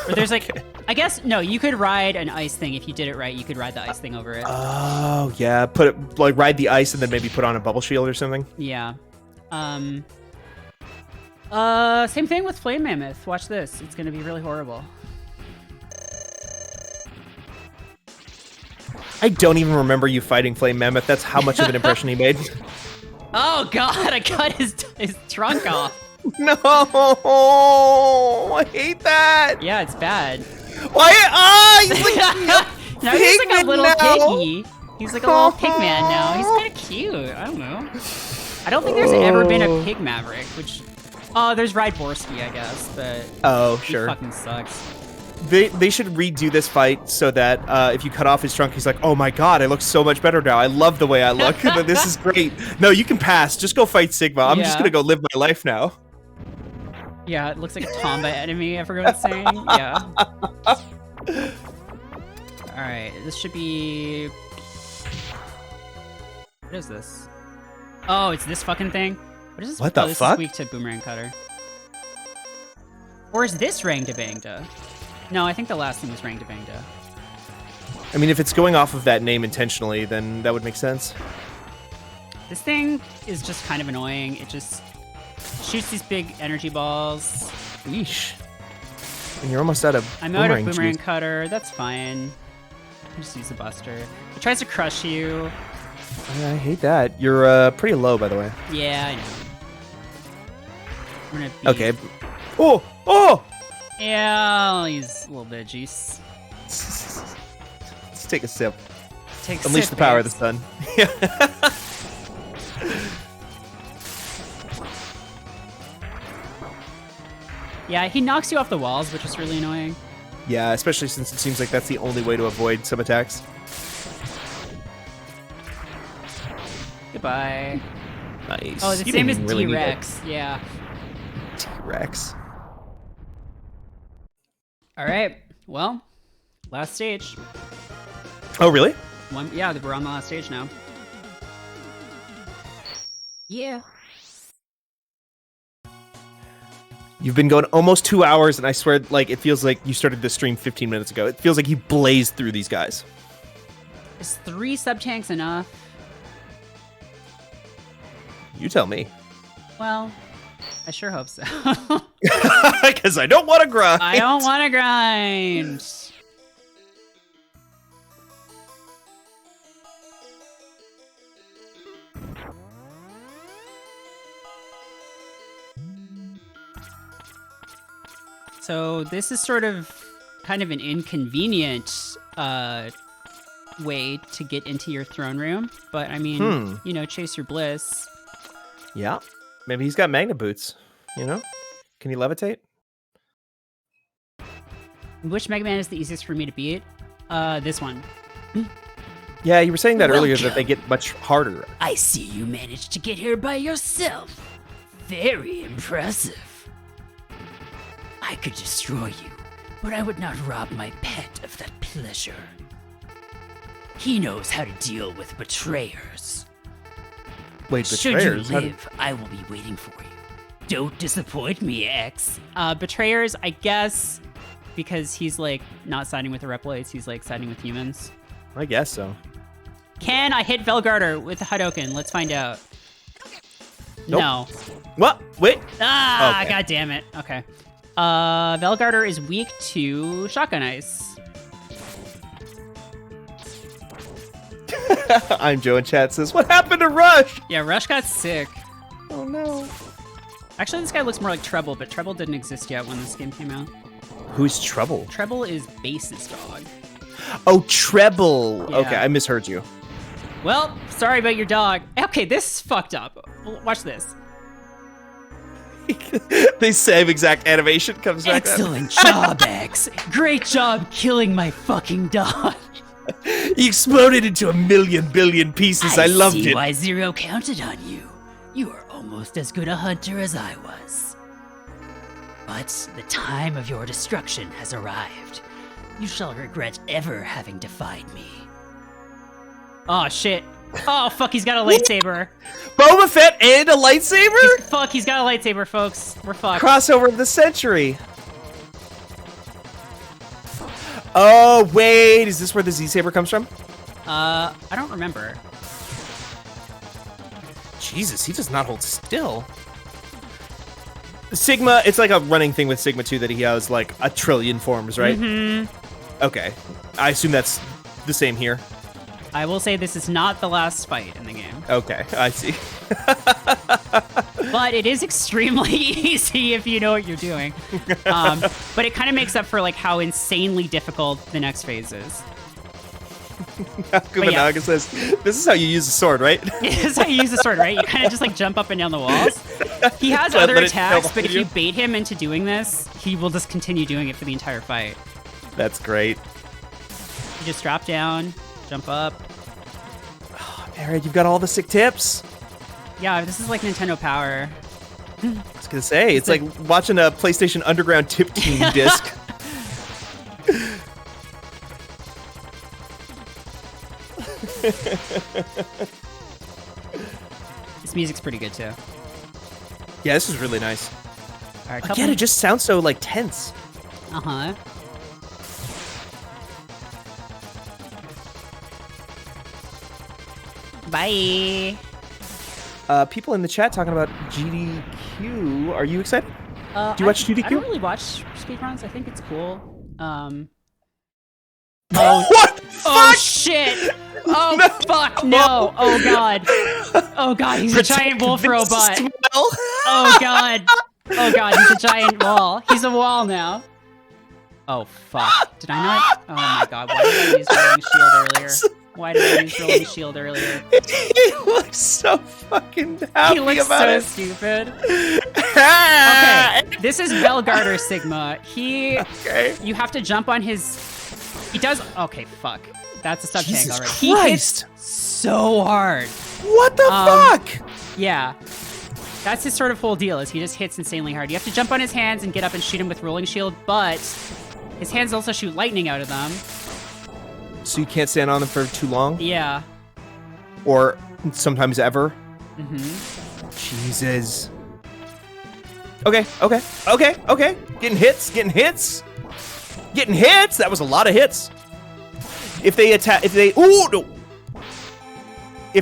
B: Or there's like,
C: Okay.
B: I guess, no, you could ride an ice thing. If you did it right, you could ride the ice thing over it.
C: Oh, yeah. Put it, like, ride the ice and then maybe put on a bubble shield or something.
B: Yeah. Same thing with Flame Mammoth. Watch this. It's gonna be really horrible.
C: I don't even remember you fighting Flame Mammoth. That's how much of an impression he made.
B: Oh god, I cut his trunk off.
C: No, I hate that.
B: Yeah, it's bad.
C: Why? Ah, he's like
B: Now he's like a
C: pigman
B: little
C: now.
B: piggy. He's like a little pig man now. He's kind of cute. I don't know. I don't think there's ever been a pig Maverick, which... Oh, there's Ryborsky, I guess, but...
C: Oh,
B: he
C: sure.
B: fucking sucks.
C: They should redo this fight so that if you cut off his trunk, he's like, oh my god, I look so much better now. I love the way I look. This is great. No, you can pass. Just go fight Sigma. I'm just
B: Yeah.
C: gonna go live my life now.
B: Yeah, it looks like a Tomba enemy, I forgot what it's saying. Yeah. This should be... What is this? Oh, it's this fucking thing? What is this?
C: What the
B: this
C: fuck?
B: is weak to Boomerang Cutter. Or is this Rang to Bangda? No, I think the last thing was Rang to Bangda.
C: I mean, if it's going off of that name intentionally, then that would make sense.
B: This thing is just kind of annoying. It just shoots these big energy balls.
C: Yeesh. And you're almost out of
B: I'm out of Boomerang
C: juice.
B: Cutter. That's fine. Just use the Buster. It tries to crush you.
C: Yeah, I hate that. You're pretty low, by the way.
B: Yeah, I know. I'm gonna beat...
C: Okay. Oh! Oh!
B: Yeah, I'll use a little bit of juice.
C: Let's take a sip.
B: Take a
C: Unleash
B: sip,
C: the power of the
B: babes.
C: sun.
B: Yeah, he knocks you off the walls, which is really annoying.
C: Yeah, especially since it seems like that's the only way to avoid some attacks.
B: Goodbye.
C: Nice.
B: Oh, the
C: You
B: same
C: didn't
B: as
C: really need
B: T-Rex. Yeah.
C: that. T-Rex.
B: All right. Well, last stage.
C: Oh, really?
B: Yeah, we're on the last stage now. Yeah.
C: You've been going almost 2 hours, and I swear, like, it feels like you started this stream 15 minutes ago. It feels like you blazed through these guys.
B: Is 3 sub-tanks enough?
C: You tell me.
B: Well, I sure hope so.
C: Because I don't want to grind.
B: I don't want to grind. So this is sort of kind of an inconvenient way to get into your throne room. But I mean, you know, chase your bliss.
C: Yeah. Maybe he's got magnet boots. You know? Can he levitate?
B: Which Mega Man is the easiest for me to beat? This one.
C: Yeah, you were saying that earlier,
G: Welcome.
C: that they get much harder.
G: I see you managed to get here by yourself. Very impressive. I could destroy you, but I would not rob my pet of that pleasure. He knows how to deal with betrayers.
C: Wait,
G: Should you
C: betrayers? How did-
G: live, I will be waiting for you. Don't disappoint me, X.
B: Betrayers, I guess, because he's like not siding with the Replites, he's like siding with humans.
C: I guess so.
B: Can I hit Velgarder with the Hadouken? Let's find out.
C: Nope.
B: No.
C: What? Wait.
B: Ah,
C: Okay.
B: god damn it. Okay. Velgarder is weak to Shotgun Ice.
C: I'm Joe in chat says, what happened to Rush?
B: Yeah, Rush got sick.
C: Oh no.
B: Actually, this guy looks more like Treble, but Treble didn't exist yet when this game came out.
C: Who's Trouble?
B: Treble is Base's dog.
C: Oh, Treble.
B: Yeah.
C: Okay, I misheard you.
B: Well, sorry about your dog. Okay, this is fucked up. Watch this.
C: The same exact animation comes back.
G: Excellent job, X. Great job killing my fucking dog.
C: He exploded into a million billion pieces. I loved
G: see
C: it.
G: why Zero counted on you. You are almost as good a hunter as I was. But the time of your destruction has arrived. You shall regret ever having defied me.
B: Oh, shit. Oh, fuck, he's got a lightsaber.
C: Boba Fett and a lightsaber?
B: Fuck, he's got a lightsaber, folks. We're fucked.
C: Crossover of the century. Oh, wait. Is this where the Z-Saber comes from?
B: I don't remember.
C: Jesus, he does not hold still. Sigma, it's like a running thing with Sigma 2 that he has like a trillion forms, right?
B: Mm-hmm.
C: Okay. I assume that's the same here.
B: I will say this is not the last fight in the game.
C: Okay, I see.
B: But it is extremely easy if you know what you're doing. But it kind of makes up for like how insanely difficult the next phase is.
C: Kumanaga says, this is how you use a sword, right?
B: This is how you use the sword, right? You kind of just like jump up and down the walls. He has
C: Let
B: other
C: it
B: attacks,
C: tell
B: but if
C: you.
B: you bait him into doing this, he will just continue doing it for the entire fight.
C: That's great.
B: You just drop down, jump up.
C: Eric, you've got all the sick tips.
B: Yeah, this is like Nintendo Power.
C: I was gonna say, it's like watching a PlayStation Underground Tip Team disc.
B: This music's pretty good too.
C: Yeah, this is really nice.
B: All right,
C: Again, it just sounds so like tense.
B: Uh-huh. Bye.
C: People in the chat talking about GDQ. Are you excited? Do you watch GDQ?
B: I don't really watch speedruns. I think it's cool.
C: What the fuck?
B: Oh shit! Oh fuck no! Oh god! Oh god! He's a giant wolf robot. Oh god! Oh god! He's a giant wall. He's a wall now. Oh fuck! Did I not? Oh my god! Why did I use rolling shield earlier? Why did I use rolling shield earlier?
C: He looks so fucking happy
B: He looks
C: about
B: so
C: it.
B: stupid. Okay, this is Velgarder Sigma.
C: Okay.
B: You have to jump on his. He does. Okay, fuck. That's a sub tank
C: Jesus
B: already. He
C: Christ.
B: hits so hard.
C: What the fuck?
B: Yeah. That's his sort of whole deal, is he just hits insanely hard. You have to jump on his hands and get up and shoot him with rolling shield, but his hands also shoot lightning out of them.
C: So you can't stand on them for too long?
B: Yeah.
C: Or sometimes ever?
B: Mm-hmm.
C: Jesus. Okay. Getting hits. That was a lot of hits. If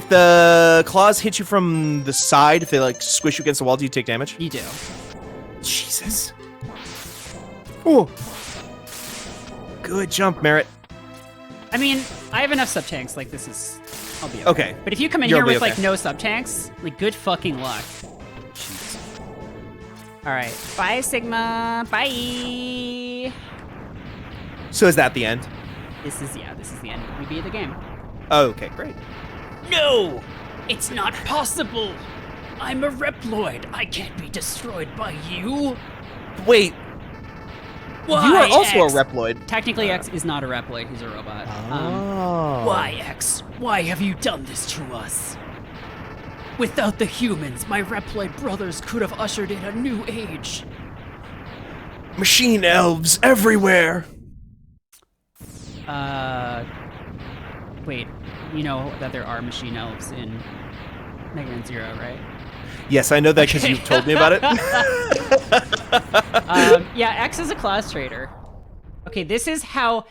C: the claws hit you from the side, if they like squish you against the wall, do you take damage?
B: You do.
C: Jesus. Ooh. Good jump, Merritt.
B: I mean, I have enough sub-tanks, like, this is... I'll be okay.
C: Okay.
B: But if you come in
C: You'll
B: here
C: be
B: with, like,
C: okay.
B: no sub-tanks, like, good fucking luck. Alright. Bye, Sigma. Bye!
C: So is that the end?
B: This is the end. We beat the game.
C: Oh, okay, great.
G: No! It's not possible! I'm a Reploid. I can't be destroyed by you.
C: Wait,
G: Why,
C: you are also
G: X?
C: a Reploid.
B: Technically, X is not a Reploid. He's a robot.
C: Oh.
G: Why, X? Why have you done this to us? Without the humans, my Reploid brothers could have ushered in a new age.
C: Machine elves everywhere.
B: Wait. You know that there are machine elves in Mega Man Zero, right?
C: Yes, I know that because you told me about it.
B: Yeah, X is a class trader. Okay, this is how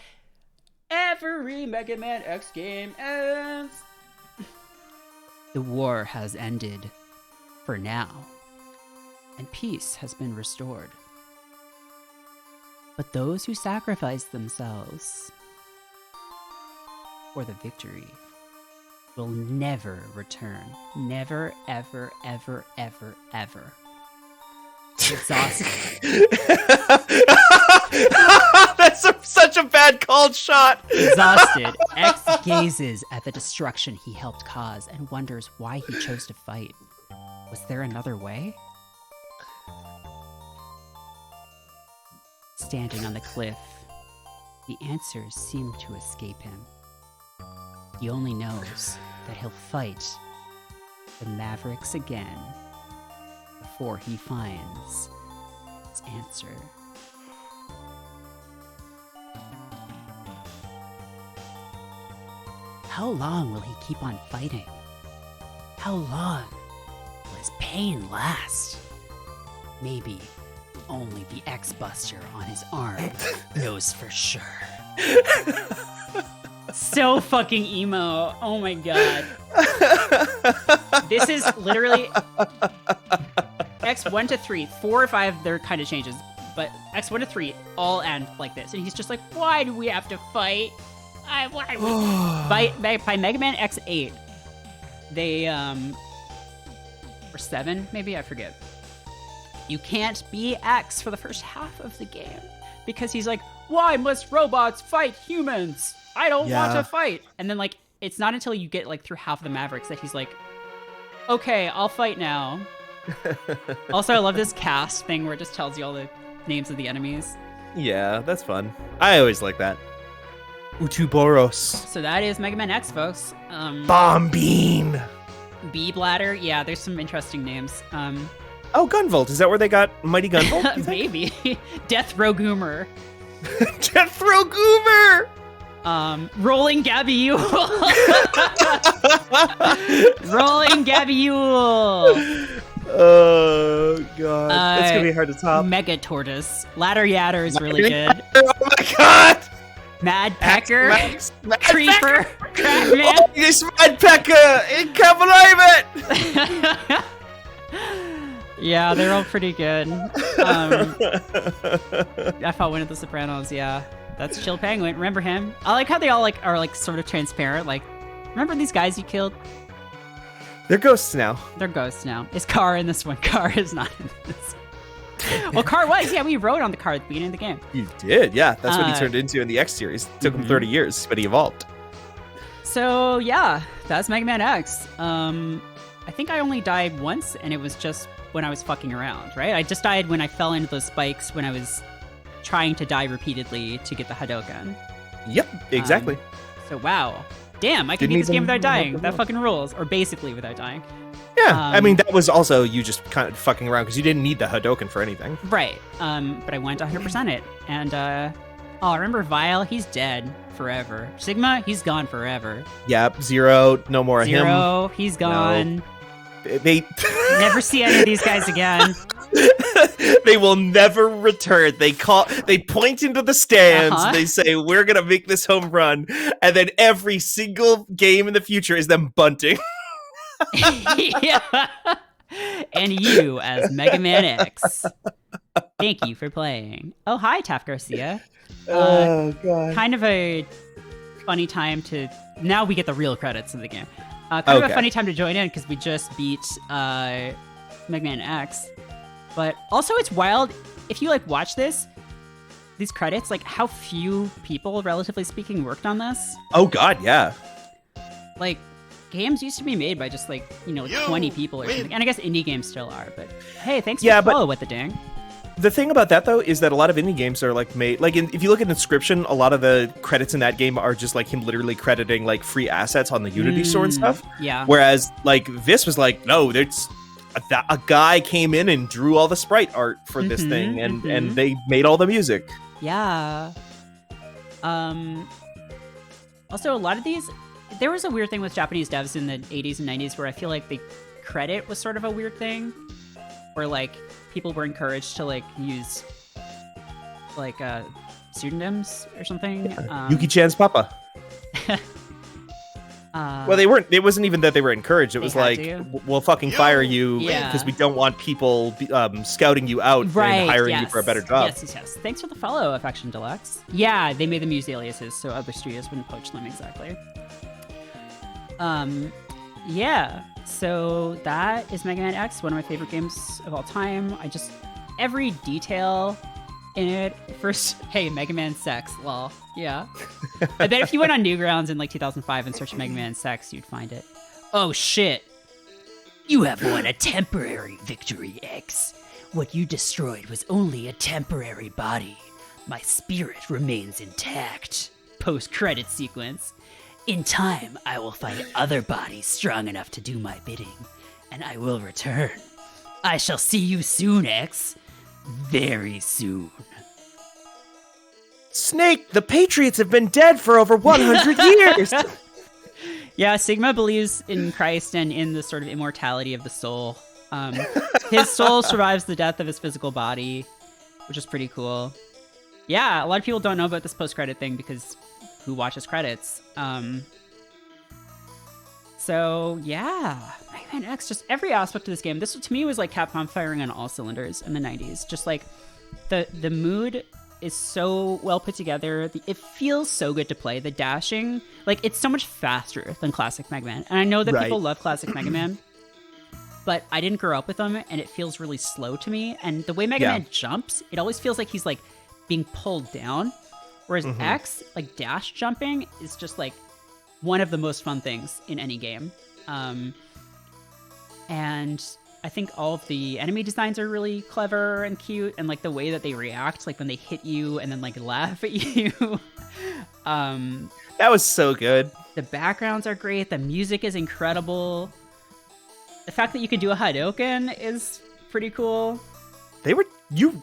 B: every Mega Man X game ends. The war has ended for now, and peace has been restored. But those who sacrifice themselves for the victory will never return. Never, ever, ever, ever, ever. Exhausted.
C: That's such a bad called shot.
B: Exhausted, X gazes at the destruction he helped cause and wonders why he chose to fight. Was there another way? Standing on the cliff, the answers seem to escape him. He only knows that he'll fight the Mavericks again before he finds his answer. How long will he keep on fighting? How long will his pain last? Maybe only the X-Buster on his arm knows for sure. So fucking emo. Oh my god. This is literally X1 to 3. 4 or 5, there kind of changes. But X1 to 3 all end like this. And he's just like, why do we have to fight? By Mega Man X8, they, or 7, maybe? I forget. You can't be X for the first half of the game. Because he's like, why must robots fight humans? I don't want to fight. And then, like, it's not until you get, like, through half of the Mavericks that he's like, okay, I'll fight now. Also, I love this cast thing where it just tells you all the names of the enemies.
C: Yeah, that's fun. I always like that. Utuboros.
B: So that is Mega Man X, folks.
C: Bombine.
B: Bee Bladder. Yeah, there's some interesting names.
C: Oh, Gunvolt. Is that where they got Mighty Gunvolt?
B: Maybe. Death Row Goomer.
C: Death Row Goomer!
B: Rolling Gabby-Yule. Rolling Gabby-Yule.
C: Oh god, that's gonna be hard to top.
B: Mega Tortoise. Ladder Yatter is really good.
C: Oh my god!
B: Mad Pecker.
C: Mad
B: Creeper. Crackman.
C: Oh, this Mad Pecker! I can't believe it!
B: Yeah, they're all pretty good. I fought one of the Sopranos. Yeah, that's Chill Penguin. Remember him? I like how they all like are like sort of transparent. Like, remember these guys you killed?
C: They're ghosts now.
B: They're ghosts now. Is Car in this one? Car is not in this. Well, Car was. Yeah, we rode on the car at the beginning of the game.
C: You did, yeah. That's what he turned into in the X series. It took him 30 years, but he evolved.
B: So yeah, that's Mega Man X. I think I only died once, and it was just when I was fucking around, right? I just died when I fell into those spikes when I was trying to die repeatedly to get the Hadoken.
C: Yep, exactly.
B: So wow. Damn, I can beat this game without dying. That fucking rules. Or basically without dying.
C: Yeah, I mean, that was also you just kind of fucking around because you didn't need the Hadoken for anything.
B: Right. But I went 100% it. And, remember Vile? He's dead forever. Sigma? He's gone forever.
C: Yep, Zero, no more of him.
B: Zero, he's gone.
C: No. They
B: never see any of these guys again.
C: They will never return. They point into the stands. They say, "We're gonna make this home run," and then every single game in the future is them bunting.
B: Yeah. And you as Mega Man X. Thank you for playing. Oh, hi, Taft Garcia.
C: Oh god.
B: Kind of a funny time to. Now we get the real credits of the game. Kind of a funny time to join in because we just beat Mega Man X. But also it's wild, if you like watch these credits, like how few people, relatively speaking, worked on this.
C: Oh god, yeah.
B: Like, games used to be made by just like, 20 people or something. And I guess indie games still are, but hey, thanks for follow with the ding.
C: The thing about that, though, is that a lot of indie games are, like, made... Like, if you look at the description, a lot of the credits in that game are just, like, him literally crediting, like, free assets on the Unity store and stuff.
B: Yeah.
C: Whereas, like, this was like, no, there's... A guy came in and drew all the sprite art for this thing, and they made all the music.
B: Yeah. Also, a lot of these... There was a weird thing with Japanese devs in the 80s and 90s where I feel like the credit was sort of a weird thing. Where, like... people were encouraged to like use like pseudonyms or something.
C: Yuki-chan's papa. Well, they weren't. It wasn't even that they were encouraged. It was like, we'll fucking fire you because we don't want people scouting you out and hiring you for a better job.
B: Yes. Thanks for the follow, Affection Deluxe. Yeah, they made them use aliases so other studios wouldn't poach them exactly. Yeah. So that is Mega Man X, one of my favorite games of all time. Every detail in it. First, hey, Mega Man sex, lol. Yeah. I bet if you went on Newgrounds in like 2005 and searched Mega Man sex, you'd find it. Oh shit.
G: You have won a temporary victory, X. What you destroyed was only a temporary body. My spirit remains intact.
B: Post-credit sequence.
G: In time, I will find other bodies strong enough to do my bidding, and I will return. I shall see you soon, X. Very soon.
C: Snake, the Patriots have been dead for over 100 years!
B: Yeah, Sigma believes in Christ and in the sort of immortality of the soul. His soul survives the death of his physical body, which is pretty cool. Yeah, a lot of people don't know about this post-credit thing because who watches credits? So yeah, Mega Man X, just every aspect of this game. This to me was like Capcom firing on all cylinders in the 90s. Just like the mood is so well put together. It feels so good to play. The dashing, like it's so much faster than classic Mega Man. And I know that people love classic Mega Man, but I didn't grow up with them, and it feels really slow to me. And the way Mega Man jumps, it always feels like he's like being pulled down. Whereas X, like dash jumping, is just like one of the most fun things in any game. And I think all of the enemy designs are really clever and cute, and like the way that they react, like when they hit you and then like laugh at you.
C: That was so good.
B: The backgrounds are great. The music is incredible. The fact that you can do a Hadoken is pretty cool.
C: They were you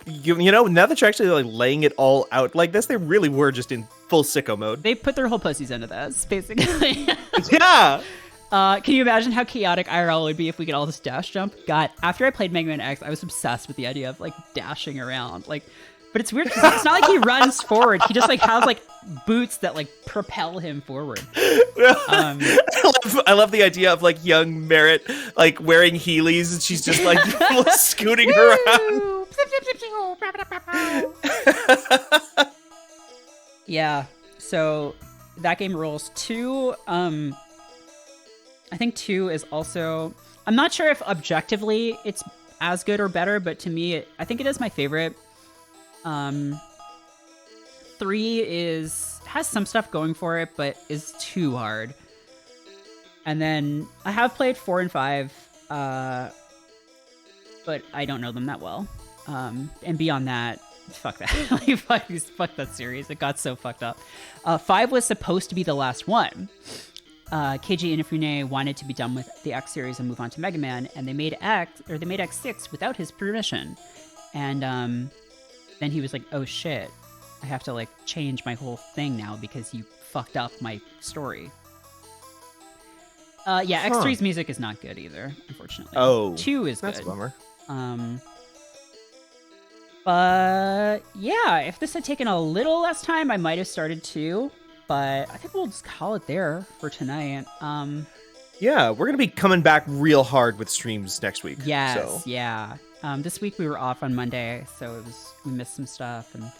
C: know, now that you're actually like laying it all out like this, they really were just in full sicko mode.
B: They put their whole pussies into this, basically.
C: Yeah.
B: Can you imagine how chaotic IRL would be if we could all just dash jump? God, after I played Mega Man X, I was obsessed with the idea of like dashing around. Like, but it's weird because it's not like he runs forward. He just like has like boots that like propel him forward.
C: I love the idea of like young Merritt like wearing Heelys and she's just like scooting around.
B: Yeah. So that game rules. 2. I think 2 is also. I'm not sure if objectively it's as good or better, but to me, I think it is my favorite. 3 has some stuff going for it, but is too hard. And then I have played 4 and 5, but I don't know them that well. And beyond that, fuck that. Like, fuck that series. It got so fucked up. 5 was supposed to be the last one. Keiji Inafune wanted to be done with the X series and move on to Mega Man, and they made X6 without his permission. And then he was like, "Oh shit, I have to like change my whole thing now because you fucked up my story." X3's music is not good either, unfortunately.
C: Oh,
B: 2 is
C: that's
B: good.
C: a bummer.
B: But yeah, if this had taken a little less time, I might have started 2. But I think we'll just call it there for tonight.
C: Yeah, we're gonna be coming back real hard with streams next week.
B: Yes,
C: so.
B: yeah. This week we were off on Monday, so we missed some stuff, and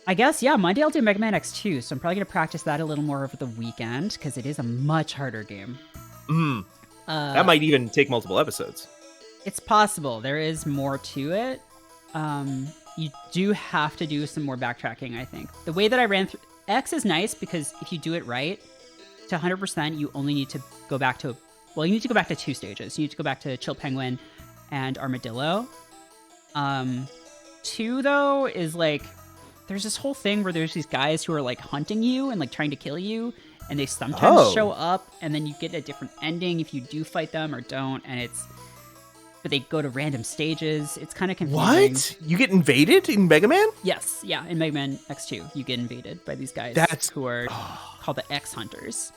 B: I guess Monday I'll do Mega Man X2. So I'm probably gonna practice that a little more over the weekend because it is a much harder game.
C: That might even take multiple episodes.
B: It's possible. There is more to it. You do have to do some more backtracking, I think. The way that I ran through X is nice because if you do it right, to 100%, you only need to go back to, you need to go back to 2 stages. You need to go back to Chill Penguin and Armadillo. 2, though, is like, there's this whole thing where there's these guys who are like hunting you and like trying to kill you, and they sometimes show up, and then you get a different ending if you do fight them or don't, but they go to random stages. It's kind of confusing.
C: What? You get invaded in Mega Man?
B: Yes, yeah. In Mega Man X2, you get invaded by these guys who are called the X Hunters.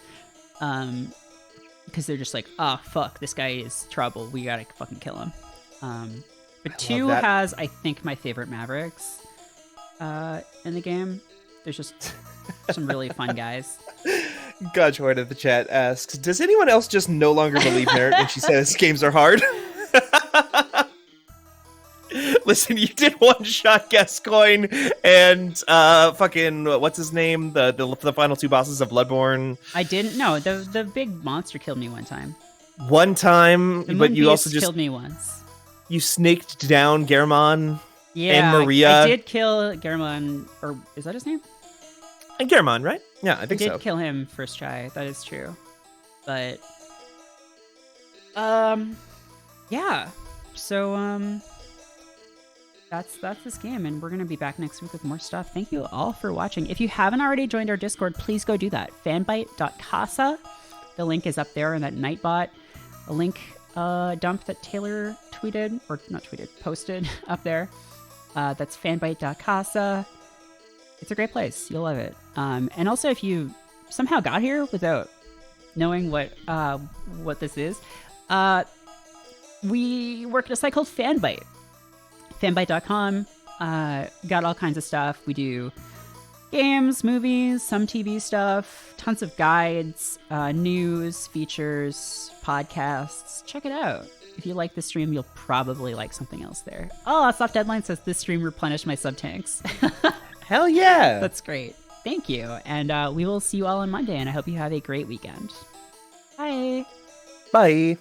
B: Because they're just like, fuck, this guy is trouble. We gotta fucking kill him. But 2 has, I think, my favorite Mavericks in the game. There's just some really fun guys.
C: Godjoy in the chat asks, does anyone else just no longer believe Merritt when she says games are hard? Listen, you did one-shot Gascoigne and fucking what's his name? The final 2 bosses of Bloodborne.
B: I didn't know. The big monster killed me one time.
C: One time, but you also just
B: killed me once.
C: You snaked down Garamon
B: and
C: Maria.
B: I did kill Garamon, or is that his name?
C: And Garamon, right? Yeah, I think so.
B: I did kill him first try. That is true. But yeah. So that's this game, and we're gonna be back next week with more stuff. Thank you all for watching. If you haven't already joined our Discord, please go do that. Fanbyte.casa. The link is up there in that Nightbot. A link dump that Taylor posted up there. That's fanbyte.casa. It's a great place. You'll love it. And also, if you somehow got here without knowing what this is, we work at a site called Fanbyte. Fanbyte.com. Got all kinds of stuff. We do games, movies, some TV stuff, tons of guides, news, features, podcasts. Check it out. If you like this stream, you'll probably like something else there. Oh, Soft Deadline says this stream replenished my sub tanks.
C: Hell yeah.
B: That's great. Thank you. And we will see you all on Monday, and I hope you have a great weekend. Bye.
C: Bye.